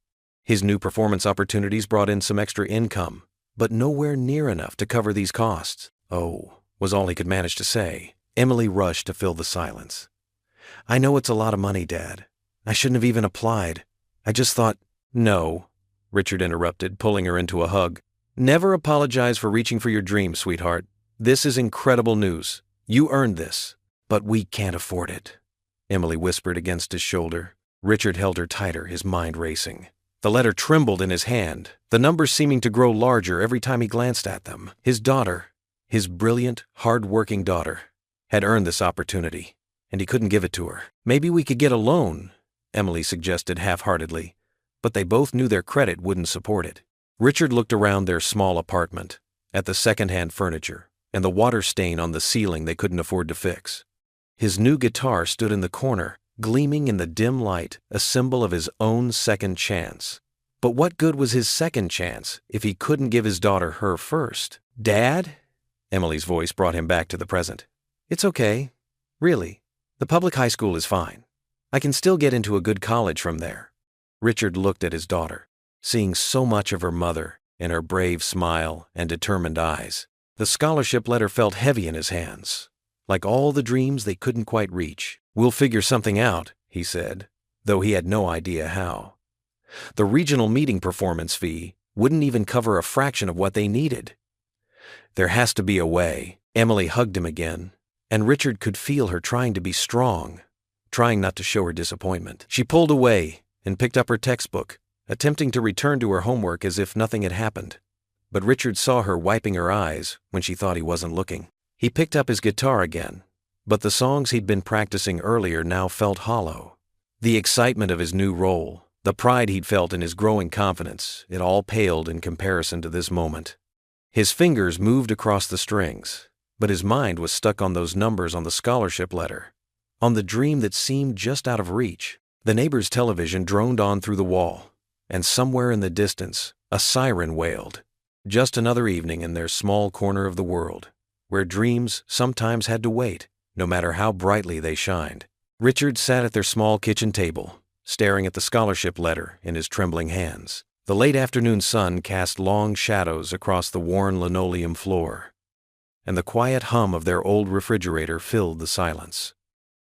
His new performance opportunities brought in some extra income, but nowhere near enough to cover these costs. Oh, was all he could manage to say. Emily rushed to fill the silence. I know it's a lot of money, Dad. I shouldn't have even applied. I just thought... No, Richard interrupted, pulling her into a hug. Never apologize for reaching for your dreams, sweetheart. This is incredible news. You earned this, but we can't afford it. Emily whispered against his shoulder. Richard held her tighter, his mind racing. The letter trembled in his hand, the numbers seeming to grow larger every time he glanced at them. His daughter, his brilliant, hard-working daughter, had earned this opportunity, and he couldn't give it to her. Maybe we could get a loan, Emily suggested half-heartedly, but they both knew their credit wouldn't support it. Richard looked around their small apartment, at the second-hand furniture, and the water stain on the ceiling they couldn't afford to fix. His new guitar stood in the corner, gleaming in the dim light, a symbol of his own second chance. But what good was his second chance if he couldn't give his daughter her first? Dad? Emily's voice brought him back to the present. It's okay. Really. The public high school is fine. I can still get into a good college from there. Richard looked at his daughter, seeing so much of her mother in her brave smile and determined eyes. The scholarship letter felt heavy in his hands, like all the dreams they couldn't quite reach. We'll figure something out, he said, though he had no idea how. The regional meeting performance fee wouldn't even cover a fraction of what they needed. There has to be a way. Emily hugged him again, and Richard could feel her trying to be strong, trying not to show her disappointment. She pulled away and picked up her textbook, attempting to return to her homework as if nothing had happened. But Richard saw her wiping her eyes when she thought he wasn't looking. He picked up his guitar again, but the songs he'd been practicing earlier now felt hollow. The excitement of his new role, the pride he'd felt in his growing confidence, it all paled in comparison to this moment. His fingers moved across the strings, but his mind was stuck on those numbers on the scholarship letter, on the dream that seemed just out of reach. The neighbor's television droned on through the wall, and somewhere in the distance, a siren wailed. Just another evening in their small corner of the world, where dreams sometimes had to wait, no matter how brightly they shined. Richard sat at their small kitchen table, staring at the scholarship letter in his trembling hands. The late afternoon sun cast long shadows across the worn linoleum floor, and the quiet hum of their old refrigerator filled the silence.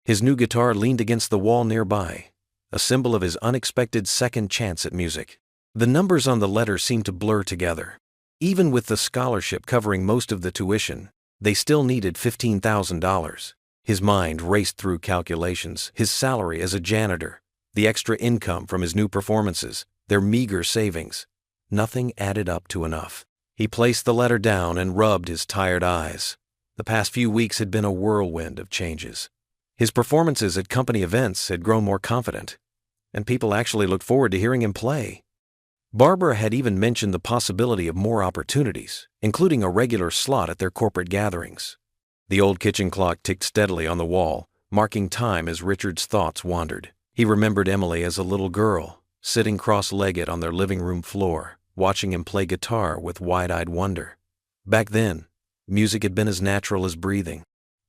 His new guitar leaned against the wall nearby, a symbol of his unexpected second chance at music. The numbers on the letter seemed to blur together. Even with the scholarship covering most of the tuition, they still needed $15,000. His mind raced through calculations, his salary as a janitor, the extra income from his new performances, their meager savings. Nothing added up to enough. He placed the letter down and rubbed his tired eyes. The past few weeks had been a whirlwind of changes. His performances at company events had grown more confident, and people actually looked forward to hearing him play. Barbara had even mentioned the possibility of more opportunities, including a regular slot at their corporate gatherings. The old kitchen clock ticked steadily on the wall, marking time as Richard's thoughts wandered. He remembered Emily as a little girl, sitting cross-legged on their living room floor, watching him play guitar with wide-eyed wonder. Back then, music had been as natural as breathing.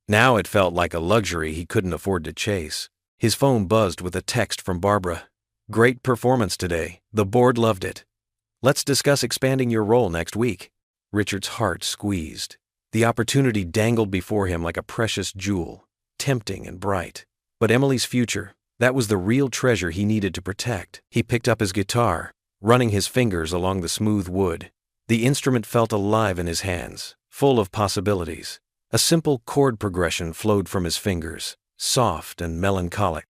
Now it felt like a luxury he couldn't afford to chase. His phone buzzed with a text from Barbara. Great performance today. The board loved it. Let's discuss expanding your role next week. Richard's heart squeezed. The opportunity dangled before him like a precious jewel, tempting and bright. But Emily's future, that was the real treasure he needed to protect. He picked up his guitar, running his fingers along the smooth wood. The instrument felt alive in his hands, full of possibilities. A simple chord progression flowed from his fingers, soft and melancholic.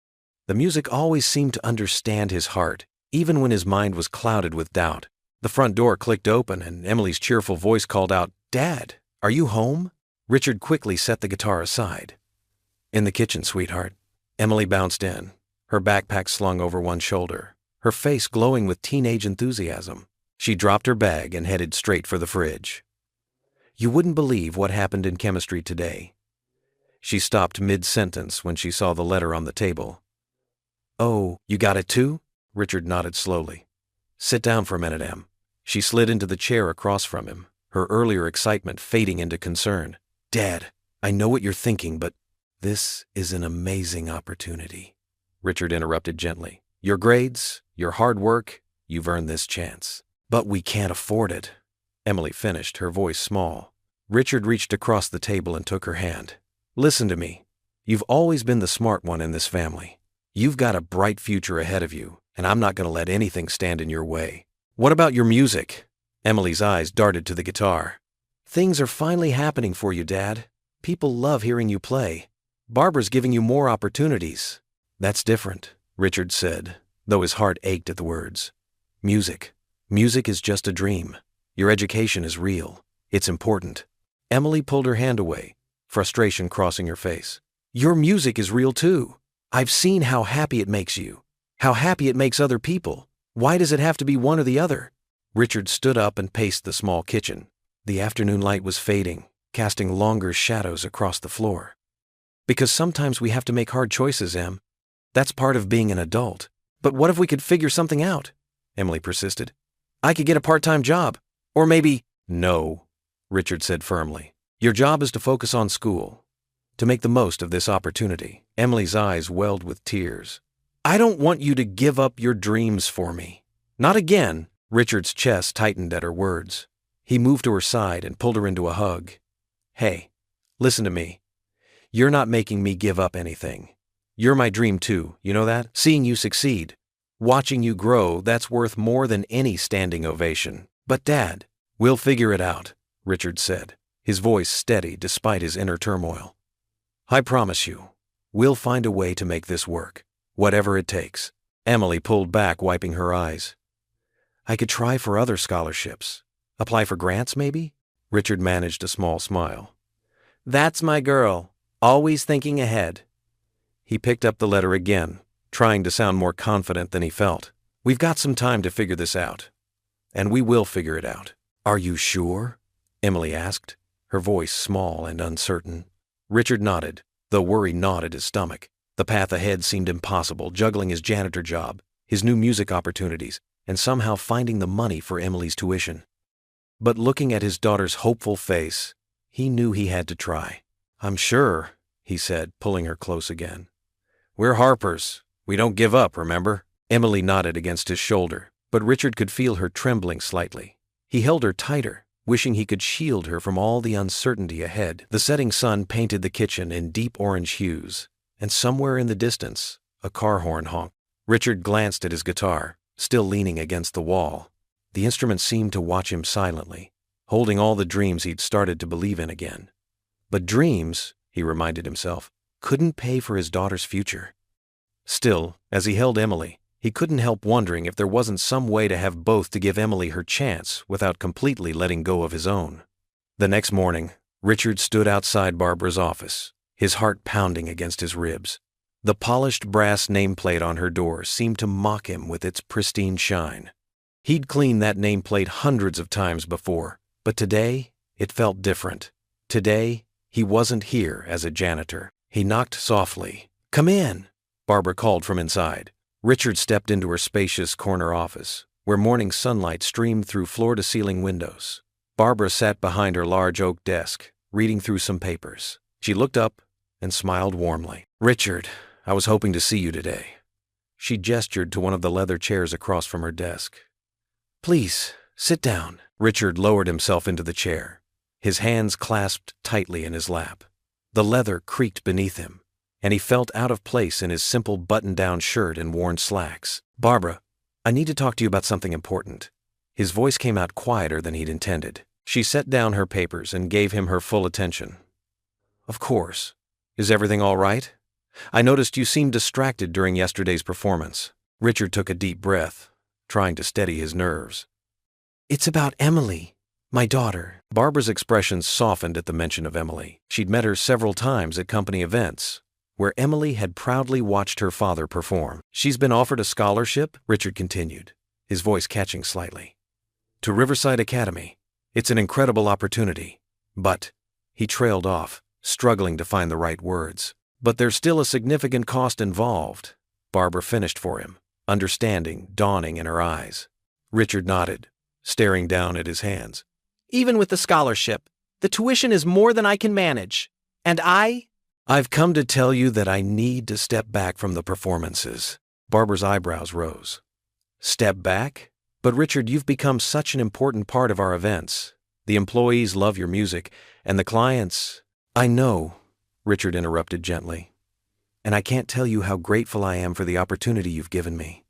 The music always seemed to understand his heart, even when his mind was clouded with doubt. The front door clicked open and Emily's cheerful voice called out, "Dad, are you home?" Richard quickly set the guitar aside. "In the kitchen, sweetheart." Emily bounced in, her backpack slung over one shoulder, her face glowing with teenage enthusiasm. She dropped her bag and headed straight for the fridge. "You wouldn't believe what happened in chemistry today." She stopped mid-sentence when she saw the letter on the table. "Oh, you got it too?" Richard nodded slowly. "Sit down for a minute, Em." She slid into the chair across from him, her earlier excitement fading into concern. "Dad, I know what you're thinking, but this is an amazing opportunity," Richard interrupted gently. "Your grades, your hard work, you've earned this chance. But we can't afford it," Emily finished, her voice small. Richard reached across the table and took her hand. "Listen to me. You've always been the smart one in this family. You've got a bright future ahead of you, and I'm not going to let anything stand in your way. What about your music?" Emily's eyes darted to the guitar. "Things are finally happening for you, Dad. People love hearing you play. Barbara's giving you more opportunities." "That's different," Richard said, though his heart ached at the words. Music is just a dream. Your education is real. It's important." Emily pulled her hand away, frustration crossing her face. "Your music is real too. I've seen how happy it makes you, how happy it makes other people. Why does it have to be one or the other?" Richard stood up and paced the small kitchen. The afternoon light was fading, casting longer shadows across the floor. "Because sometimes we have to make hard choices, Em. That's part of being an adult." "But what if we could figure something out?" Emily persisted. "I could get a part-time job. Or maybe—" "No," Richard said firmly. "Your job is to focus on school, to make the most of this opportunity." Emily's eyes welled with tears. "I don't want you to give up your dreams for me. Not again." Richard's chest tightened at her words. He moved to her side and pulled her into a hug. "Hey, listen to me. You're not making me give up anything. You're my dream too, you know that? Seeing you succeed, watching you grow, that's worth more than any standing ovation." "But Dad—" "We'll figure it out," Richard said, his voice steady despite his inner turmoil. "I promise you, we'll find a way to make this work, whatever it takes." Emily pulled back, wiping her eyes. "I could try for other scholarships. Apply for grants, maybe?" Richard managed a small smile. "That's my girl, always thinking ahead." He picked up the letter again, trying to sound more confident than he felt. "We've got some time to figure this out. And we will figure it out." "Are you sure?" Emily asked, her voice small and uncertain. Richard nodded, though worry gnawed at his stomach. The path ahead seemed impossible, juggling his janitor job, his new music opportunities, and somehow finding the money for Emily's tuition. But looking at his daughter's hopeful face, he knew he had to try. "I'm sure," he said, pulling her close again. "We're Harpers. We don't give up, remember?" Emily nodded against his shoulder, but Richard could feel her trembling slightly. He held her tighter, wishing he could shield her from all the uncertainty ahead. The setting sun painted the kitchen in deep orange hues, and somewhere in the distance, a car horn honked. Richard glanced at his guitar, still leaning against the wall. The instrument seemed to watch him silently, holding all the dreams he'd started to believe in again. But dreams, he reminded himself, couldn't pay for his daughter's future. Still, as he held Emily, he couldn't help wondering if there wasn't some way to have both to give Emily her chance without completely letting go of his own. The next morning, Richard stood outside Barbara's office, his heart pounding against his ribs. The polished brass nameplate on her door seemed to mock him with its pristine shine. He'd cleaned that nameplate hundreds of times before, but today, it felt different. Today, he wasn't here as a janitor. He knocked softly. "Come in," Barbara called from inside. Richard stepped into her spacious corner office, where morning sunlight streamed through floor-to-ceiling windows. Barbara sat behind her large oak desk, reading through some papers. She looked up and smiled warmly. "Richard, I was hoping to see you today." She gestured to one of the leather chairs across from her desk. "Please, sit down." Richard lowered himself into the chair, his hands clasped tightly in his lap. The leather creaked beneath him, and he felt out of place in his simple button-down shirt and worn slacks. "Barbara, I need to talk to you about something important." His voice came out quieter than he'd intended. She set down her papers and gave him her full attention. "Of course. Is everything all right? I noticed you seemed distracted during yesterday's performance." Richard took a deep breath, trying to steady his nerves. "It's about Emily." My daughter. Barbara's expression softened at the mention of Emily. She'd met her several times at company events, where Emily had proudly watched her father perform. She's been offered a scholarship, Richard continued, his voice catching slightly, to Riverside Academy. It's an incredible opportunity. But, he trailed off, struggling to find the right words. But there's still a significant cost involved, Barbara finished for him, understanding dawning in her eyes. Richard nodded, staring down at his hands. Even with the scholarship, the tuition is more than I can manage. And I've come to tell you that I need to step back from the performances. Barbara's eyebrows rose. Step back? But Richard, you've become such an important part of our events. The employees love your music, and the clients... I know, Richard interrupted gently. And I can't tell you how grateful I am for the opportunity you've given me.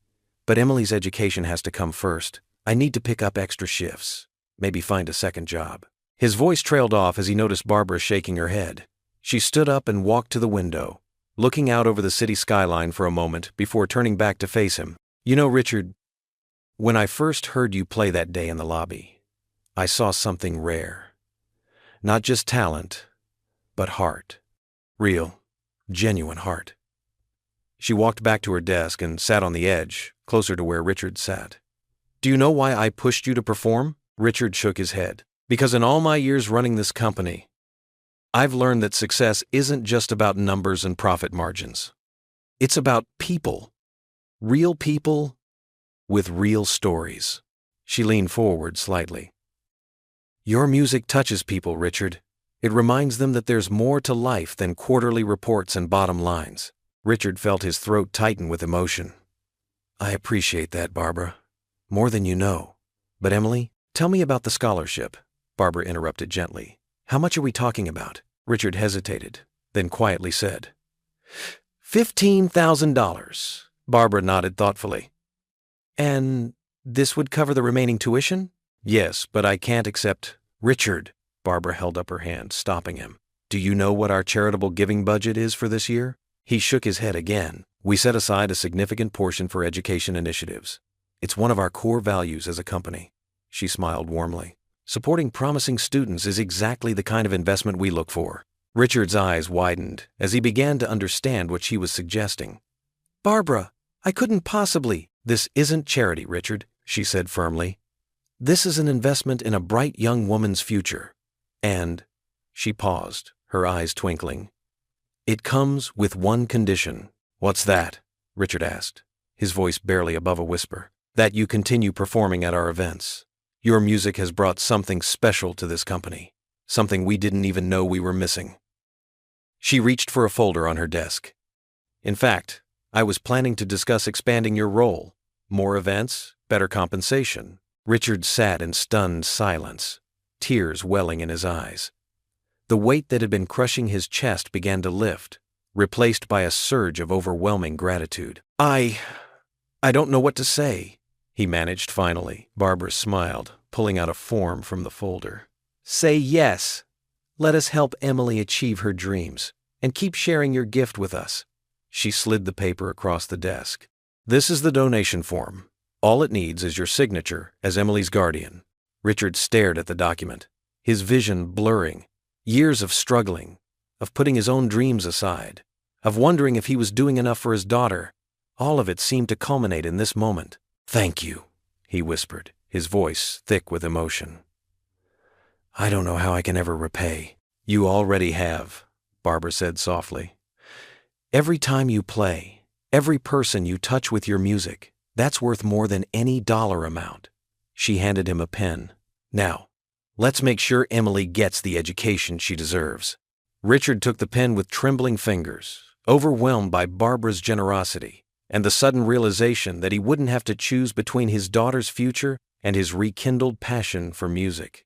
But Emily's education has to come first. I need to pick up extra shifts. Maybe find a second job. His voice trailed off as he noticed Barbara shaking her head. She stood up and walked to the window, looking out over the city skyline for a moment before turning back to face him. You know, Richard, when I first heard you play that day in the lobby, I saw something rare. Not just talent, but heart. Real, genuine heart. She walked back to her desk and sat on the edge, closer to where Richard sat. Do you know why I pushed you to perform? Richard shook his head. Because in all my years running this company, I've learned that success isn't just about numbers and profit margins. It's about people. Real people with real stories. She leaned forward slightly. Your music touches people, Richard. It reminds them that there's more to life than quarterly reports and bottom lines. Richard felt his throat tighten with emotion. I appreciate that, Barbara. More than you know. But Emily, tell me about the scholarship, Barbara interrupted gently. How much are we talking about? Richard hesitated, then quietly said, $15,000. Barbara nodded thoughtfully. And this would cover the remaining tuition? Yes, but I can't accept. Richard, Barbara held up her hand, stopping him. Do you know what our charitable giving budget is for this year? He shook his head again. We set aside a significant portion for education initiatives. It's one of our core values as a company. She smiled warmly. Supporting promising students is exactly the kind of investment we look for. Richard's eyes widened as he began to understand what she was suggesting. Barbara, I couldn't possibly. This isn't charity, Richard, she said firmly. This is an investment in a bright young woman's future. And, she paused, her eyes twinkling. It comes with one condition. What's that? Richard asked, his voice barely above a whisper. That you continue performing at our events. Your music has brought something special to this company, something we didn't even know we were missing. She reached for a folder on her desk. In fact, I was planning to discuss expanding your role. More events, better compensation. Richard sat in stunned silence, tears welling in his eyes. The weight that had been crushing his chest began to lift, replaced by a surge of overwhelming gratitude. I don't know what to say, he managed finally. Barbara smiled, pulling out a form from the folder. Say yes. Let us help Emily achieve her dreams, and keep sharing your gift with us. She slid the paper across the desk. This is the donation form. All it needs is your signature as Emily's guardian. Richard stared at the document, his vision blurring. Years of struggling, of putting his own dreams aside, of wondering if he was doing enough for his daughter. All of it seemed to culminate in this moment. Thank you, he whispered, his voice thick with emotion. I don't know how I can ever repay. You already have, Barbara said softly. Every time you play, every person you touch with your music, that's worth more than any dollar amount. She handed him a pen. Now, let's make sure Emily gets the education she deserves. Richard took the pen with trembling fingers, overwhelmed by Barbara's generosity and the sudden realization that he wouldn't have to choose between his daughter's future and his rekindled passion for music.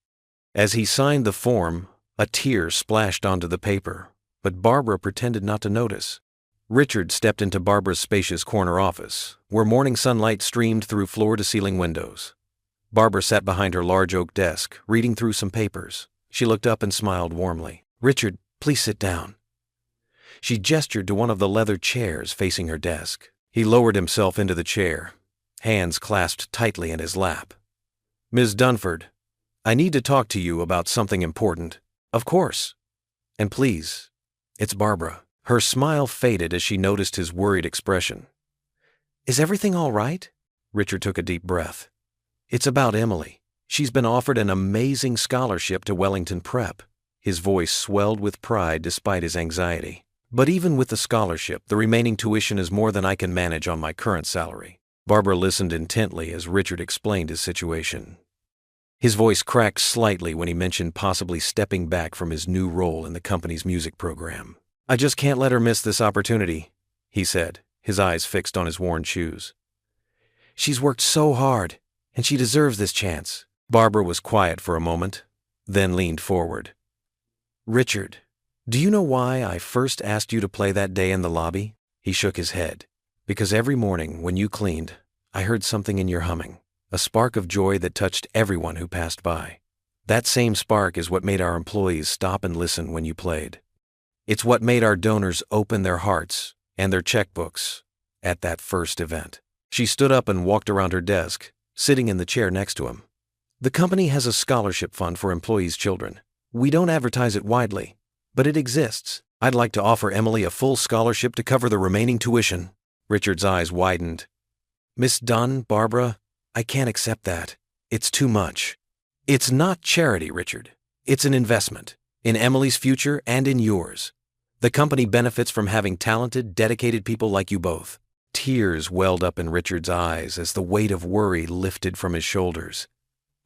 As he signed the form, a tear splashed onto the paper, but Barbara pretended not to notice. Richard stepped into Barbara's spacious corner office, where morning sunlight streamed through floor-to-ceiling windows. Barbara sat behind her large oak desk, reading through some papers. She looked up and smiled warmly. Richard, please sit down. She gestured to one of the leather chairs facing her desk. He lowered himself into the chair, hands clasped tightly in his lap. Ms. Dunford, I need to talk to you about something important. Of course. And please, it's Barbara. Her smile faded as she noticed his worried expression. Is everything all right? Richard took a deep breath. It's about Emily. She's been offered an amazing scholarship to Wellington Prep. His voice swelled with pride despite his anxiety. But even with the scholarship, the remaining tuition is more than I can manage on my current salary. Barbara listened intently as Richard explained his situation. His voice cracked slightly when he mentioned possibly stepping back from his new role in the company's music program. I just can't let her miss this opportunity, he said, his eyes fixed on his worn shoes. She's worked so hard, and she deserves this chance. Barbara was quiet for a moment, then leaned forward. Richard, do you know why I first asked you to play that day in the lobby? He shook his head. Because every morning when you cleaned, I heard something in your humming, a spark of joy that touched everyone who passed by. That same spark is what made our employees stop and listen when you played. It's what made our donors open their hearts and their checkbooks at that first event. She stood up and walked around her desk, sitting in the chair next to him. The company has a scholarship fund for employees' children. We don't advertise it widely, but it exists. I'd like to offer Emily a full scholarship to cover the remaining tuition. Richard's eyes widened. Miss Dunn, Barbara, I can't accept that. It's too much. It's not charity, Richard. It's an investment in Emily's future and in yours. The company benefits from having talented, dedicated people like you both. Tears welled up in Richard's eyes as the weight of worry lifted from his shoulders.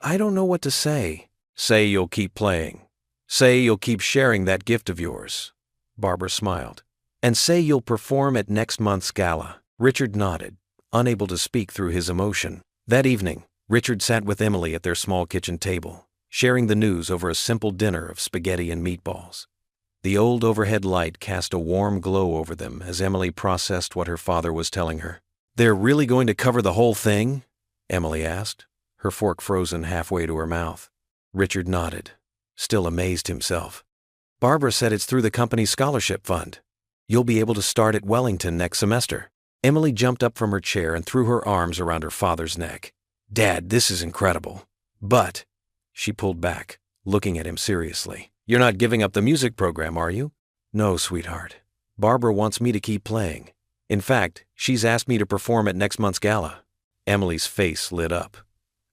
I don't know what to say. Say you'll keep playing. Say you'll keep sharing that gift of yours. Barbara smiled. And say you'll perform at next month's gala. Richard nodded, unable to speak through his emotion. That evening, Richard sat with Emily at their small kitchen table, sharing the news over a simple dinner of spaghetti and meatballs. The old overhead light cast a warm glow over them as Emily processed what her father was telling her. They're really going to cover the whole thing? Emily asked, her fork frozen halfway to her mouth. Richard nodded, still amazed himself. Barbara said it's through the company's scholarship fund. You'll be able to start at Wellington next semester. Emily jumped up from her chair and threw her arms around her father's neck. Dad, this is incredible. But, she pulled back, looking at him seriously. You're not giving up the music program, are you? No, sweetheart. Barbara wants me to keep playing. In fact, she's asked me to perform at next month's gala. Emily's face lit up.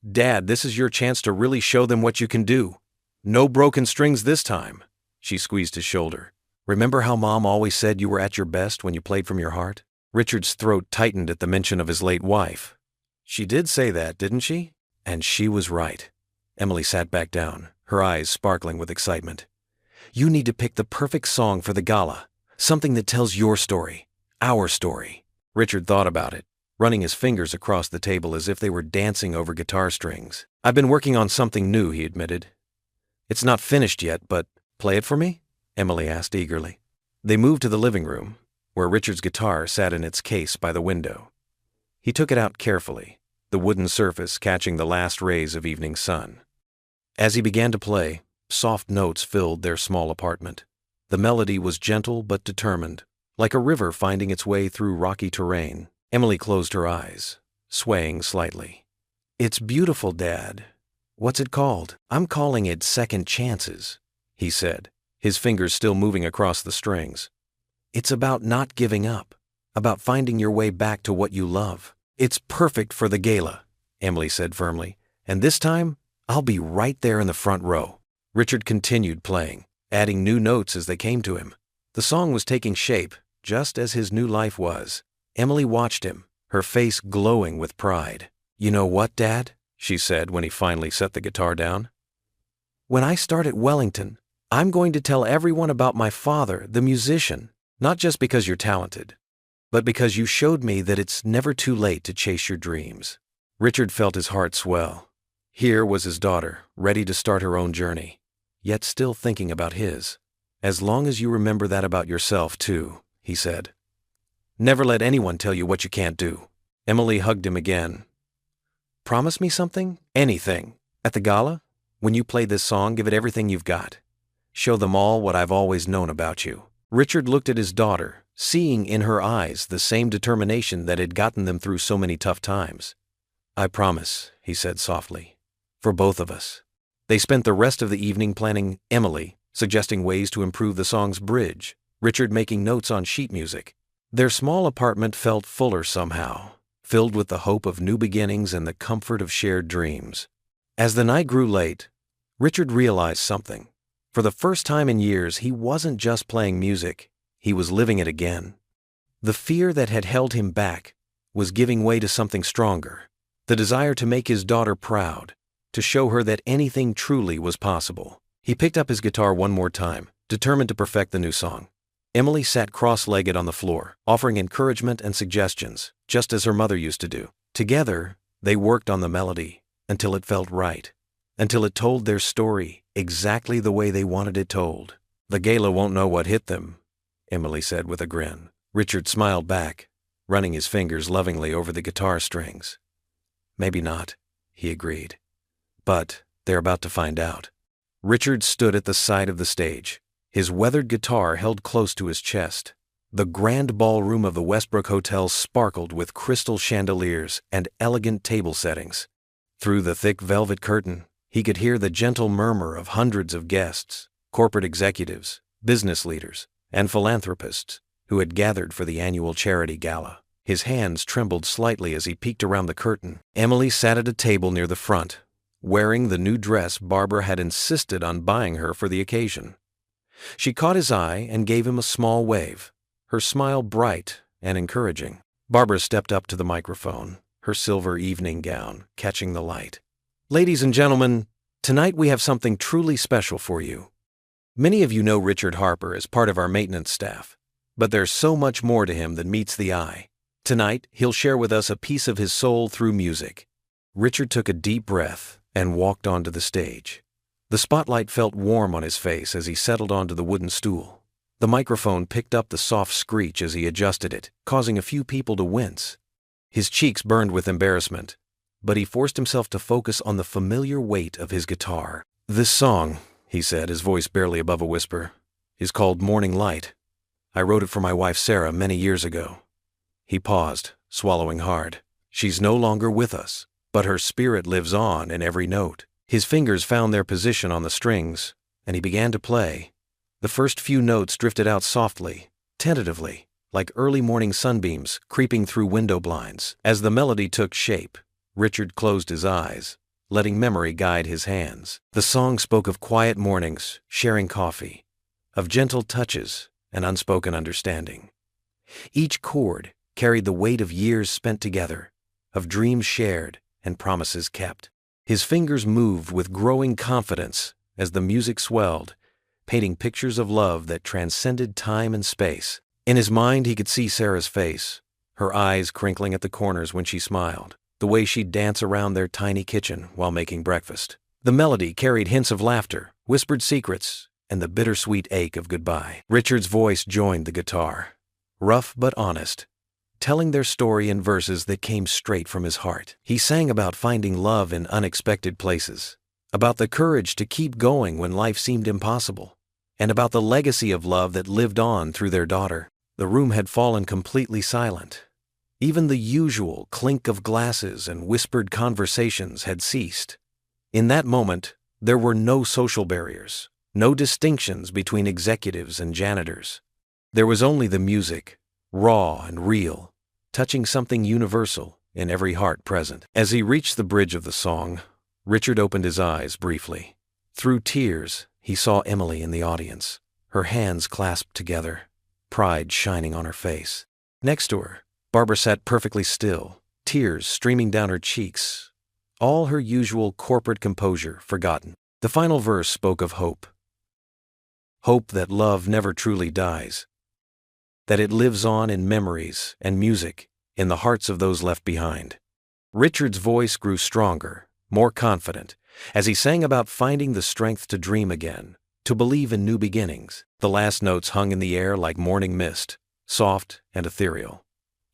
Dad, this is your chance to really show them what you can do. No broken strings this time. She squeezed his shoulder. Remember how Mom always said you were at your best when you played from your heart? Richard's throat tightened at the mention of his late wife. She did say that, didn't she? And she was right. Emily sat back down, her eyes sparkling with excitement. You need to pick the perfect song for the gala, something that tells your story, our story. Richard thought about it, running his fingers across the table as if they were dancing over guitar strings. I've been working on something new, he admitted. It's not finished yet, but play it for me? Emily asked eagerly. They moved to the living room, where Richard's guitar sat in its case by the window. He took it out carefully, the wooden surface catching the last rays of evening sun. As he began to play, soft notes filled their small apartment. The melody was gentle but determined, like a river finding its way through rocky terrain. Emily closed her eyes, swaying slightly. It's beautiful, Dad. What's it called? I'm calling it Second Chances, he said, his fingers still moving across the strings. It's about not giving up, about finding your way back to what you love. It's perfect for the gala, Emily said firmly, and this time, I'll be right there in the front row. Richard continued playing, adding new notes as they came to him. The song was taking shape, just as his new life was. Emily watched him, her face glowing with pride. You know what, Dad? She said when he finally set the guitar down. When I start at Wellington, I'm going to tell everyone about my father, the musician, not just because you're talented, but because you showed me that it's never too late to chase your dreams. Richard felt his heart swell. Here was his daughter, ready to start her own journey, yet still thinking about his. As long as you remember that about yourself, too, he said. Never let anyone tell you what you can't do. Emily hugged him again. Promise me something? Anything. At the gala? When you play this song, give it everything you've got. Show them all what I've always known about you. Richard looked at his daughter, seeing in her eyes the same determination that had gotten them through so many tough times. I promise, he said softly. For both of us. They spent the rest of the evening planning Emily, suggesting ways to improve the song's bridge, Richard making notes on sheet music. Their small apartment felt fuller somehow, filled with the hope of new beginnings and the comfort of shared dreams. As the night grew late, Richard realized something. For the first time in years, he wasn't just playing music, he was living it again. The fear that had held him back was giving way to something stronger, the desire to make his daughter proud, to show her that anything truly was possible. He picked up his guitar one more time, determined to perfect the new song. Emily sat cross-legged on the floor, offering encouragement and suggestions, just as her mother used to do. Together, they worked on the melody until it felt right, until it told their story exactly the way they wanted it told. "The gala won't know what hit them," Emily said with a grin. Richard smiled back, running his fingers lovingly over the guitar strings. "Maybe not," he agreed. "But they're about to find out." Richard stood at the side of the stage, his weathered guitar held close to his chest. The grand ballroom of the Westbrook Hotel sparkled with crystal chandeliers and elegant table settings. Through the thick velvet curtain, he could hear the gentle murmur of hundreds of guests, corporate executives, business leaders, and philanthropists who had gathered for the annual charity gala. His hands trembled slightly as he peeked around the curtain. Emily sat at a table near the front, wearing the new dress Barbara had insisted on buying her for the occasion. She caught his eye and gave him a small wave, her smile bright and encouraging. Barbara stepped up to the microphone, her silver evening gown catching the light. "Ladies and gentlemen, tonight we have something truly special for you. Many of you know Richard Harper as part of our maintenance staff, but there's so much more to him than meets the eye. Tonight, he'll share with us a piece of his soul through music." Richard took a deep breath and walked onto the stage. The spotlight felt warm on his face as he settled onto the wooden stool. The microphone picked up the soft screech as he adjusted it, causing a few people to wince. His cheeks burned with embarrassment, but he forced himself to focus on the familiar weight of his guitar. "This song," he said, his voice barely above a whisper, "is called Morning Light. I wrote it for my wife Sarah many years ago." He paused, swallowing hard. "She's no longer with us, but her spirit lives on in every note." His fingers found their position on the strings, and he began to play. The first few notes drifted out softly, tentatively, like early morning sunbeams creeping through window blinds. As the melody took shape, Richard closed his eyes, letting memory guide his hands. The song spoke of quiet mornings, sharing coffee, of gentle touches and unspoken understanding. Each chord carried the weight of years spent together, of dreams shared and promises kept. His fingers moved with growing confidence as the music swelled, painting pictures of love that transcended time and space. In his mind, he could see Sarah's face, her eyes crinkling at the corners when she smiled, the way she'd dance around their tiny kitchen while making breakfast. The melody carried hints of laughter, whispered secrets, and the bittersweet ache of goodbye. Richard's voice joined the guitar, rough but honest, telling their story in verses that came straight from his heart. He sang about finding love in unexpected places, about the courage to keep going when life seemed impossible, and about the legacy of love that lived on through their daughter. The room had fallen completely silent. Even the usual clink of glasses and whispered conversations had ceased. In that moment, there were no social barriers, no distinctions between executives and janitors. There was only the music, raw and real, touching something universal in every heart present. As he reached the bridge of the song, Richard opened his eyes briefly. Through tears, he saw Emily in the audience, her hands clasped together, pride shining on her face. Next to her, Barbara sat perfectly still, tears streaming down her cheeks, all her usual corporate composure forgotten. The final verse spoke of hope. Hope that love never truly dies, that it lives on in memories and music in the hearts of those left behind. Richard's voice grew stronger, more confident, as he sang about finding the strength to dream again, to believe in new beginnings. The last notes hung in the air like morning mist, soft and ethereal.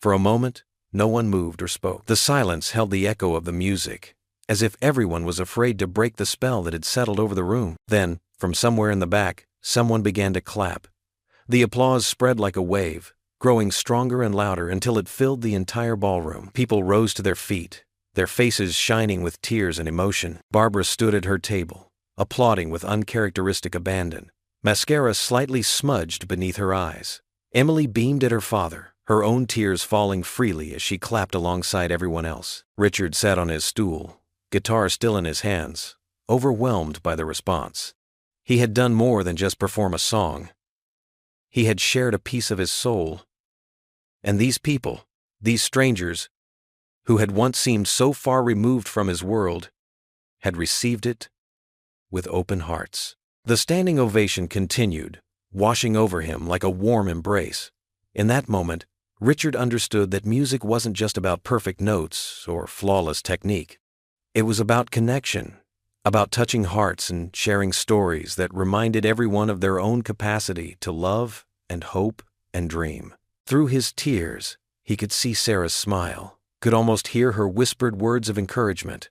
For a moment, no one moved or spoke. The silence held the echo of the music, as if everyone was afraid to break the spell that had settled over the room. Then, from somewhere in the back, someone began to clap. The applause spread like a wave, growing stronger and louder until it filled the entire ballroom. People rose to their feet, their faces shining with tears and emotion. Barbara stood at her table, applauding with uncharacteristic abandon, mascara slightly smudged beneath her eyes. Emily beamed at her father, her own tears falling freely as she clapped alongside everyone else. Richard sat on his stool, guitar still in his hands, overwhelmed by the response. He had done more than just perform a song. He had shared a piece of his soul. And these people, these strangers, who had once seemed so far removed from his world, had received it with open hearts. The standing ovation continued, washing over him like a warm embrace. In that moment, Richard understood that music wasn't just about perfect notes or flawless technique. It was about connection, about touching hearts and sharing stories that reminded everyone of their own capacity to love and hope and dream. Through his tears, he could see Sarah's smile, could almost hear her whispered words of encouragement.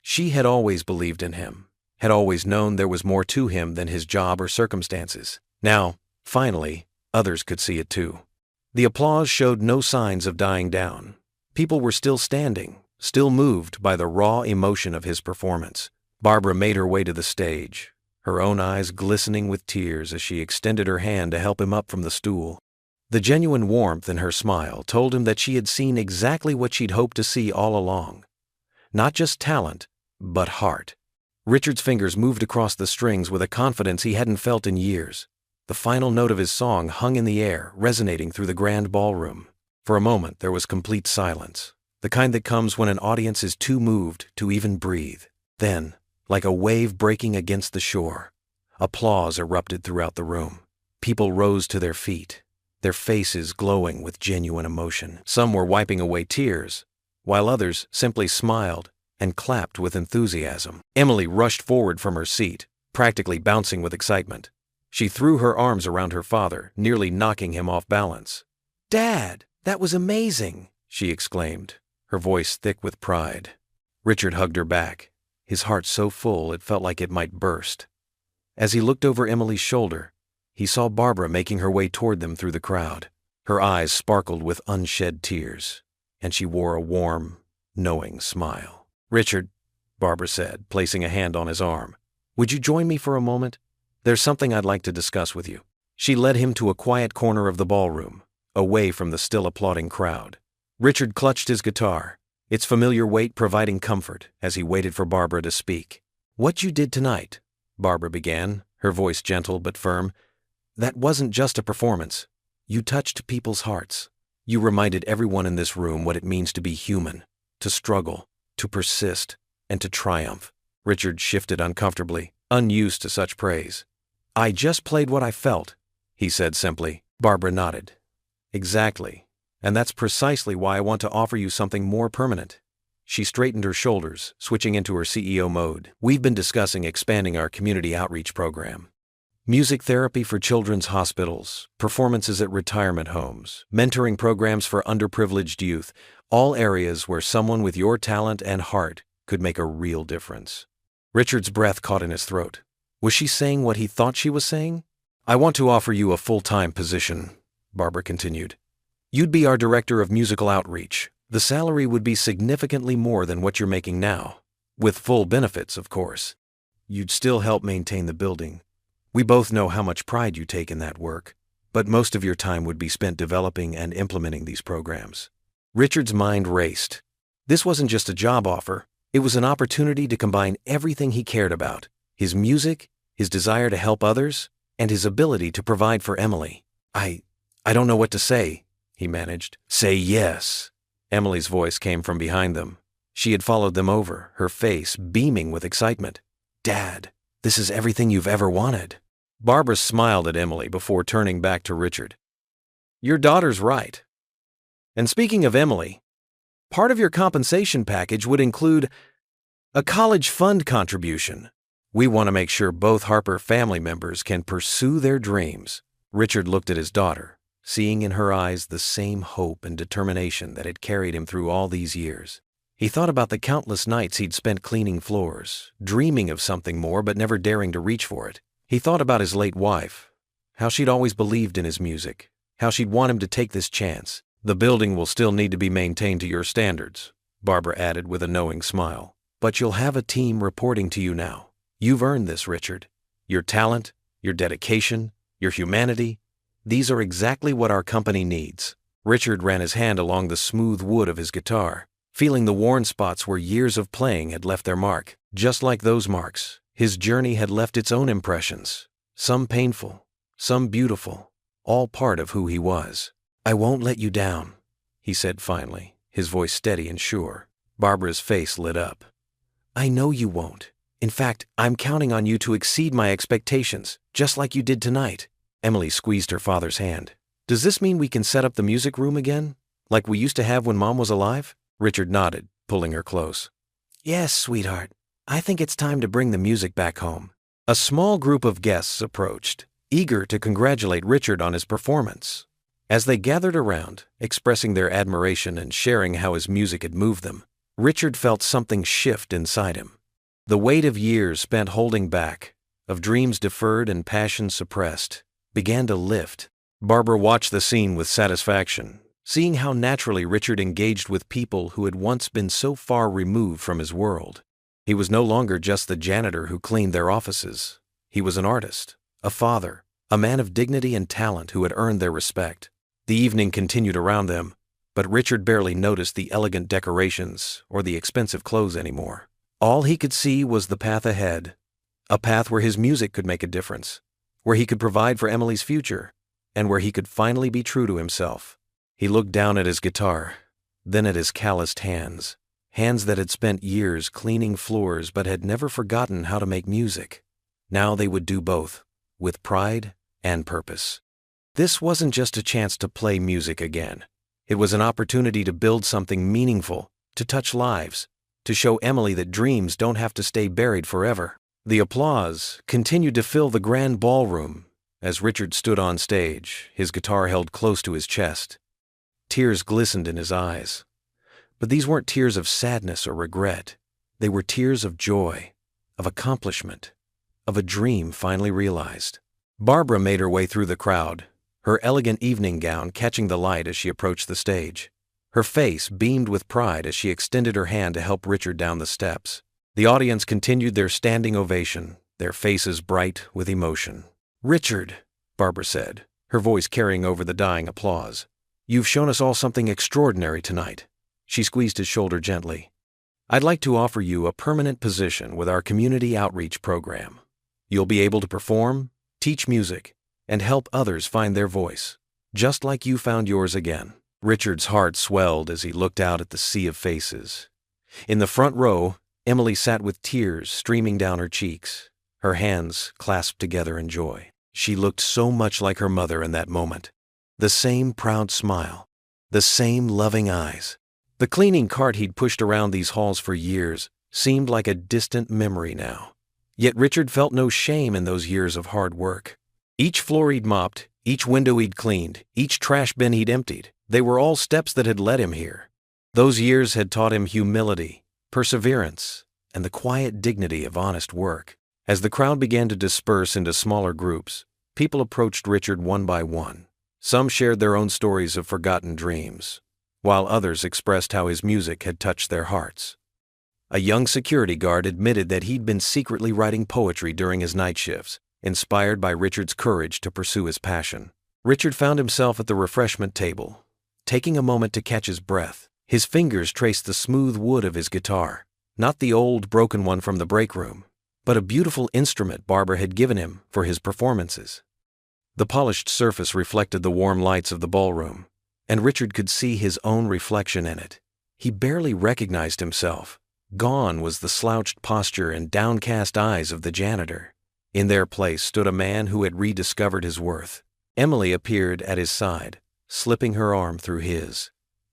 She had always believed in him, had always known there was more to him than his job or circumstances. Now, finally, others could see it too. The applause showed no signs of dying down. People were still standing, still moved by the raw emotion of his performance. Barbara made her way to the stage, her own eyes glistening with tears as she extended her hand to help him up from the stool. The genuine warmth in her smile told him that she had seen exactly what she'd hoped to see all along. Not just talent, but heart. Richard's fingers moved across the strings with a confidence he hadn't felt in years. The final note of his song hung in the air, resonating through the grand ballroom. For a moment, there was complete silence, the kind that comes when an audience is too moved to even breathe. Then, like a wave breaking against the shore, applause erupted throughout the room. People rose to their feet, their faces glowing with genuine emotion. Some were wiping away tears, while others simply smiled and clapped with enthusiasm. Emily rushed forward from her seat, practically bouncing with excitement. She threw her arms around her father, nearly knocking him off balance. "Dad, that was amazing," she exclaimed, her voice thick with pride. Richard hugged her back, his heart so full it felt like it might burst. As he looked over Emily's shoulder, he saw Barbara making her way toward them through the crowd. Her eyes sparkled with unshed tears, and she wore a warm, knowing smile. "Richard," Barbara said, placing a hand on his arm, "would you join me for a moment? There's something I'd like to discuss with you." She led him to a quiet corner of the ballroom, away from the still applauding crowd. Richard clutched his guitar, its familiar weight providing comfort as he waited for Barbara to speak. "What you did tonight," Barbara began, her voice gentle but firm, "that wasn't just a performance. You touched people's hearts. You reminded everyone in this room what it means to be human, to struggle, to persist, and to triumph." Richard shifted uncomfortably, unused to such praise. "I just played what I felt," he said simply. Barbara nodded. "Exactly. And that's precisely why I want to offer you something more permanent." She straightened her shoulders, switching into her CEO mode. "We've been discussing expanding our community outreach program. Music therapy for children's hospitals, performances at retirement homes, mentoring programs for underprivileged youth, all areas where someone with your talent and heart could make a real difference." Richard's breath caught in his throat. Was she saying what he thought she was saying? "I want to offer you a full-time position," Barbara continued. "You'd be our director of musical outreach. The salary would be significantly more than what you're making now, with full benefits, of course. You'd still help maintain the building. We both know how much pride you take in that work, but most of your time would be spent developing and implementing these programs." Richard's mind raced. This wasn't just a job offer. It was an opportunity to combine everything he cared about: his music, his desire to help others, and his ability to provide for Emily. I don't know what to say," he managed. "Say yes." Emily's voice came from behind them. She had followed them over, her face beaming with excitement. "Dad, this is everything you've ever wanted." Barbara smiled at Emily before turning back to Richard. "Your daughter's right. And speaking of Emily, part of your compensation package would include a college fund contribution. We want to make sure both Harper family members can pursue their dreams." Richard looked at his daughter, seeing in her eyes the same hope and determination that had carried him through all these years. He thought about the countless nights he'd spent cleaning floors, dreaming of something more but never daring to reach for it. He thought about his late wife, how she'd always believed in his music, how she'd want him to take this chance. "The building will still need to be maintained to your standards," Barbara added with a knowing smile. "But you'll have a team reporting to you now. You've earned this, Richard. Your talent, your dedication, your humanity, these are exactly what our company needs. Richard ran his hand along the smooth wood of his guitar, feeling the worn spots where years of playing had left their mark. Just like those marks, his journey had left its own impressions, some painful, some beautiful, all part of who he was. "I won't let you down," he said finally, his voice steady and sure. Barbara's face lit up. "I know you won't. In fact, I'm counting on you to exceed my expectations, just like you did tonight." Emily squeezed her father's hand. "Does this mean we can set up the music room again, like we used to have when Mom was alive?" Richard nodded, pulling her close. "Yes, sweetheart. I think it's time to bring the music back home." A small group of guests approached, eager to congratulate Richard on his performance. As they gathered around, expressing their admiration and sharing how his music had moved them, Richard felt something shift inside him. The weight of years spent holding back, of dreams deferred and passions suppressed, began to lift. Barbara watched the scene with satisfaction, seeing how naturally Richard engaged with people who had once been so far removed from his world. He was no longer just the janitor who cleaned their offices. He was an artist, a father, a man of dignity and talent who had earned their respect. The evening continued around them, but Richard barely noticed the elegant decorations or the expensive clothes anymore. All he could see was the path ahead, a path where his music could make a difference, where he could provide for Emily's future, and where he could finally be true to himself. He looked down at his guitar, then at his calloused hands, hands that had spent years cleaning floors but had never forgotten how to make music. Now they would do both, with pride and purpose. This wasn't just a chance to play music again. It was an opportunity to build something meaningful, to touch lives, to show Emily that dreams don't have to stay buried forever. The applause continued to fill the grand ballroom as Richard stood on stage, his guitar held close to his chest. Tears glistened in his eyes. But these weren't tears of sadness or regret. They were tears of joy, of accomplishment, of a dream finally realized. Barbara made her way through the crowd, her elegant evening gown catching the light as she approached the stage. Her face beamed with pride as she extended her hand to help Richard down the steps. The audience continued their standing ovation, their faces bright with emotion. "Richard," Barbara said, her voice carrying over the dying applause, "you've shown us all something extraordinary tonight." She squeezed his shoulder gently. "I'd like to offer you a permanent position with our community outreach program. You'll be able to perform, teach music, and help others find their voice, just like you found yours again." Richard's heart swelled as he looked out at the sea of faces. In the front row, Emily sat with tears streaming down her cheeks, her hands clasped together in joy. She looked so much like her mother in that moment. The same proud smile, the same loving eyes. The cleaning cart he'd pushed around these halls for years seemed like a distant memory now. Yet Richard felt no shame in those years of hard work. Each floor he'd mopped, each window he'd cleaned, each trash bin he'd emptied, they were all steps that had led him here. Those years had taught him humility, perseverance, and the quiet dignity of honest work. As the crowd began to disperse into smaller groups, people approached Richard one by one. Some shared their own stories of forgotten dreams, while others expressed how his music had touched their hearts. A young security guard admitted that he'd been secretly writing poetry during his night shifts, inspired by Richard's courage to pursue his passion. Richard found himself at the refreshment table, taking a moment to catch his breath. His fingers traced the smooth wood of his guitar, not the old, broken one from the break room, but a beautiful instrument Barbara had given him for his performances. The polished surface reflected the warm lights of the ballroom, and Richard could see his own reflection in it. He barely recognized himself. Gone was the slouched posture and downcast eyes of the janitor. In their place stood a man who had rediscovered his worth. Emily appeared at his side, slipping her arm through his.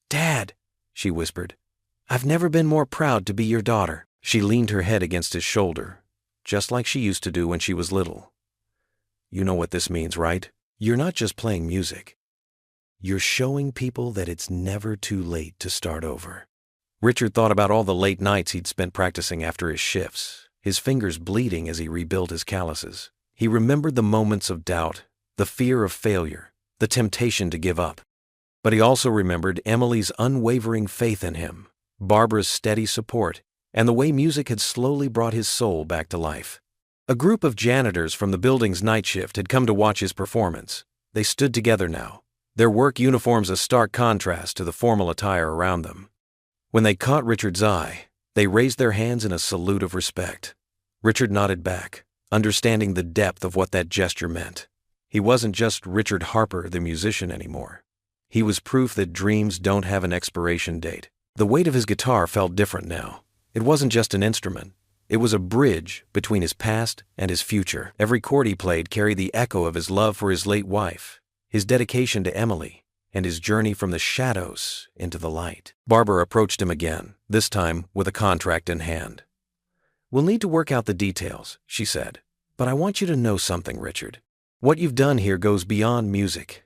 "Dad," she whispered, "I've never been more proud to be your daughter." She leaned her head against his shoulder, just like she used to do when she was little. "You know what this means, right? You're not just playing music. You're showing people that it's never too late to start over." Richard thought about all the late nights he'd spent practicing after his shifts, his fingers bleeding as he rebuilt his calluses. He remembered the moments of doubt, the fear of failure, the temptation to give up. But he also remembered Emily's unwavering faith in him, Barbara's steady support, and the way music had slowly brought his soul back to life. A group of janitors from the building's night shift had come to watch his performance. They stood together now, their work uniforms a stark contrast to the formal attire around them. When they caught Richard's eye, they raised their hands in a salute of respect. Richard nodded back, understanding the depth of what that gesture meant. He wasn't just Richard Harper, the musician, anymore. He was proof that dreams don't have an expiration date. The weight of his guitar felt different now. It wasn't just an instrument. It was a bridge between his past and his future. Every chord he played carried the echo of his love for his late wife, his dedication to Emily, and his journey from the shadows into the light. Barbara approached him again, this time with a contract in hand. "We'll need to work out the details," she said. "But I want you to know something, Richard. What you've done here goes beyond music.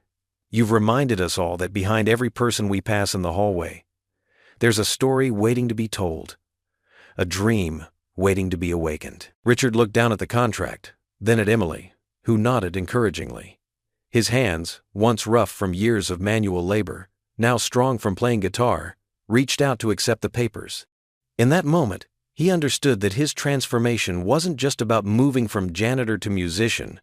You've reminded us all that behind every person we pass in the hallway, there's a story waiting to be told, a dream waiting to be awakened." Richard looked down at the contract, then at Emily, who nodded encouragingly. His hands, once rough from years of manual labor, now strong from playing guitar, reached out to accept the papers. In that moment, he understood that his transformation wasn't just about moving from janitor to musician.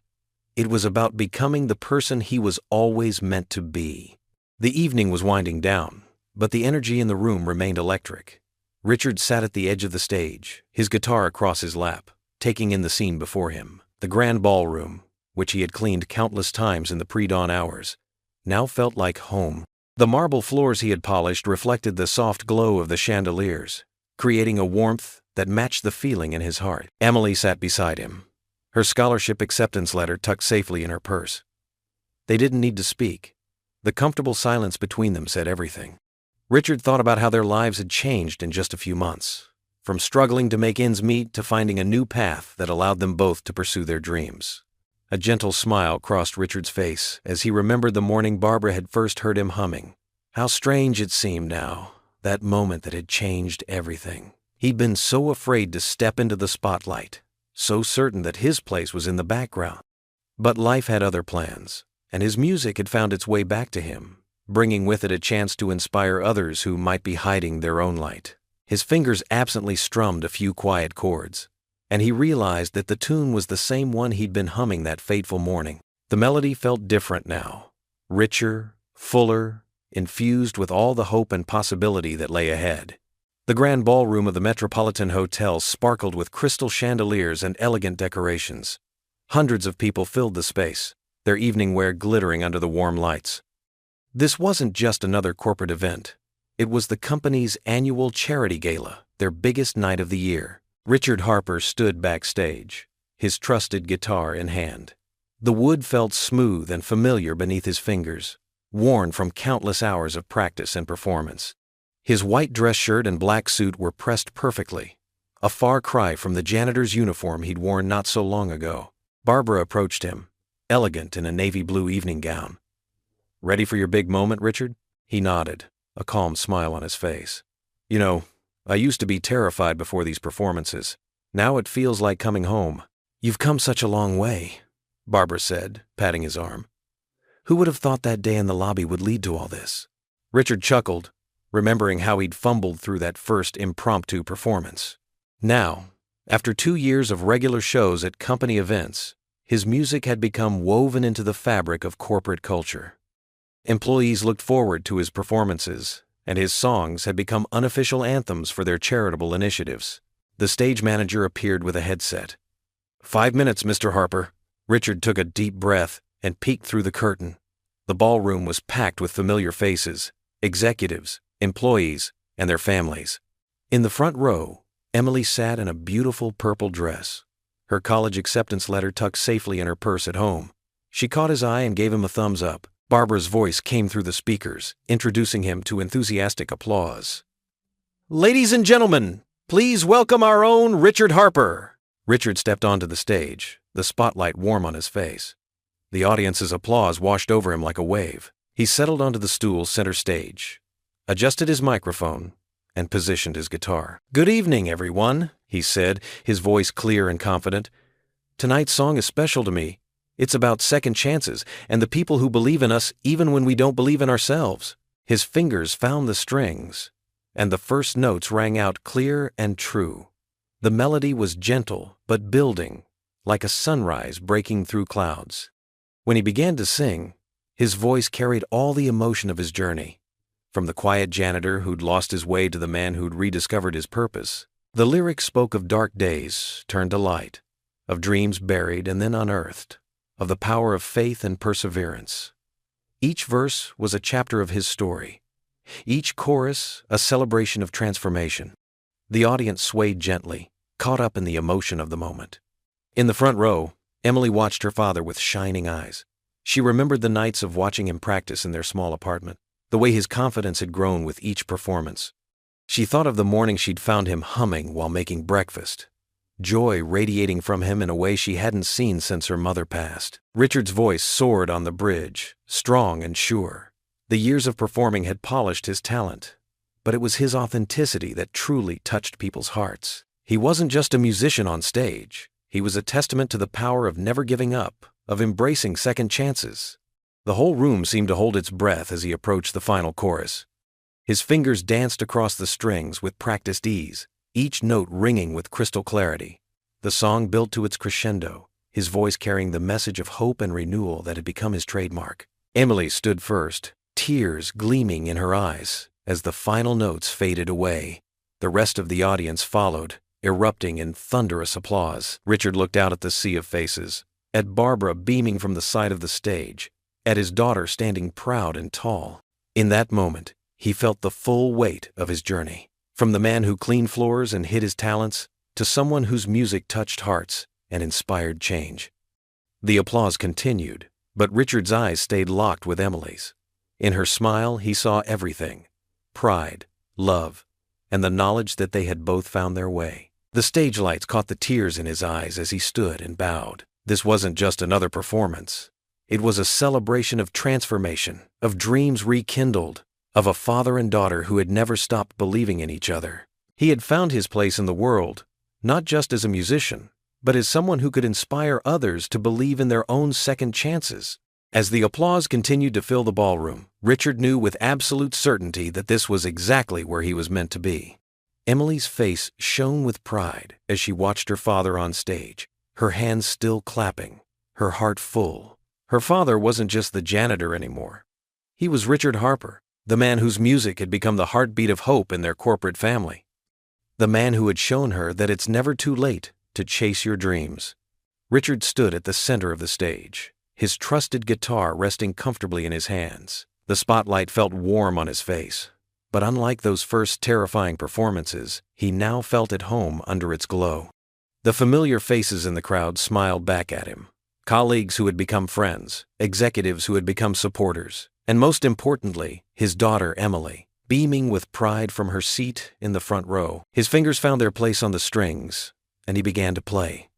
It was about becoming the person he was always meant to be. The evening was winding down, but the energy in the room remained electric. Richard sat at the edge of the stage, his guitar across his lap, taking in the scene before him. The grand ballroom, which he had cleaned countless times in the pre-dawn hours, now felt like home. The marble floors he had polished reflected the soft glow of the chandeliers, creating a warmth that matched the feeling in his heart. Emily sat beside him, her scholarship acceptance letter tucked safely in her purse. They didn't need to speak. The comfortable silence between them said everything. Richard thought about how their lives had changed in just a few months, from struggling to make ends meet to finding a new path that allowed them both to pursue their dreams. A gentle smile crossed Richard's face as he remembered the morning Barbara had first heard him humming. How strange it seemed now, that moment that had changed everything. He'd been so afraid to step into the spotlight, so certain that his place was in the background. But life had other plans, and his music had found its way back to him, bringing with it a chance to inspire others who might be hiding their own light. His fingers absently strummed a few quiet chords, and he realized that the tune was the same one he'd been humming that fateful morning. The melody felt different now, richer, fuller, infused with all the hope and possibility that lay ahead. The grand ballroom of the Metropolitan Hotel sparkled with crystal chandeliers and elegant decorations. Hundreds of people filled the space, their evening wear glittering under the warm lights. This wasn't just another corporate event. It was the company's annual charity gala, their biggest night of the year. Richard Harper stood backstage, his trusted guitar in hand. The wood felt smooth and familiar beneath his fingers, worn from countless hours of practice and performance. His white dress shirt and black suit were pressed perfectly, a far cry from the janitor's uniform he'd worn not so long ago. Barbara approached him, elegant in a navy blue evening gown. "Ready for your big moment, Richard?" He nodded, a calm smile on his face. "You know, I used to be terrified before these performances. Now it feels like coming home." "You've come such a long way," Barbara said, patting his arm. "Who would have thought that day in the lobby would lead to all this?" Richard chuckled, remembering how he'd fumbled through that first impromptu performance. Now, after 2 years of regular shows at company events, his music had become woven into the fabric of corporate culture. Employees looked forward to his performances, and his songs had become unofficial anthems for their charitable initiatives. The stage manager appeared with a headset. "5 minutes, Mr. Harper." Richard took a deep breath and peeked through the curtain. The ballroom was packed with familiar faces, executives, employees, and their families. In the front row, Emily sat in a beautiful purple dress, her college acceptance letter tucked safely in her purse at home. She caught his eye and gave him a thumbs up. Barbara's voice came through the speakers, introducing him to enthusiastic applause. "Ladies and gentlemen, please welcome our own Richard Harper." Richard stepped onto the stage, the spotlight warm on his face. The audience's applause washed over him like a wave. He settled onto the stool center stage, adjusted his microphone, and positioned his guitar. "Good evening, everyone," he said, his voice clear and confident. "Tonight's song is special to me. It's about second chances and the people who believe in us even when we don't believe in ourselves." His fingers found the strings, and the first notes rang out clear and true. The melody was gentle but building, like a sunrise breaking through clouds. When he began to sing, his voice carried all the emotion of his journey. From the quiet janitor who'd lost his way to the man who'd rediscovered his purpose, the lyrics spoke of dark days turned to light, of dreams buried and then unearthed, of the power of faith and perseverance. Each verse was a chapter of his story, each chorus a celebration of transformation. The audience swayed gently, caught up in the emotion of the moment. In the front row, Emily watched her father with shining eyes. She remembered the nights of watching him practice in their small apartment, the way his confidence had grown with each performance. She thought of the morning she'd found him humming while making breakfast, joy radiating from him in a way she hadn't seen since her mother passed. Richard's voice soared on the bridge, strong and sure. The years of performing had polished his talent, but it was his authenticity that truly touched people's hearts. He wasn't just a musician on stage. He was a testament to the power of never giving up, of embracing second chances. The whole room seemed to hold its breath as he approached the final chorus. His fingers danced across the strings with practiced ease, each note ringing with crystal clarity. The song built to its crescendo, his voice carrying the message of hope and renewal that had become his trademark. Emily stood first, tears gleaming in her eyes as the final notes faded away. The rest of the audience followed, erupting in thunderous applause. Richard looked out at the sea of faces, at Barbara beaming from the side of the stage, at his daughter standing proud and tall. In that moment, he felt the full weight of his journey. From the man who cleaned floors and hid his talents, to someone whose music touched hearts and inspired change. The applause continued, but Richard's eyes stayed locked with Emily's. In her smile, he saw everything: pride, love, and the knowledge that they had both found their way. The stage lights caught the tears in his eyes as he stood and bowed. This wasn't just another performance. It was a celebration of transformation, of dreams rekindled, of a father and daughter who had never stopped believing in each other. He had found his place in the world, not just as a musician, but as someone who could inspire others to believe in their own second chances. As the applause continued to fill the ballroom, Richard knew with absolute certainty that this was exactly where he was meant to be. Emily's face shone with pride as she watched her father on stage, her hands still clapping, her heart full. Her father wasn't just the janitor anymore. He was Richard Harper, the man whose music had become the heartbeat of hope in their corporate family. The man who had shown her that it's never too late to chase your dreams. Richard stood at the center of the stage, his trusted guitar resting comfortably in his hands. The spotlight felt warm on his face, but unlike those first terrifying performances, he now felt at home under its glow. The familiar faces in the crowd smiled back at him. Colleagues who had become friends, executives who had become supporters, and most importantly, his daughter Emily, beaming with pride from her seat in the front row. His fingers found their place on the strings, and he began to play.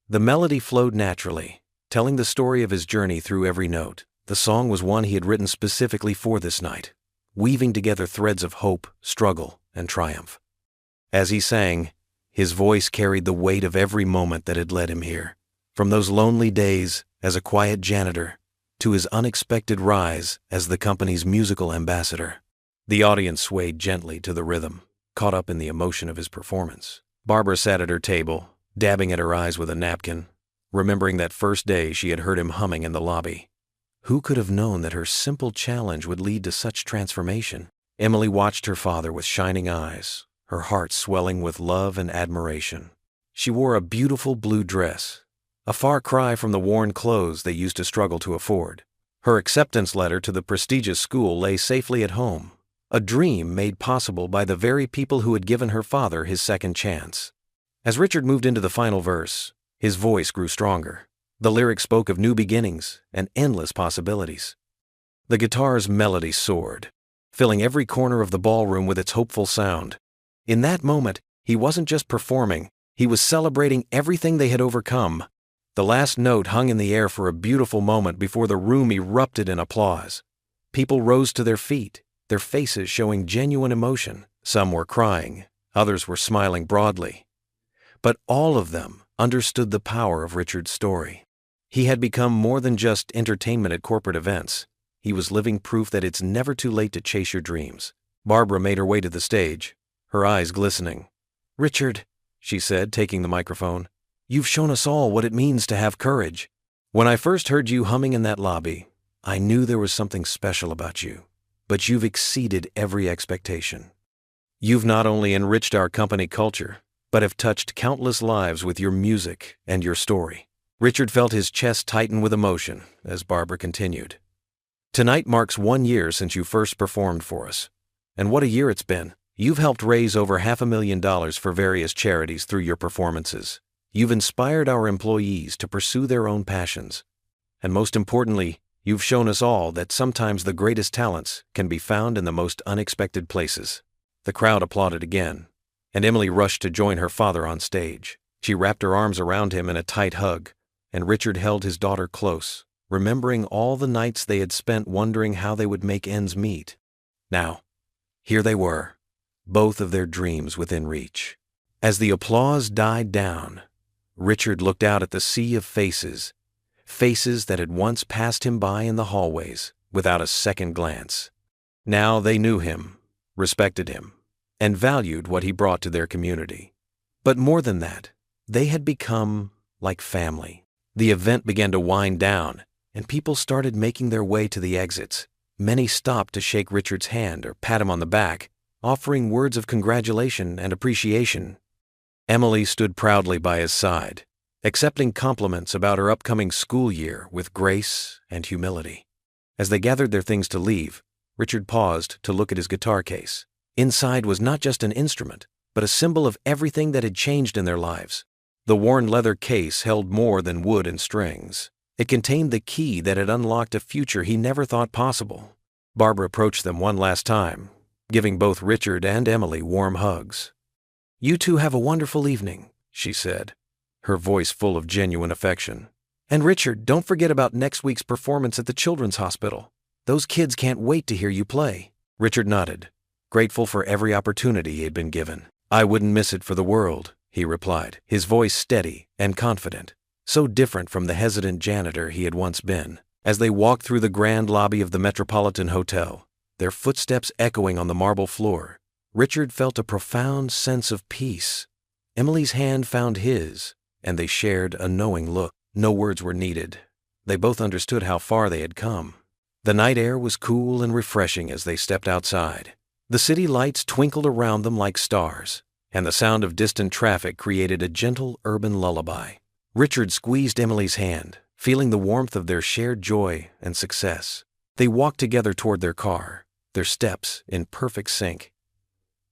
The melody flowed naturally, telling the story of his journey through every note. The song was one he had written specifically for this night, weaving together threads of hope, struggle, and triumph. As he sang, his voice carried the weight of every moment that had led him here, from those lonely days as a quiet janitor to his unexpected rise as the company's musical ambassador. The audience swayed gently to the rhythm, caught up in the emotion of his performance. Barbara sat at her table, dabbing at her eyes with a napkin, remembering that first day she had heard him humming in the lobby. Who could have known that her simple challenge would lead to such transformation? Emily watched her father with shining eyes, her heart swelling with love and admiration. She wore a beautiful blue dress, a far cry from the worn clothes they used to struggle to afford. Her acceptance letter to the prestigious school lay safely at home, a dream made possible by the very people who had given her father his second chance. As Richard moved into the final verse, his voice grew stronger. The lyrics spoke of new beginnings and endless possibilities. The guitar's melody soared, filling every corner of the ballroom with its hopeful sound. In that moment, he wasn't just performing, he was celebrating everything they had overcome. The last note hung in the air for a beautiful moment before the room erupted in applause. People rose to their feet, their faces showing genuine emotion. Some were crying, others were smiling broadly. But all of them understood the power of Richard's story. He had become more than just entertainment at corporate events. He was living proof that it's never too late to chase your dreams. Barbara made her way to the stage, her eyes glistening. "Richard," she said, taking the microphone, You've shown us all what it means to have courage. When I first heard you humming in that lobby, I knew there was something special about you, but you've exceeded every expectation. You've not only enriched our company culture, but have touched countless lives with your music and your story." Richard felt his chest tighten with emotion as Barbara continued. "Tonight marks 1 year since you first performed for us. And what a year it's been. You've helped raise over $500,000 for various charities through your performances. You've inspired our employees to pursue their own passions. And most importantly, you've shown us all that sometimes the greatest talents can be found in the most unexpected places." The crowd applauded again, and Emily rushed to join her father on stage. She wrapped her arms around him in a tight hug, and Richard held his daughter close, remembering all the nights they had spent wondering how they would make ends meet. Now, here they were, both of their dreams within reach. As the applause died down, Richard looked out at the sea of faces, faces that had once passed him by in the hallways without a second glance. Now they knew him, respected him, and valued what he brought to their community. But more than that, they had become like family. The event began to wind down, and people started making their way to the exits. Many stopped to shake Richard's hand or pat him on the back, offering words of congratulation and appreciation. Emily stood proudly by his side, accepting compliments about her upcoming school year with grace and humility. As they gathered their things to leave, Richard paused to look at his guitar case. Inside was not just an instrument, but a symbol of everything that had changed in their lives. The worn leather case held more than wood and strings. It contained the key that had unlocked a future he never thought possible. Barbara approached them one last time, giving both Richard and Emily warm hugs. "You two have a wonderful evening," she said, her voice full of genuine affection. "And Richard, don't forget about next week's performance at the Children's Hospital. Those kids can't wait to hear you play." Richard nodded, grateful for every opportunity he had been given. "I wouldn't miss it for the world," he replied, his voice steady and confident, so different from the hesitant janitor he had once been. As they walked through the grand lobby of the Metropolitan Hotel, their footsteps echoing on the marble floor, Richard felt a profound sense of peace. Emily's hand found his, and they shared a knowing look. No words were needed. They both understood how far they had come. The night air was cool and refreshing as they stepped outside. The city lights twinkled around them like stars, and the sound of distant traffic created a gentle urban lullaby. Richard squeezed Emily's hand, feeling the warmth of their shared joy and success. They walked together toward their car, their steps in perfect sync.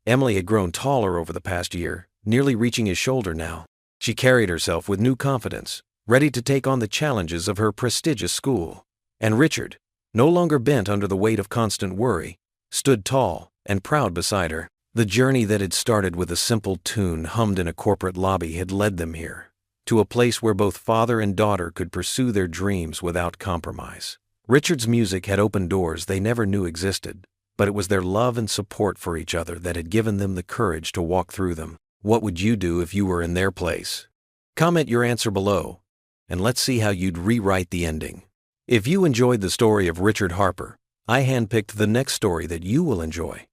Emily had grown taller over the past year, nearly reaching his shoulder now. She carried herself with new confidence, ready to take on the challenges of her prestigious school. And Richard, no longer bent under the weight of constant worry, stood tall and proud beside her. The journey that had started with a simple tune hummed in a corporate lobby had led them here, to a place where both father and daughter could pursue their dreams without compromise. Richard's music had opened doors they never knew existed, but it was their love and support for each other that had given them the courage to walk through them. What would you do if you were in their place? Comment your answer below, and let's see how you'd rewrite the ending. If you enjoyed the story of Richard Harper, I handpicked the next story that you will enjoy.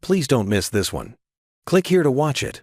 Please don't miss this one. Click here to watch it.